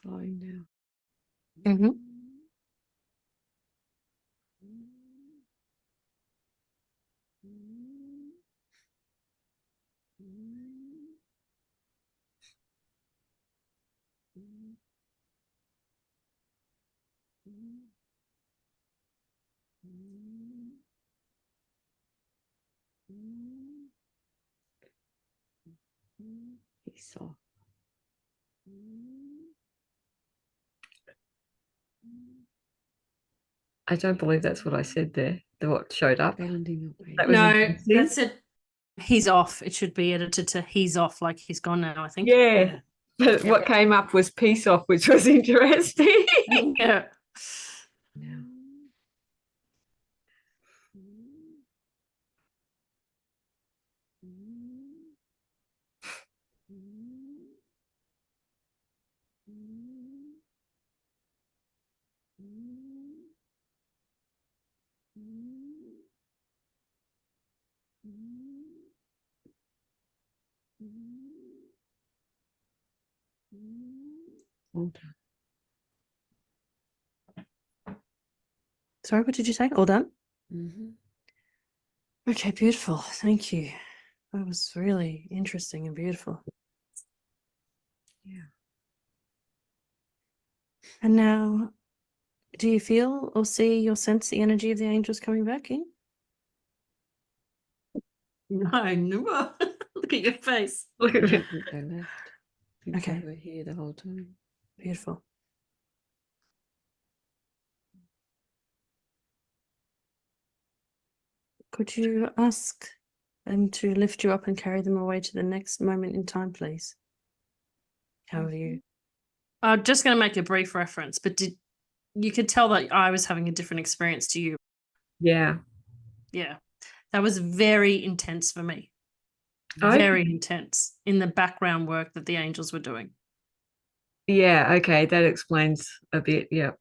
Speaker 2: Slowing down.
Speaker 1: Mm-hmm.
Speaker 2: Peace off.
Speaker 3: I don't believe that's what I said there. What showed up.
Speaker 2: Bounding away.
Speaker 3: That was
Speaker 1: No,
Speaker 3: interesting.
Speaker 1: that's it. He's off. It should be edited to he's off, like he's gone now, I think.
Speaker 3: Yeah. But what came up was peace off, which was interesting.
Speaker 1: Yeah.
Speaker 2: Now. All done.
Speaker 1: Sorry, what did you say? All done?
Speaker 2: Mm-hmm.
Speaker 1: Okay, beautiful. Thank you. That was really interesting and beautiful.
Speaker 2: Yeah.
Speaker 1: And now, do you feel or see or sense the energy of the angels coming back in? No, never. Look at your face.
Speaker 3: Look at
Speaker 2: I
Speaker 3: it.
Speaker 2: don't think they left. I think
Speaker 1: Okay.
Speaker 2: they were here the whole time.
Speaker 1: Beautiful. Could you ask
Speaker 4: To lift you up and carry them away to the next moment in time, please. How are you?
Speaker 1: I'm just going to make a brief reference, but you could tell that I was having a different experience to you.
Speaker 3: Yeah.
Speaker 1: Yeah. That was very intense for me.
Speaker 3: Okay.
Speaker 1: Very intense in the background work that the angels were doing.
Speaker 3: Yeah. Okay. That explains a bit. Yeah.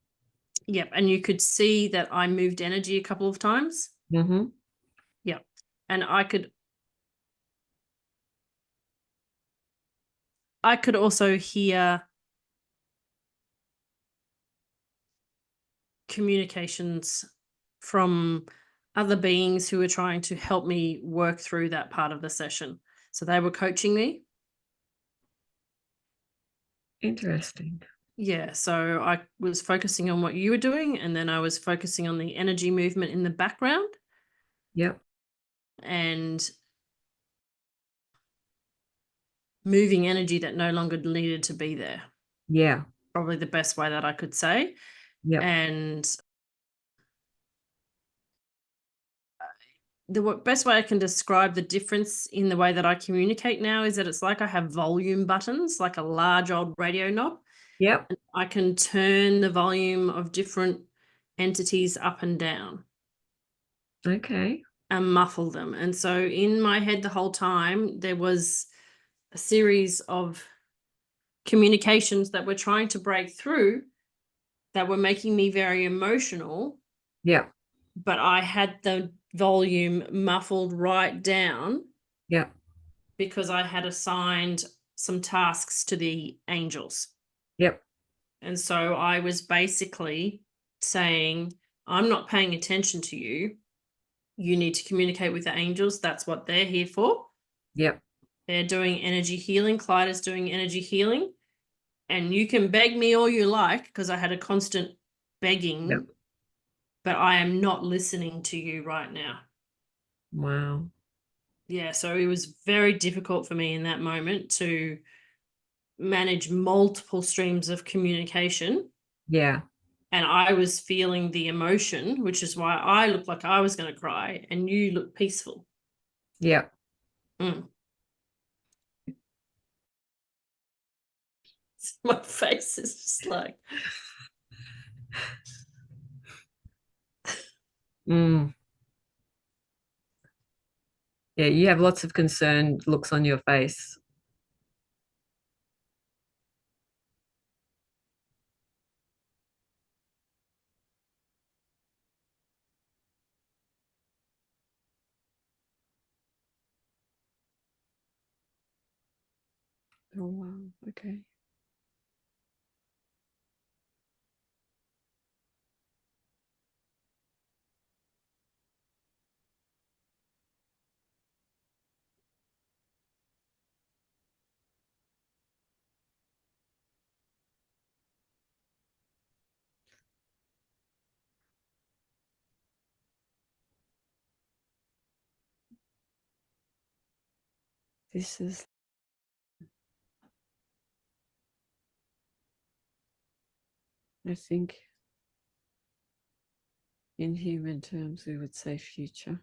Speaker 1: Yep. And you could see that I moved energy a couple of times.
Speaker 3: Mm-hmm.
Speaker 1: Yep. And I could also hear communications from other beings who were trying to help me work through that part of the session. So they were coaching me.
Speaker 3: Interesting.
Speaker 1: Yeah, so I was focusing on what you were doing, and then I was focusing on the energy movement in the background
Speaker 3: Yep.
Speaker 1: and moving energy that no longer needed to be there.
Speaker 3: Yeah.
Speaker 1: Probably the best way that I could say.
Speaker 3: Yep.
Speaker 1: And the best way I can describe the difference in the way that I communicate now is that it's like I have volume buttons, like a large old radio knob.
Speaker 3: Yep.
Speaker 1: And I can turn the volume of different entities up and down
Speaker 3: Okay.
Speaker 1: and muffle them. And so in my head the whole time, there was a series of communications that were trying to break through that were making me very emotional.
Speaker 3: Yep.
Speaker 1: But I had the volume muffled right down
Speaker 3: Yep.
Speaker 1: because I had assigned some tasks to the angels.
Speaker 3: Yep.
Speaker 1: And so I was basically saying, I'm not paying attention to you. You need to communicate with the angels. That's what they're here for.
Speaker 3: Yep.
Speaker 1: They're doing energy healing. Clyde is doing energy healing. And you can beg me all you like, because I had a constant begging,
Speaker 3: Yep.
Speaker 1: but I am not listening to you right now.
Speaker 3: Wow.
Speaker 1: Yeah, so it was very difficult for me in that moment to manage multiple streams of communication.
Speaker 3: Yeah.
Speaker 1: And I was feeling the emotion, which is why I looked like I was going to cry, and you looked peaceful.
Speaker 3: Yep.
Speaker 1: My face is just like...
Speaker 3: Mm. Yeah, you have lots of concerned looks on your face. Oh, wow. Okay. This is, I think, in human terms, we would say future.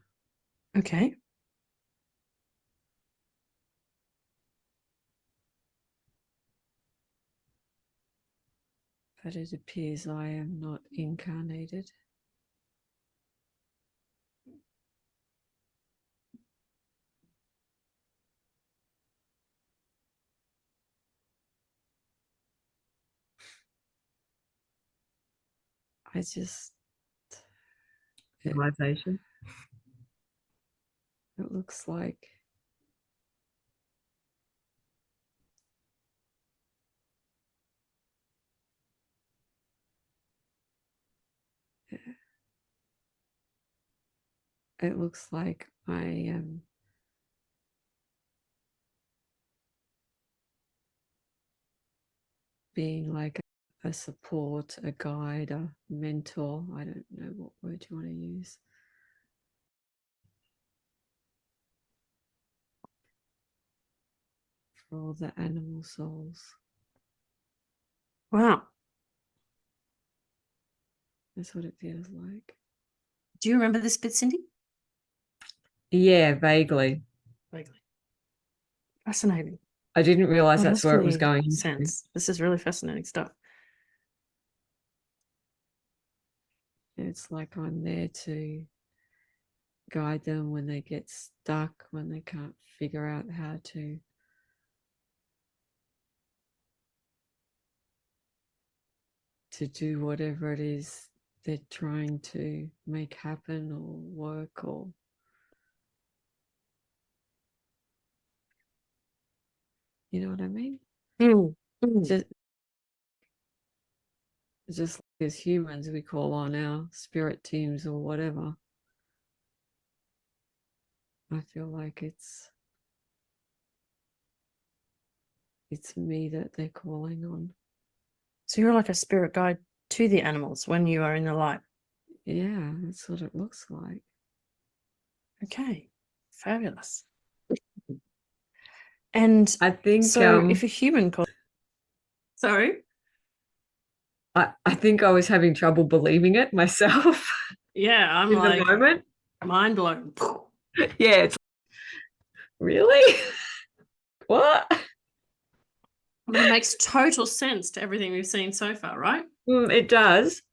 Speaker 1: Okay.
Speaker 2: But it appears I am not incarnated. I just...
Speaker 3: Realization.
Speaker 2: It looks like I am being like a support, a guide, a mentor. I don't know what word you want to use. For all the animal souls.
Speaker 1: Wow.
Speaker 2: That's what it feels like.
Speaker 1: Do you remember this bit, Cindy?
Speaker 3: Yeah, vaguely.
Speaker 1: Vaguely. Fascinating.
Speaker 3: I didn't realize
Speaker 1: Oh,
Speaker 3: that's where it was going into.
Speaker 1: sense. This is really fascinating stuff.
Speaker 2: It's like I'm there to guide them when they get stuck, when they can't figure out how to do whatever it is they're trying to make happen or work, or you know what I mean? Just like as humans, we call on our spirit teams or whatever. I feel like it's me that they're calling on.
Speaker 1: So you're like a spirit guide to the animals when you are in the light.
Speaker 2: Yeah, that's what it looks like.
Speaker 1: Okay, fabulous. And
Speaker 3: I think
Speaker 1: so if a human calls... Sorry?
Speaker 3: I think I was having trouble believing it myself.
Speaker 1: Yeah, I'm
Speaker 3: in
Speaker 1: like
Speaker 3: the moment.
Speaker 1: mind blown.
Speaker 3: Yeah, it's really what?
Speaker 1: But it makes total sense to everything we've seen so far, right?
Speaker 3: It does.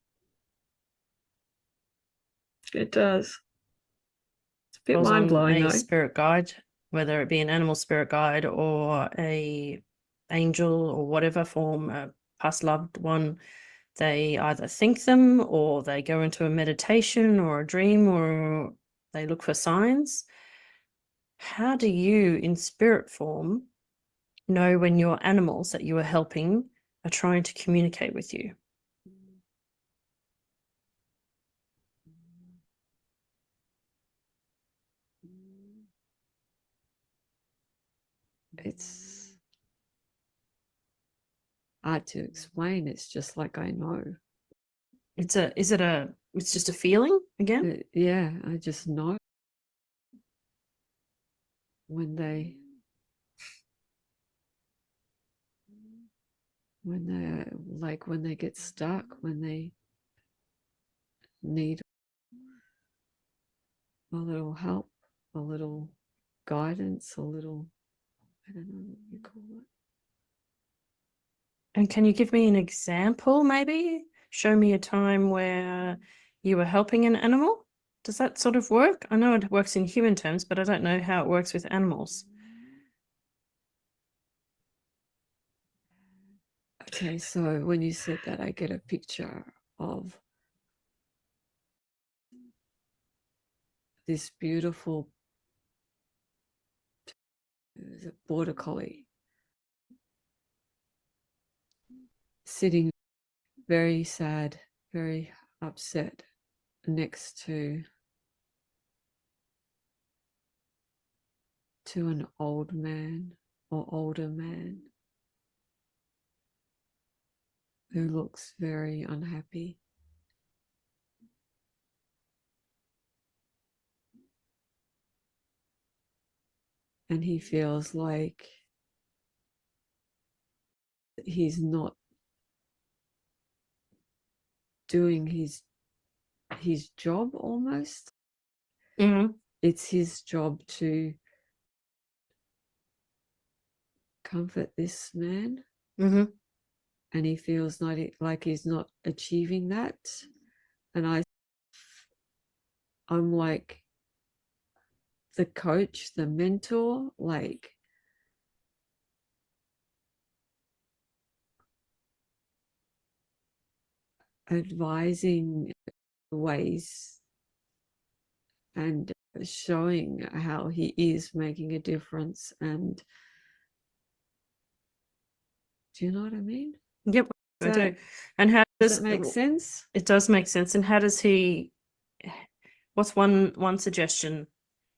Speaker 3: It does. It's a bit
Speaker 1: Calls
Speaker 3: mind
Speaker 1: on
Speaker 3: blowing
Speaker 1: a
Speaker 3: though.
Speaker 1: spirit guide, whether it be an animal spirit guide or a angel or whatever form, a past loved one. They either think them or they go into a meditation or a dream or they look for signs. How do you, in spirit form, know when your animals that you are helping are trying to communicate with you?
Speaker 2: It's hard to explain. It's just like I know.
Speaker 1: It's just a feeling again?
Speaker 2: Yeah, I just know when they when they get stuck, when they need a little help, a little guidance, a little, I don't know what you call it.
Speaker 1: And can you give me an example, maybe? Show me a time where you were helping an animal? Does that sort of work? I know it works in human terms, but I don't know how it works with animals.
Speaker 2: Okay, so when you said that, I get a picture of this beautiful border collie sitting very sad, very upset next to an old man or older man who looks very unhappy. And he feels like he's not doing his job almost.
Speaker 1: Mm-hmm.
Speaker 2: It's his job to comfort this man.
Speaker 1: Mm-hmm.
Speaker 2: And he feels like he's not achieving that. And I'm like the coach, the mentor, like advising ways and showing how he is making a difference. And do you know what I mean?
Speaker 1: Yep, I do. And how
Speaker 2: Does that make sense?
Speaker 1: It does make sense. And how does he? What's one suggestion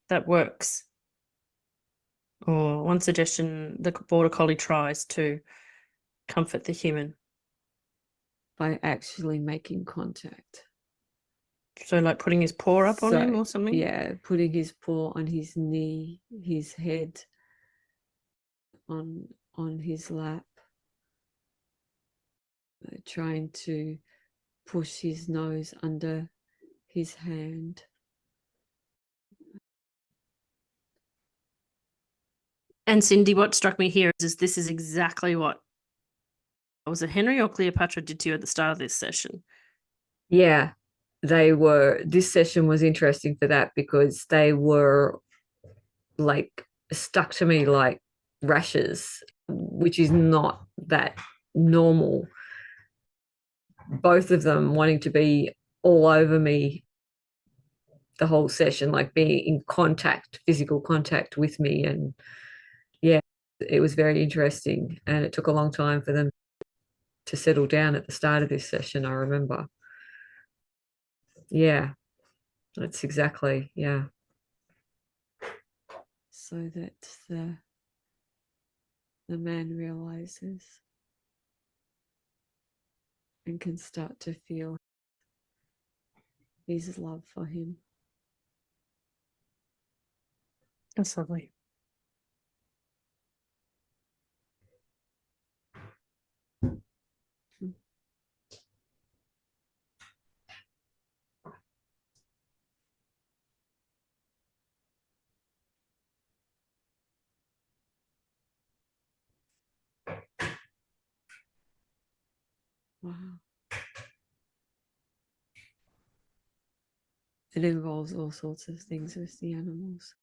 Speaker 1: that works, or one suggestion the border collie tries to comfort the human?
Speaker 2: By actually making contact.
Speaker 1: So, like putting his paw up on him or something?
Speaker 2: Yeah, putting his paw on his knee, his head on his lap, trying to push his nose under his hand.
Speaker 1: And Cindy, what struck me here is this is exactly what, was it Henry or Cleopatra did to you at the start of this session?
Speaker 3: Yeah, this session was interesting for that because they were like stuck to me like rashes, which is not that normal. Both of them wanting to be all over me the whole session, like being in contact, physical contact with me. And yeah, it was very interesting. And it took a long time for them to settle down at the start of this session, I remember. Yeah, that's exactly, yeah.
Speaker 2: So that the man realizes and can start to feel his love for him.
Speaker 1: That's lovely.
Speaker 2: Wow. It involves all sorts of things with the animals.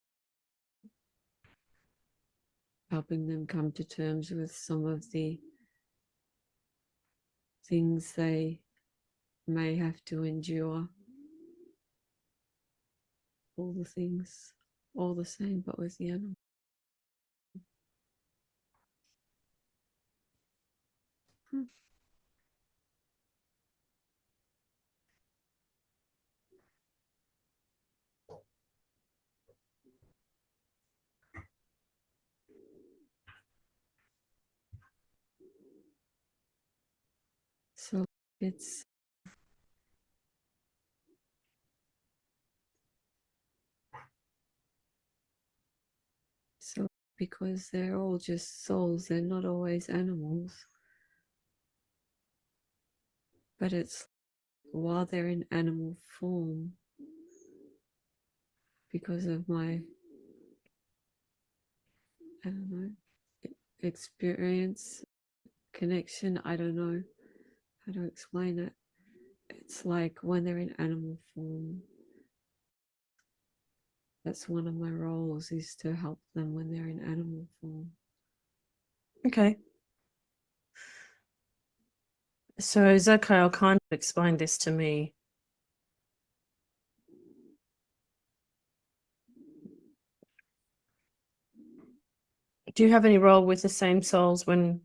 Speaker 2: Helping them come to terms with some of the things they may have to endure. All the things, all the same, but with the animal. So it's because they're all just souls, they're not always animals. But it's while they're in animal form, because of my, I don't know, experience, connection, I don't know how to explain it. It's like when they're in animal form, that's one of my roles, is to help them when they're in animal form.
Speaker 1: Okay. So Zakhael kind of explained this to me. Do you have any role with the same souls when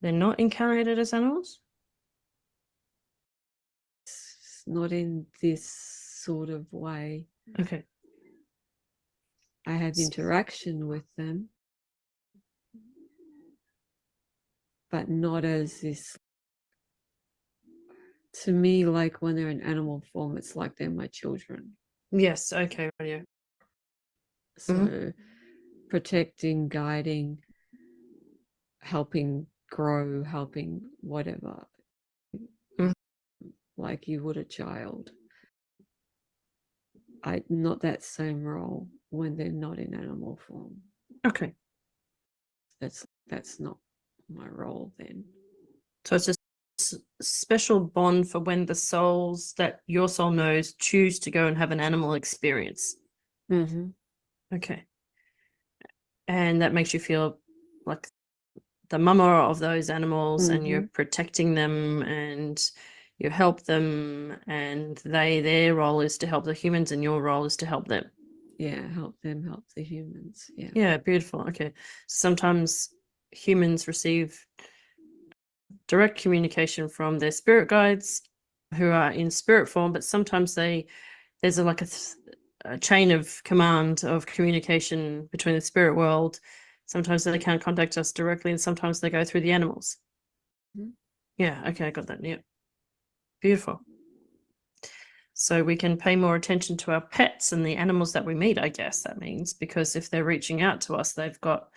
Speaker 1: they're not incarnated as animals?
Speaker 2: It's not in this sort of way.
Speaker 1: Okay.
Speaker 2: I have interaction with them, but not as this. To me, like when they're in animal form, it's like they're my children.
Speaker 1: Yes. Okay. Yeah.
Speaker 2: So protecting, guiding, helping grow, helping whatever, like you would a child. Not that same role when they're not in animal form.
Speaker 1: Okay.
Speaker 2: That's not my role then.
Speaker 1: So it's a special bond for when the souls that your soul knows choose to go and have an animal experience.
Speaker 2: Mm-hmm.
Speaker 1: Okay. And that makes you feel like the mama of those animals, and you're protecting them and you help them, and their role is to help the humans and your role is to help them.
Speaker 2: Yeah, help them help the humans. Yeah.
Speaker 1: Yeah, beautiful. Okay. Sometimes humans receive direct communication from their spirit guides who are in spirit form, but sometimes there's a chain of command of communication between the spirit world. Sometimes they can't contact us directly, and sometimes they go through the animals. Yeah, okay, I got that. Yeah. Beautiful. So we can pay more attention to our pets and the animals that we meet, I guess that means, because if they're reaching out to us, they've got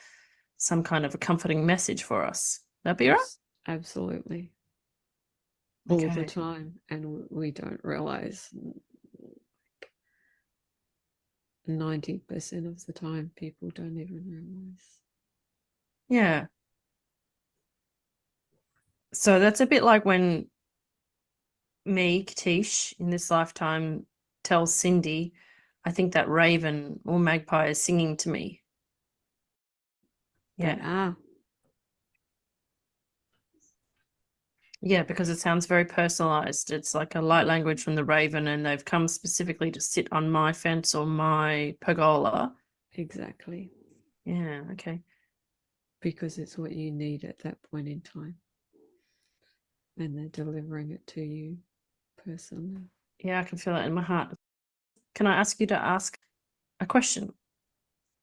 Speaker 1: some kind of a comforting message for us. That'd be right?
Speaker 2: Absolutely. All the 90% of the time people don't even realize.
Speaker 1: Yeah. So that's a bit like when me, Katish, in this lifetime tells Cindy, I think that raven or magpie is singing to me.
Speaker 2: They
Speaker 1: Yeah.
Speaker 2: are.
Speaker 1: Yeah, because it sounds very personalized. It's like a light language from the raven, and they've come specifically to sit on my fence or my pergola.
Speaker 2: Exactly.
Speaker 1: Yeah, okay.
Speaker 2: Because it's what you need at that point in time. And they're delivering it to you personally.
Speaker 1: Yeah, I can feel it in my heart. Can I ask you to ask a question?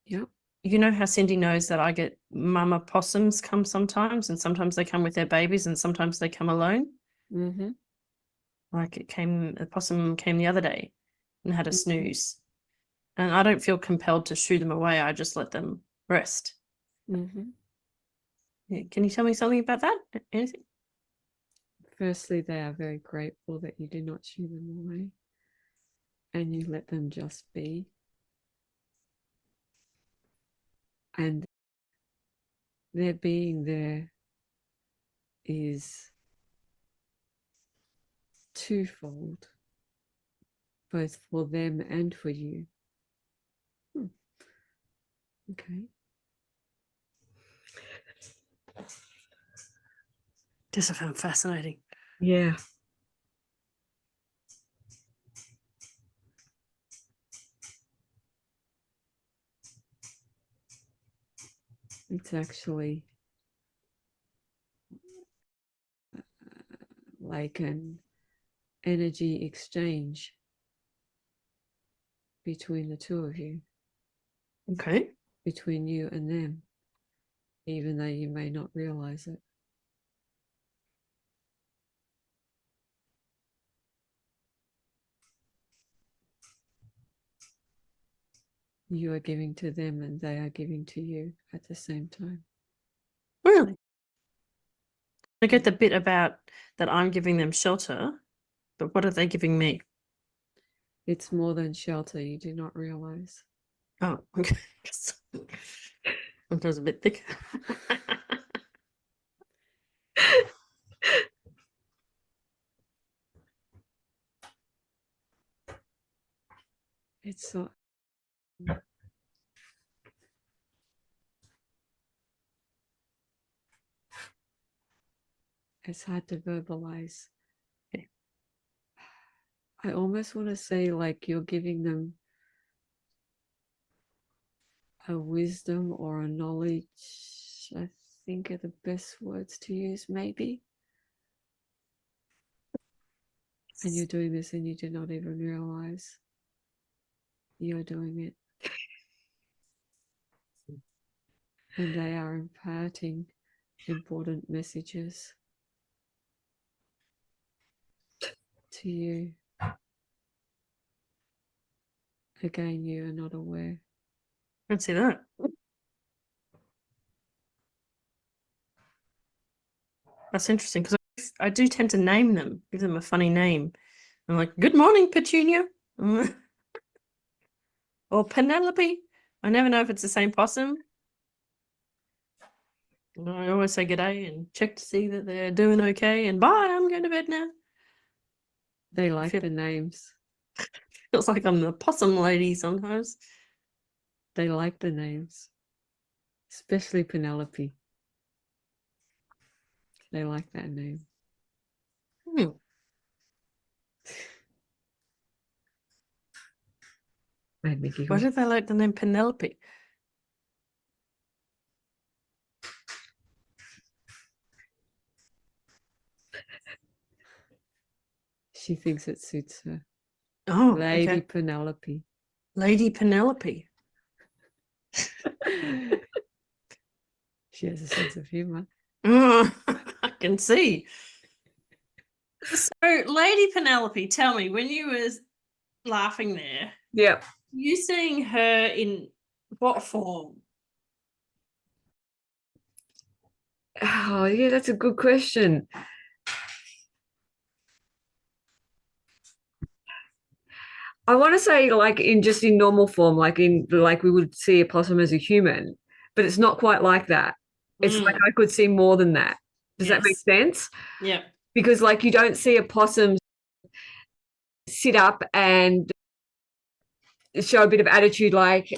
Speaker 2: Yep.
Speaker 1: You know how Cindy knows that I get mama possums come sometimes, and sometimes they come with their babies, and sometimes they come alone?
Speaker 2: Mm-hmm.
Speaker 1: Like a possum came the other day and had a
Speaker 2: Mhm.
Speaker 1: snooze. And I don't feel compelled to shoo them away. I just let them rest.
Speaker 2: Mm-hmm.
Speaker 1: Yeah, can you tell me something about that? Anything?
Speaker 2: Firstly, they are very grateful that you do not shoo them away and you let them just be. And their being there is twofold, both for them and for you. Okay.
Speaker 1: This I found fascinating.
Speaker 2: Yeah. It's actually like an energy exchange between the two of you,
Speaker 1: Okay.
Speaker 2: between you and them, even though you may not realize it. You are giving to them and they are giving to you at the same time.
Speaker 1: Really? I get the bit about that I'm giving them shelter, but what are they giving me?
Speaker 2: It's more than shelter, you do not realize.
Speaker 1: Oh, okay. Sometimes a bit thick.
Speaker 2: It's so it's hard to verbalize.
Speaker 1: Okay.
Speaker 2: I almost want to say like you're giving them a wisdom or a knowledge, I think are the best words to use, maybe. And you're doing this and you do not even realize you're doing it. And they are imparting important messages to you. Again, you are not aware.
Speaker 1: I can see that. That's interesting because I do tend to name them, give them a funny name. I'm like, good morning, Petunia. Or Penelope. I never know if it's the same possum. And I always say good day and check to see that they're doing okay. And bye, I'm going to bed now.
Speaker 2: They like
Speaker 1: feel-
Speaker 2: the names.
Speaker 1: Feels like I'm the possum lady sometimes.
Speaker 2: They like the names. Especially Penelope. They like that name.
Speaker 1: Hmm.
Speaker 2: Made me giggle.
Speaker 1: Why do they like the name Penelope?
Speaker 2: She thinks it suits her.
Speaker 1: Oh,
Speaker 2: Lady
Speaker 1: okay.
Speaker 2: Penelope.
Speaker 1: Lady Penelope.
Speaker 2: She has a sense of humor.
Speaker 1: Oh, I can see. So, Lady Penelope, tell me, when you were laughing there,
Speaker 3: Yep.
Speaker 1: you seeing her in what form?
Speaker 3: Oh, yeah, that's a good question. I want to say like in normal form, like we would see a possum as a human, but it's not quite like that. It's like I could see more than that. Does that make
Speaker 1: Yes.
Speaker 3: sense?
Speaker 1: Yeah.
Speaker 3: Because like you don't see a possum sit up and show a bit of attitude like,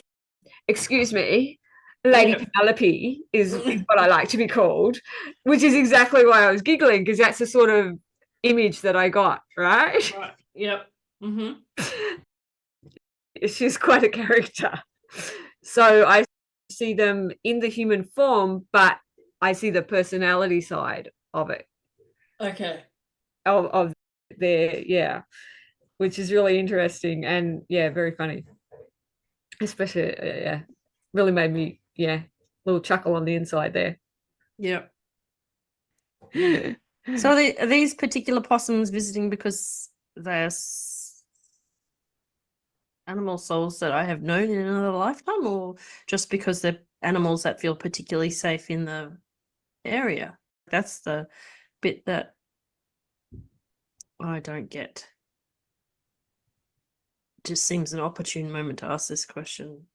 Speaker 3: excuse me, Lady
Speaker 1: Yeah.
Speaker 3: Penelope is what I like to be called, which is exactly why I was giggling, because that's the sort of image that I got, right?
Speaker 1: Right. Yep.
Speaker 3: She's quite a character. So I see them in the human form, but I see the personality side of it,
Speaker 1: Okay.
Speaker 3: of their, yeah, which is really interesting and yeah, very funny. Especially, yeah, really made me, yeah, a little chuckle on the inside there.
Speaker 1: Yep. So are these particular possums visiting because they're animal souls that I have known in another lifetime, or just because they're animals that feel particularly safe in the area? That's the bit that I don't get. Just seems an opportune moment to ask this question.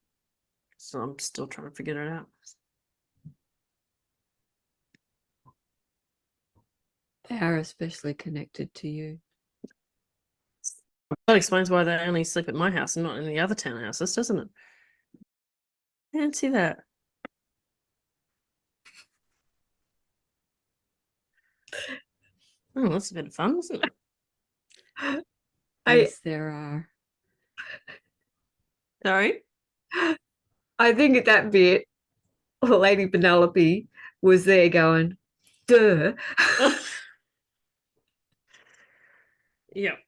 Speaker 1: So I'm still trying to figure it out.
Speaker 2: They are especially connected to you.
Speaker 1: That explains why they only sleep at my house and not in the other townhouses, doesn't it? I didn't see that. Oh, that's a bit of fun, isn't it?
Speaker 2: Yes, there are.
Speaker 1: Sorry?
Speaker 3: I think at that bit, Lady Penelope was there going, duh.
Speaker 1: Yep.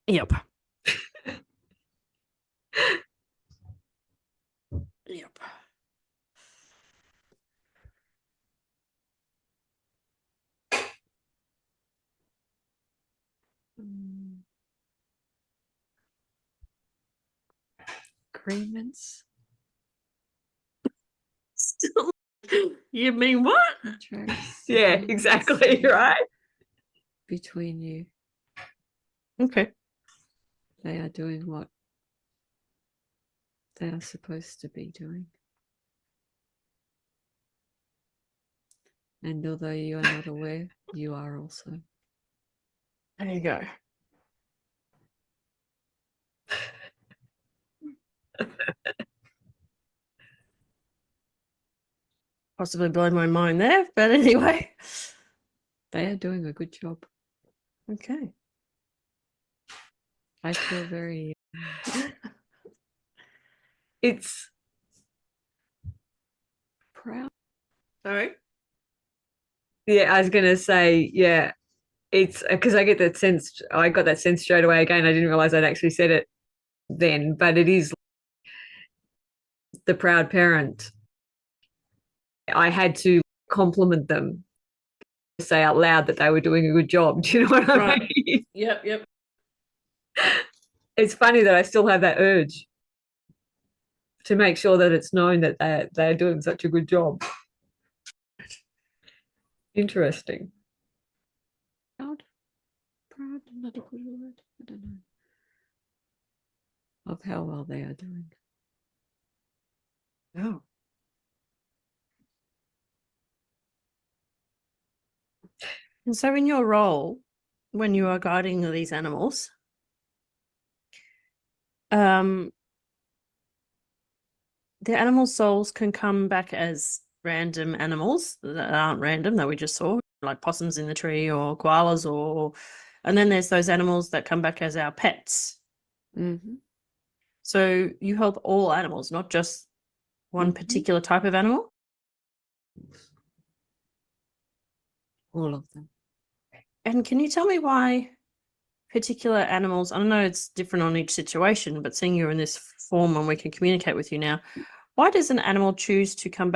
Speaker 1: Yep. Yep.
Speaker 2: Agreements,
Speaker 1: Still, you mean what?
Speaker 2: contracts.
Speaker 3: Yeah,
Speaker 2: agreements
Speaker 3: exactly, right?
Speaker 2: between you.
Speaker 1: Okay.
Speaker 2: They are doing what they are supposed to be doing. And although you are not aware, you are also.
Speaker 1: There you go. Possibly blowing my mind there, but anyway.
Speaker 2: They are doing a good job.
Speaker 1: Okay.
Speaker 2: I feel very
Speaker 3: It's
Speaker 2: proud.
Speaker 1: Sorry?
Speaker 3: yeah, I was gonna say, yeah, it's because I got that sense straight away again. I didn't realize I'd actually said it then, but it is the proud parent. I had to compliment them, say out loud that they were doing a good job. Do you know what I
Speaker 1: Right.
Speaker 3: mean?
Speaker 1: Yep.
Speaker 3: It's funny that I still have that urge to make sure that it's known that they're doing such a good job. Interesting.
Speaker 2: Proud, not a good word. I don't know. Of how well they are doing.
Speaker 1: Oh. And so in your role, when you are guiding these animals, the animal souls can come back as random animals that aren't random that we just saw, like possums in the tree or koalas, and then there's those animals that come back as our pets.
Speaker 2: Mm-hmm.
Speaker 1: So you help all animals, not just one particular type of animal?
Speaker 2: All of them.
Speaker 1: And can you tell me why particular animals, I know it's different on each situation, but seeing you're in this form and we can communicate with you now, why does an animal choose to come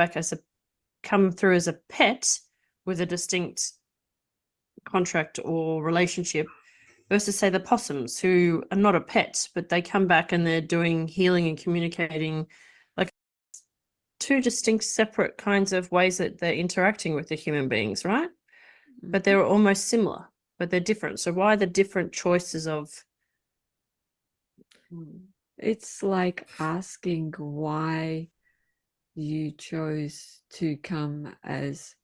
Speaker 1: through as a pet with a distinct contract or relationship versus, say, the possums, who are not a pet, but they come back and they're doing healing and communicating, like two distinct separate kinds of ways that they're interacting with the human beings, right? But they're almost similar. but they're different. So why the different choices of?
Speaker 2: It's like asking why you chose to come as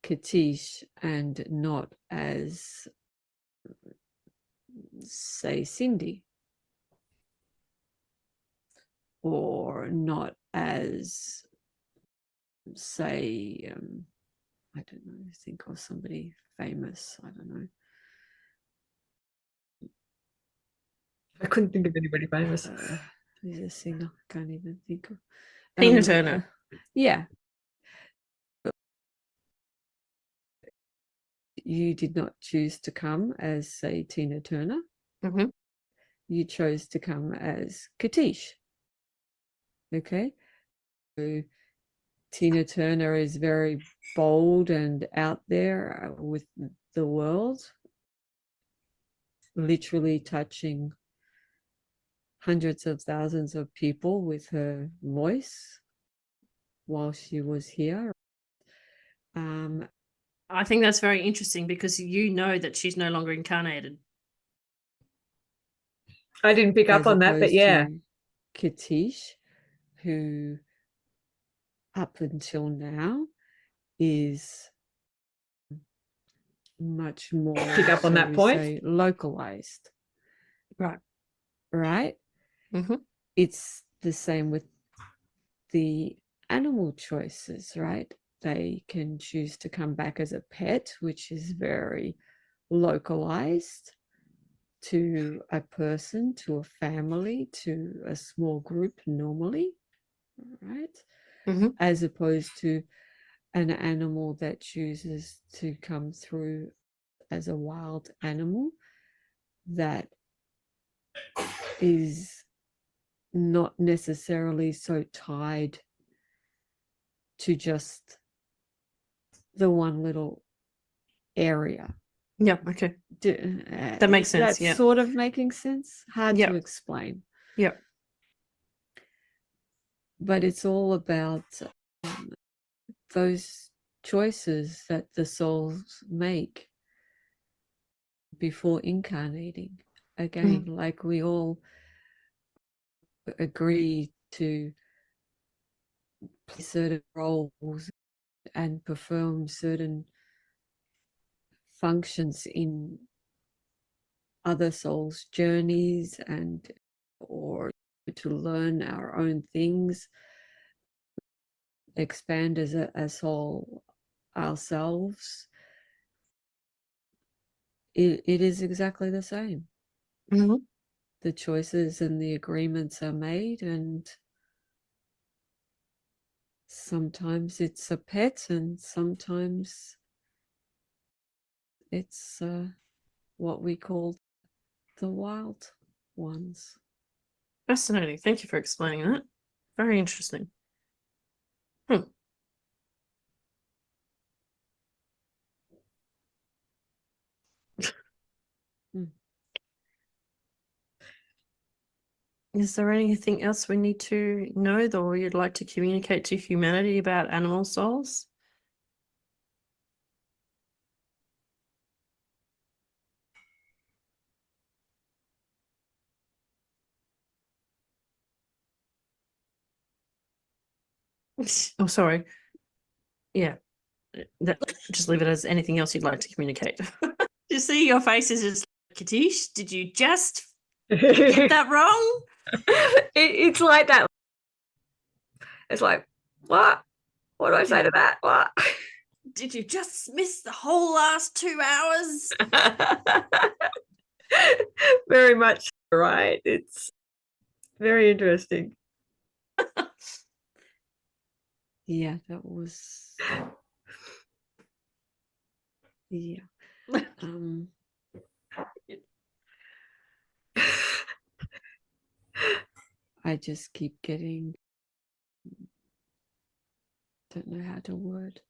Speaker 2: Katische and not as, say, Cindy, or not as, say, I don't know, think of somebody famous. I don't know.
Speaker 3: I couldn't think of anybody famous.
Speaker 2: Who's a singer? I can't even think of.
Speaker 1: Tina Turner.
Speaker 2: Yeah. You did not choose to come as, say, Tina Turner.
Speaker 1: Mm-hmm.
Speaker 2: You chose to come as Katische. Okay. So Tina Turner is very bold and out there with the world, literally touching hundreds of thousands of people with her voice while she was here.
Speaker 1: I think that's very interesting because you know that she's no longer incarnated.
Speaker 3: I didn't pick up on that, but yeah.
Speaker 2: Katische, who up until now is much more,
Speaker 3: Pick up on that point,
Speaker 2: localized. Right.
Speaker 1: Mm-hmm.
Speaker 2: It's the same with the animal choices, right? They can choose to come back as a pet, which is very localized to a person, to a family, to a small group normally, right?
Speaker 1: Mm-hmm.
Speaker 2: As opposed to an animal that chooses to come through as a wild animal that is not necessarily so tied to just the one little area.
Speaker 1: Yeah. Okay. That makes sense.
Speaker 2: That's sort of making sense. Hard to explain.
Speaker 1: Yeah.
Speaker 2: But it's all about those choices that the souls make before incarnating. Again, like we all agree to play certain roles and perform certain functions in other souls' journeys, and or to learn our own things, expand as a soul ourselves. It is exactly the same.
Speaker 1: Mm-hmm.
Speaker 2: The choices and the agreements are made, and sometimes it's a pet and sometimes it's what we call the wild ones.
Speaker 1: Fascinating. Thank you for explaining that. Very interesting. Is there anything else we need to know or you'd like to communicate to humanity about animal souls? Oh, sorry. Yeah. Just leave it as anything else you'd like to communicate. You see your face is just like, Katische, did you just get that wrong?
Speaker 3: It's like that. It's like, what? What do I say to that? What?
Speaker 1: Did you just miss the whole last 2 hours?
Speaker 3: Very much right. It's very interesting.
Speaker 2: Yeah, that was. Yeah. I just keep getting, don't know how to word.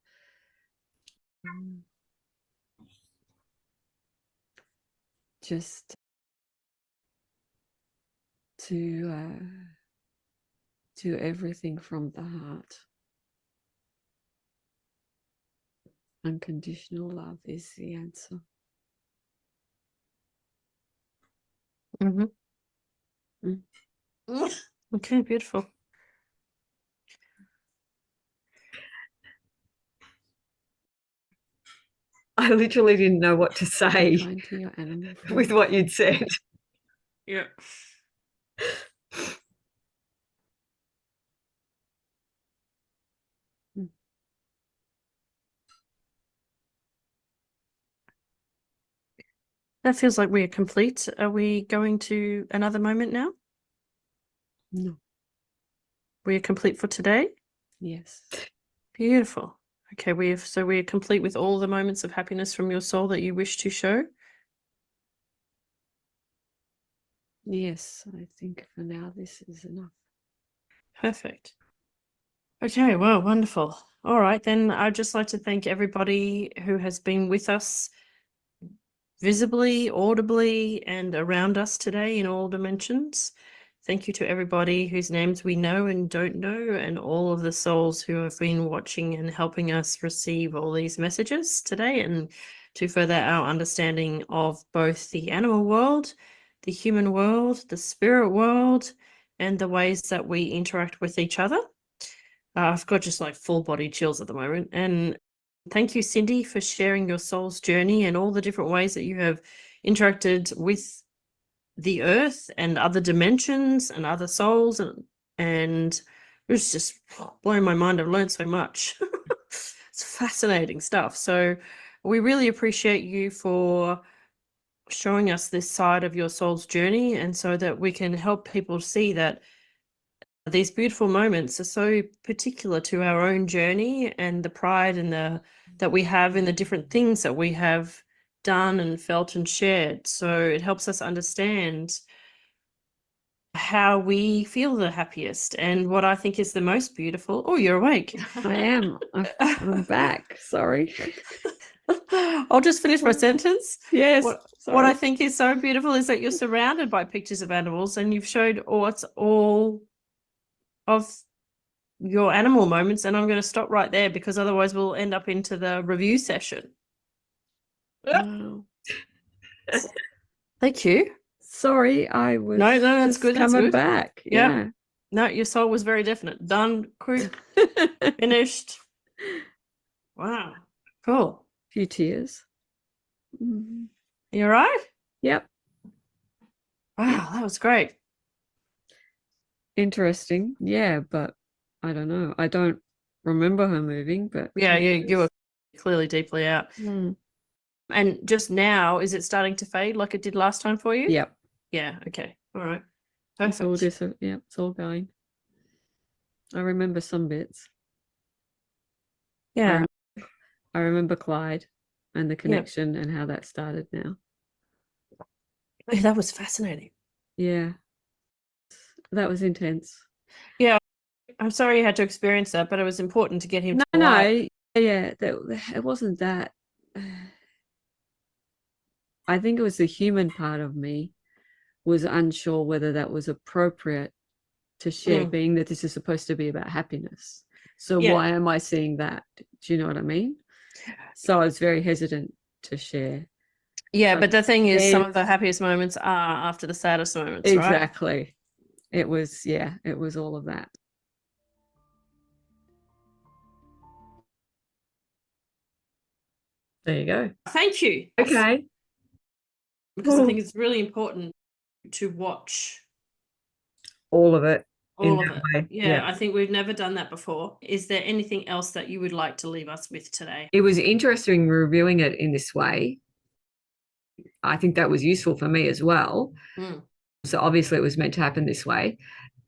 Speaker 2: Just to do everything from the heart. Unconditional love is the answer.
Speaker 1: Mm-hmm.
Speaker 2: Mm.
Speaker 1: Okay, beautiful.
Speaker 3: I literally didn't know what to
Speaker 2: Be
Speaker 3: say
Speaker 2: kind to your animal
Speaker 3: with
Speaker 2: friends.
Speaker 3: what you'd said.
Speaker 1: Yeah. That feels like we are complete. Are we going to another moment now?
Speaker 2: No.
Speaker 1: We are complete for today.
Speaker 2: Yes.
Speaker 1: Beautiful. Okay, we are complete with all the moments of happiness from your soul that you wish to show.
Speaker 2: Yes, I think for now this is enough.
Speaker 1: Perfect. Okay, well, wonderful. All right, then I'd just like to thank everybody who has been with us visibly, audibly, and around us today in all dimensions. Thank you to everybody whose names we know and don't know, and all of the souls who have been watching and helping us receive all these messages today, and to further our understanding of both the animal world, the human world, the spirit world, and the ways that we interact with each other. I've got just like full body chills at the moment. And thank you, Cindy, for sharing your soul's journey and all the different ways that you have interacted with the earth and other dimensions and other souls. And it was just blowing my mind. I've learned so much. It's fascinating stuff. So we really appreciate you for showing us this side of your soul's journey, and so that we can help people see that these beautiful moments are so particular to our own journey and the pride and that we have in the different things that we have done and felt and shared. So it helps us understand how we feel the happiest and what I think is the most beautiful. Oh, you're awake.
Speaker 2: I am. I'm back. Sorry.
Speaker 1: I'll just finish my sentence.
Speaker 2: Yes.
Speaker 1: What I think is so beautiful is that you're surrounded by pictures of animals, and you've showed what's all of your animal moments, and I'm going to stop right there because otherwise we'll end up into the review session.
Speaker 2: Wow.
Speaker 1: Thank you.
Speaker 2: Sorry, I was
Speaker 1: No, that's
Speaker 2: just
Speaker 1: good. That's
Speaker 2: coming
Speaker 1: good.
Speaker 2: back.
Speaker 1: Yeah. No, your soul was very definite. Done, quick, finished. Wow. Cool.
Speaker 2: Few tears. Mhm.
Speaker 1: You all right?
Speaker 2: Yep.
Speaker 1: Wow, that was great.
Speaker 2: Interesting. Yeah, but I don't know. I don't remember her moving, but
Speaker 1: Yeah, you were clearly deeply out.
Speaker 2: Mm.
Speaker 1: And just now, is it starting to fade like it did last time for you?
Speaker 2: Yep.
Speaker 1: Yeah. Okay. All right.
Speaker 2: It's all
Speaker 1: Perfect.
Speaker 2: it's all going. I remember some bits.
Speaker 1: Yeah.
Speaker 2: I remember Clyde and the connection and how that started now.
Speaker 1: Yeah, that was fascinating.
Speaker 2: Yeah. That was intense.
Speaker 1: Yeah. I'm sorry you had to experience that, but it was important to get him to
Speaker 2: No,
Speaker 1: light.
Speaker 2: yeah, it wasn't that. I think it was the human part of me was unsure whether that was appropriate to share, being that this is supposed to be about happiness. So why am I seeing that? Do you know what I mean? So I was very hesitant to share.
Speaker 1: Yeah, but the thing is, some of the happiest moments are after the saddest moments, right?
Speaker 2: Exactly. It was all of that.
Speaker 3: There you go.
Speaker 1: Thank you.
Speaker 3: Okay.
Speaker 1: Because I think it's really important to watch
Speaker 3: all of it.
Speaker 1: all of it.
Speaker 3: Way.
Speaker 1: Yeah, I think we've never done that before. Is there anything else that you would like to leave us with today?
Speaker 3: It was interesting reviewing it in this way. I think that was useful for me as well. So obviously it was meant to happen this way,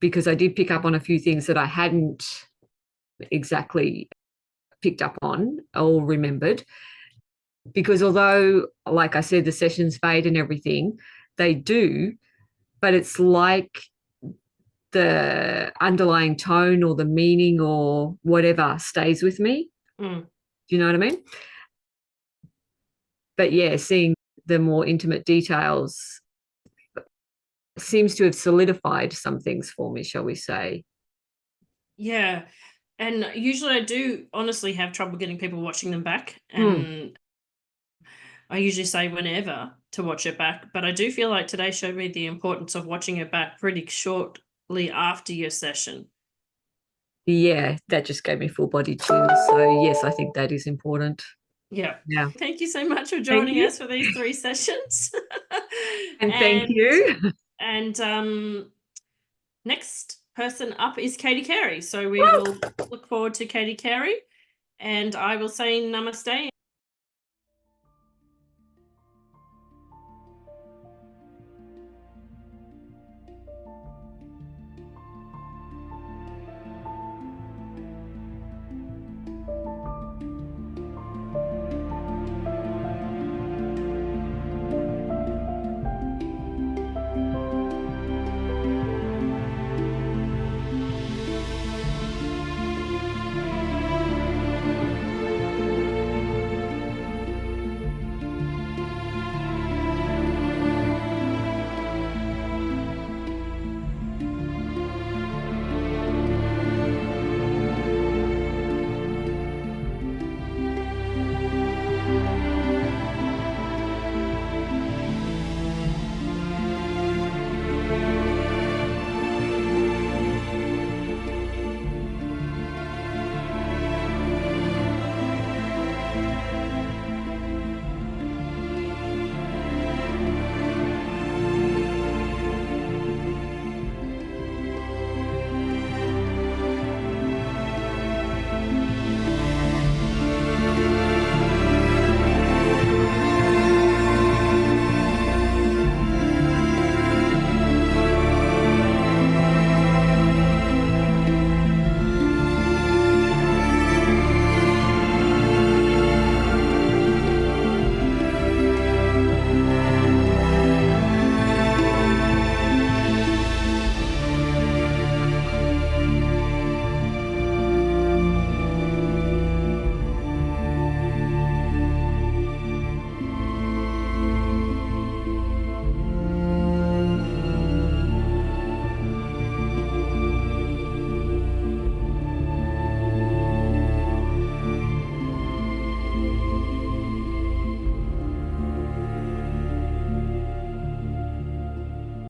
Speaker 3: because I did pick up on a few things that I hadn't exactly picked up on or remembered. Because although, like I said, the sessions fade and everything, they do, but it's like the underlying tone or the meaning or whatever stays with me. Do you know what I mean? But yeah, seeing the more intimate details seems to have solidified some things for me, shall we say.
Speaker 1: Yeah. And usually I do honestly have trouble getting people watching them back. And I usually say whenever to watch it back, but I do feel like today showed me the importance of watching it back pretty shortly after your session.
Speaker 3: Yeah, that just gave me full body chills. So yes, I think that is important.
Speaker 1: Yeah.
Speaker 3: Yeah.
Speaker 1: Thank you so much for joining
Speaker 3: you.
Speaker 1: us for these 3 sessions.
Speaker 3: And thank you.
Speaker 1: And next person up is Katie Carey. So we will look forward to Katie Carey, and I will say namaste.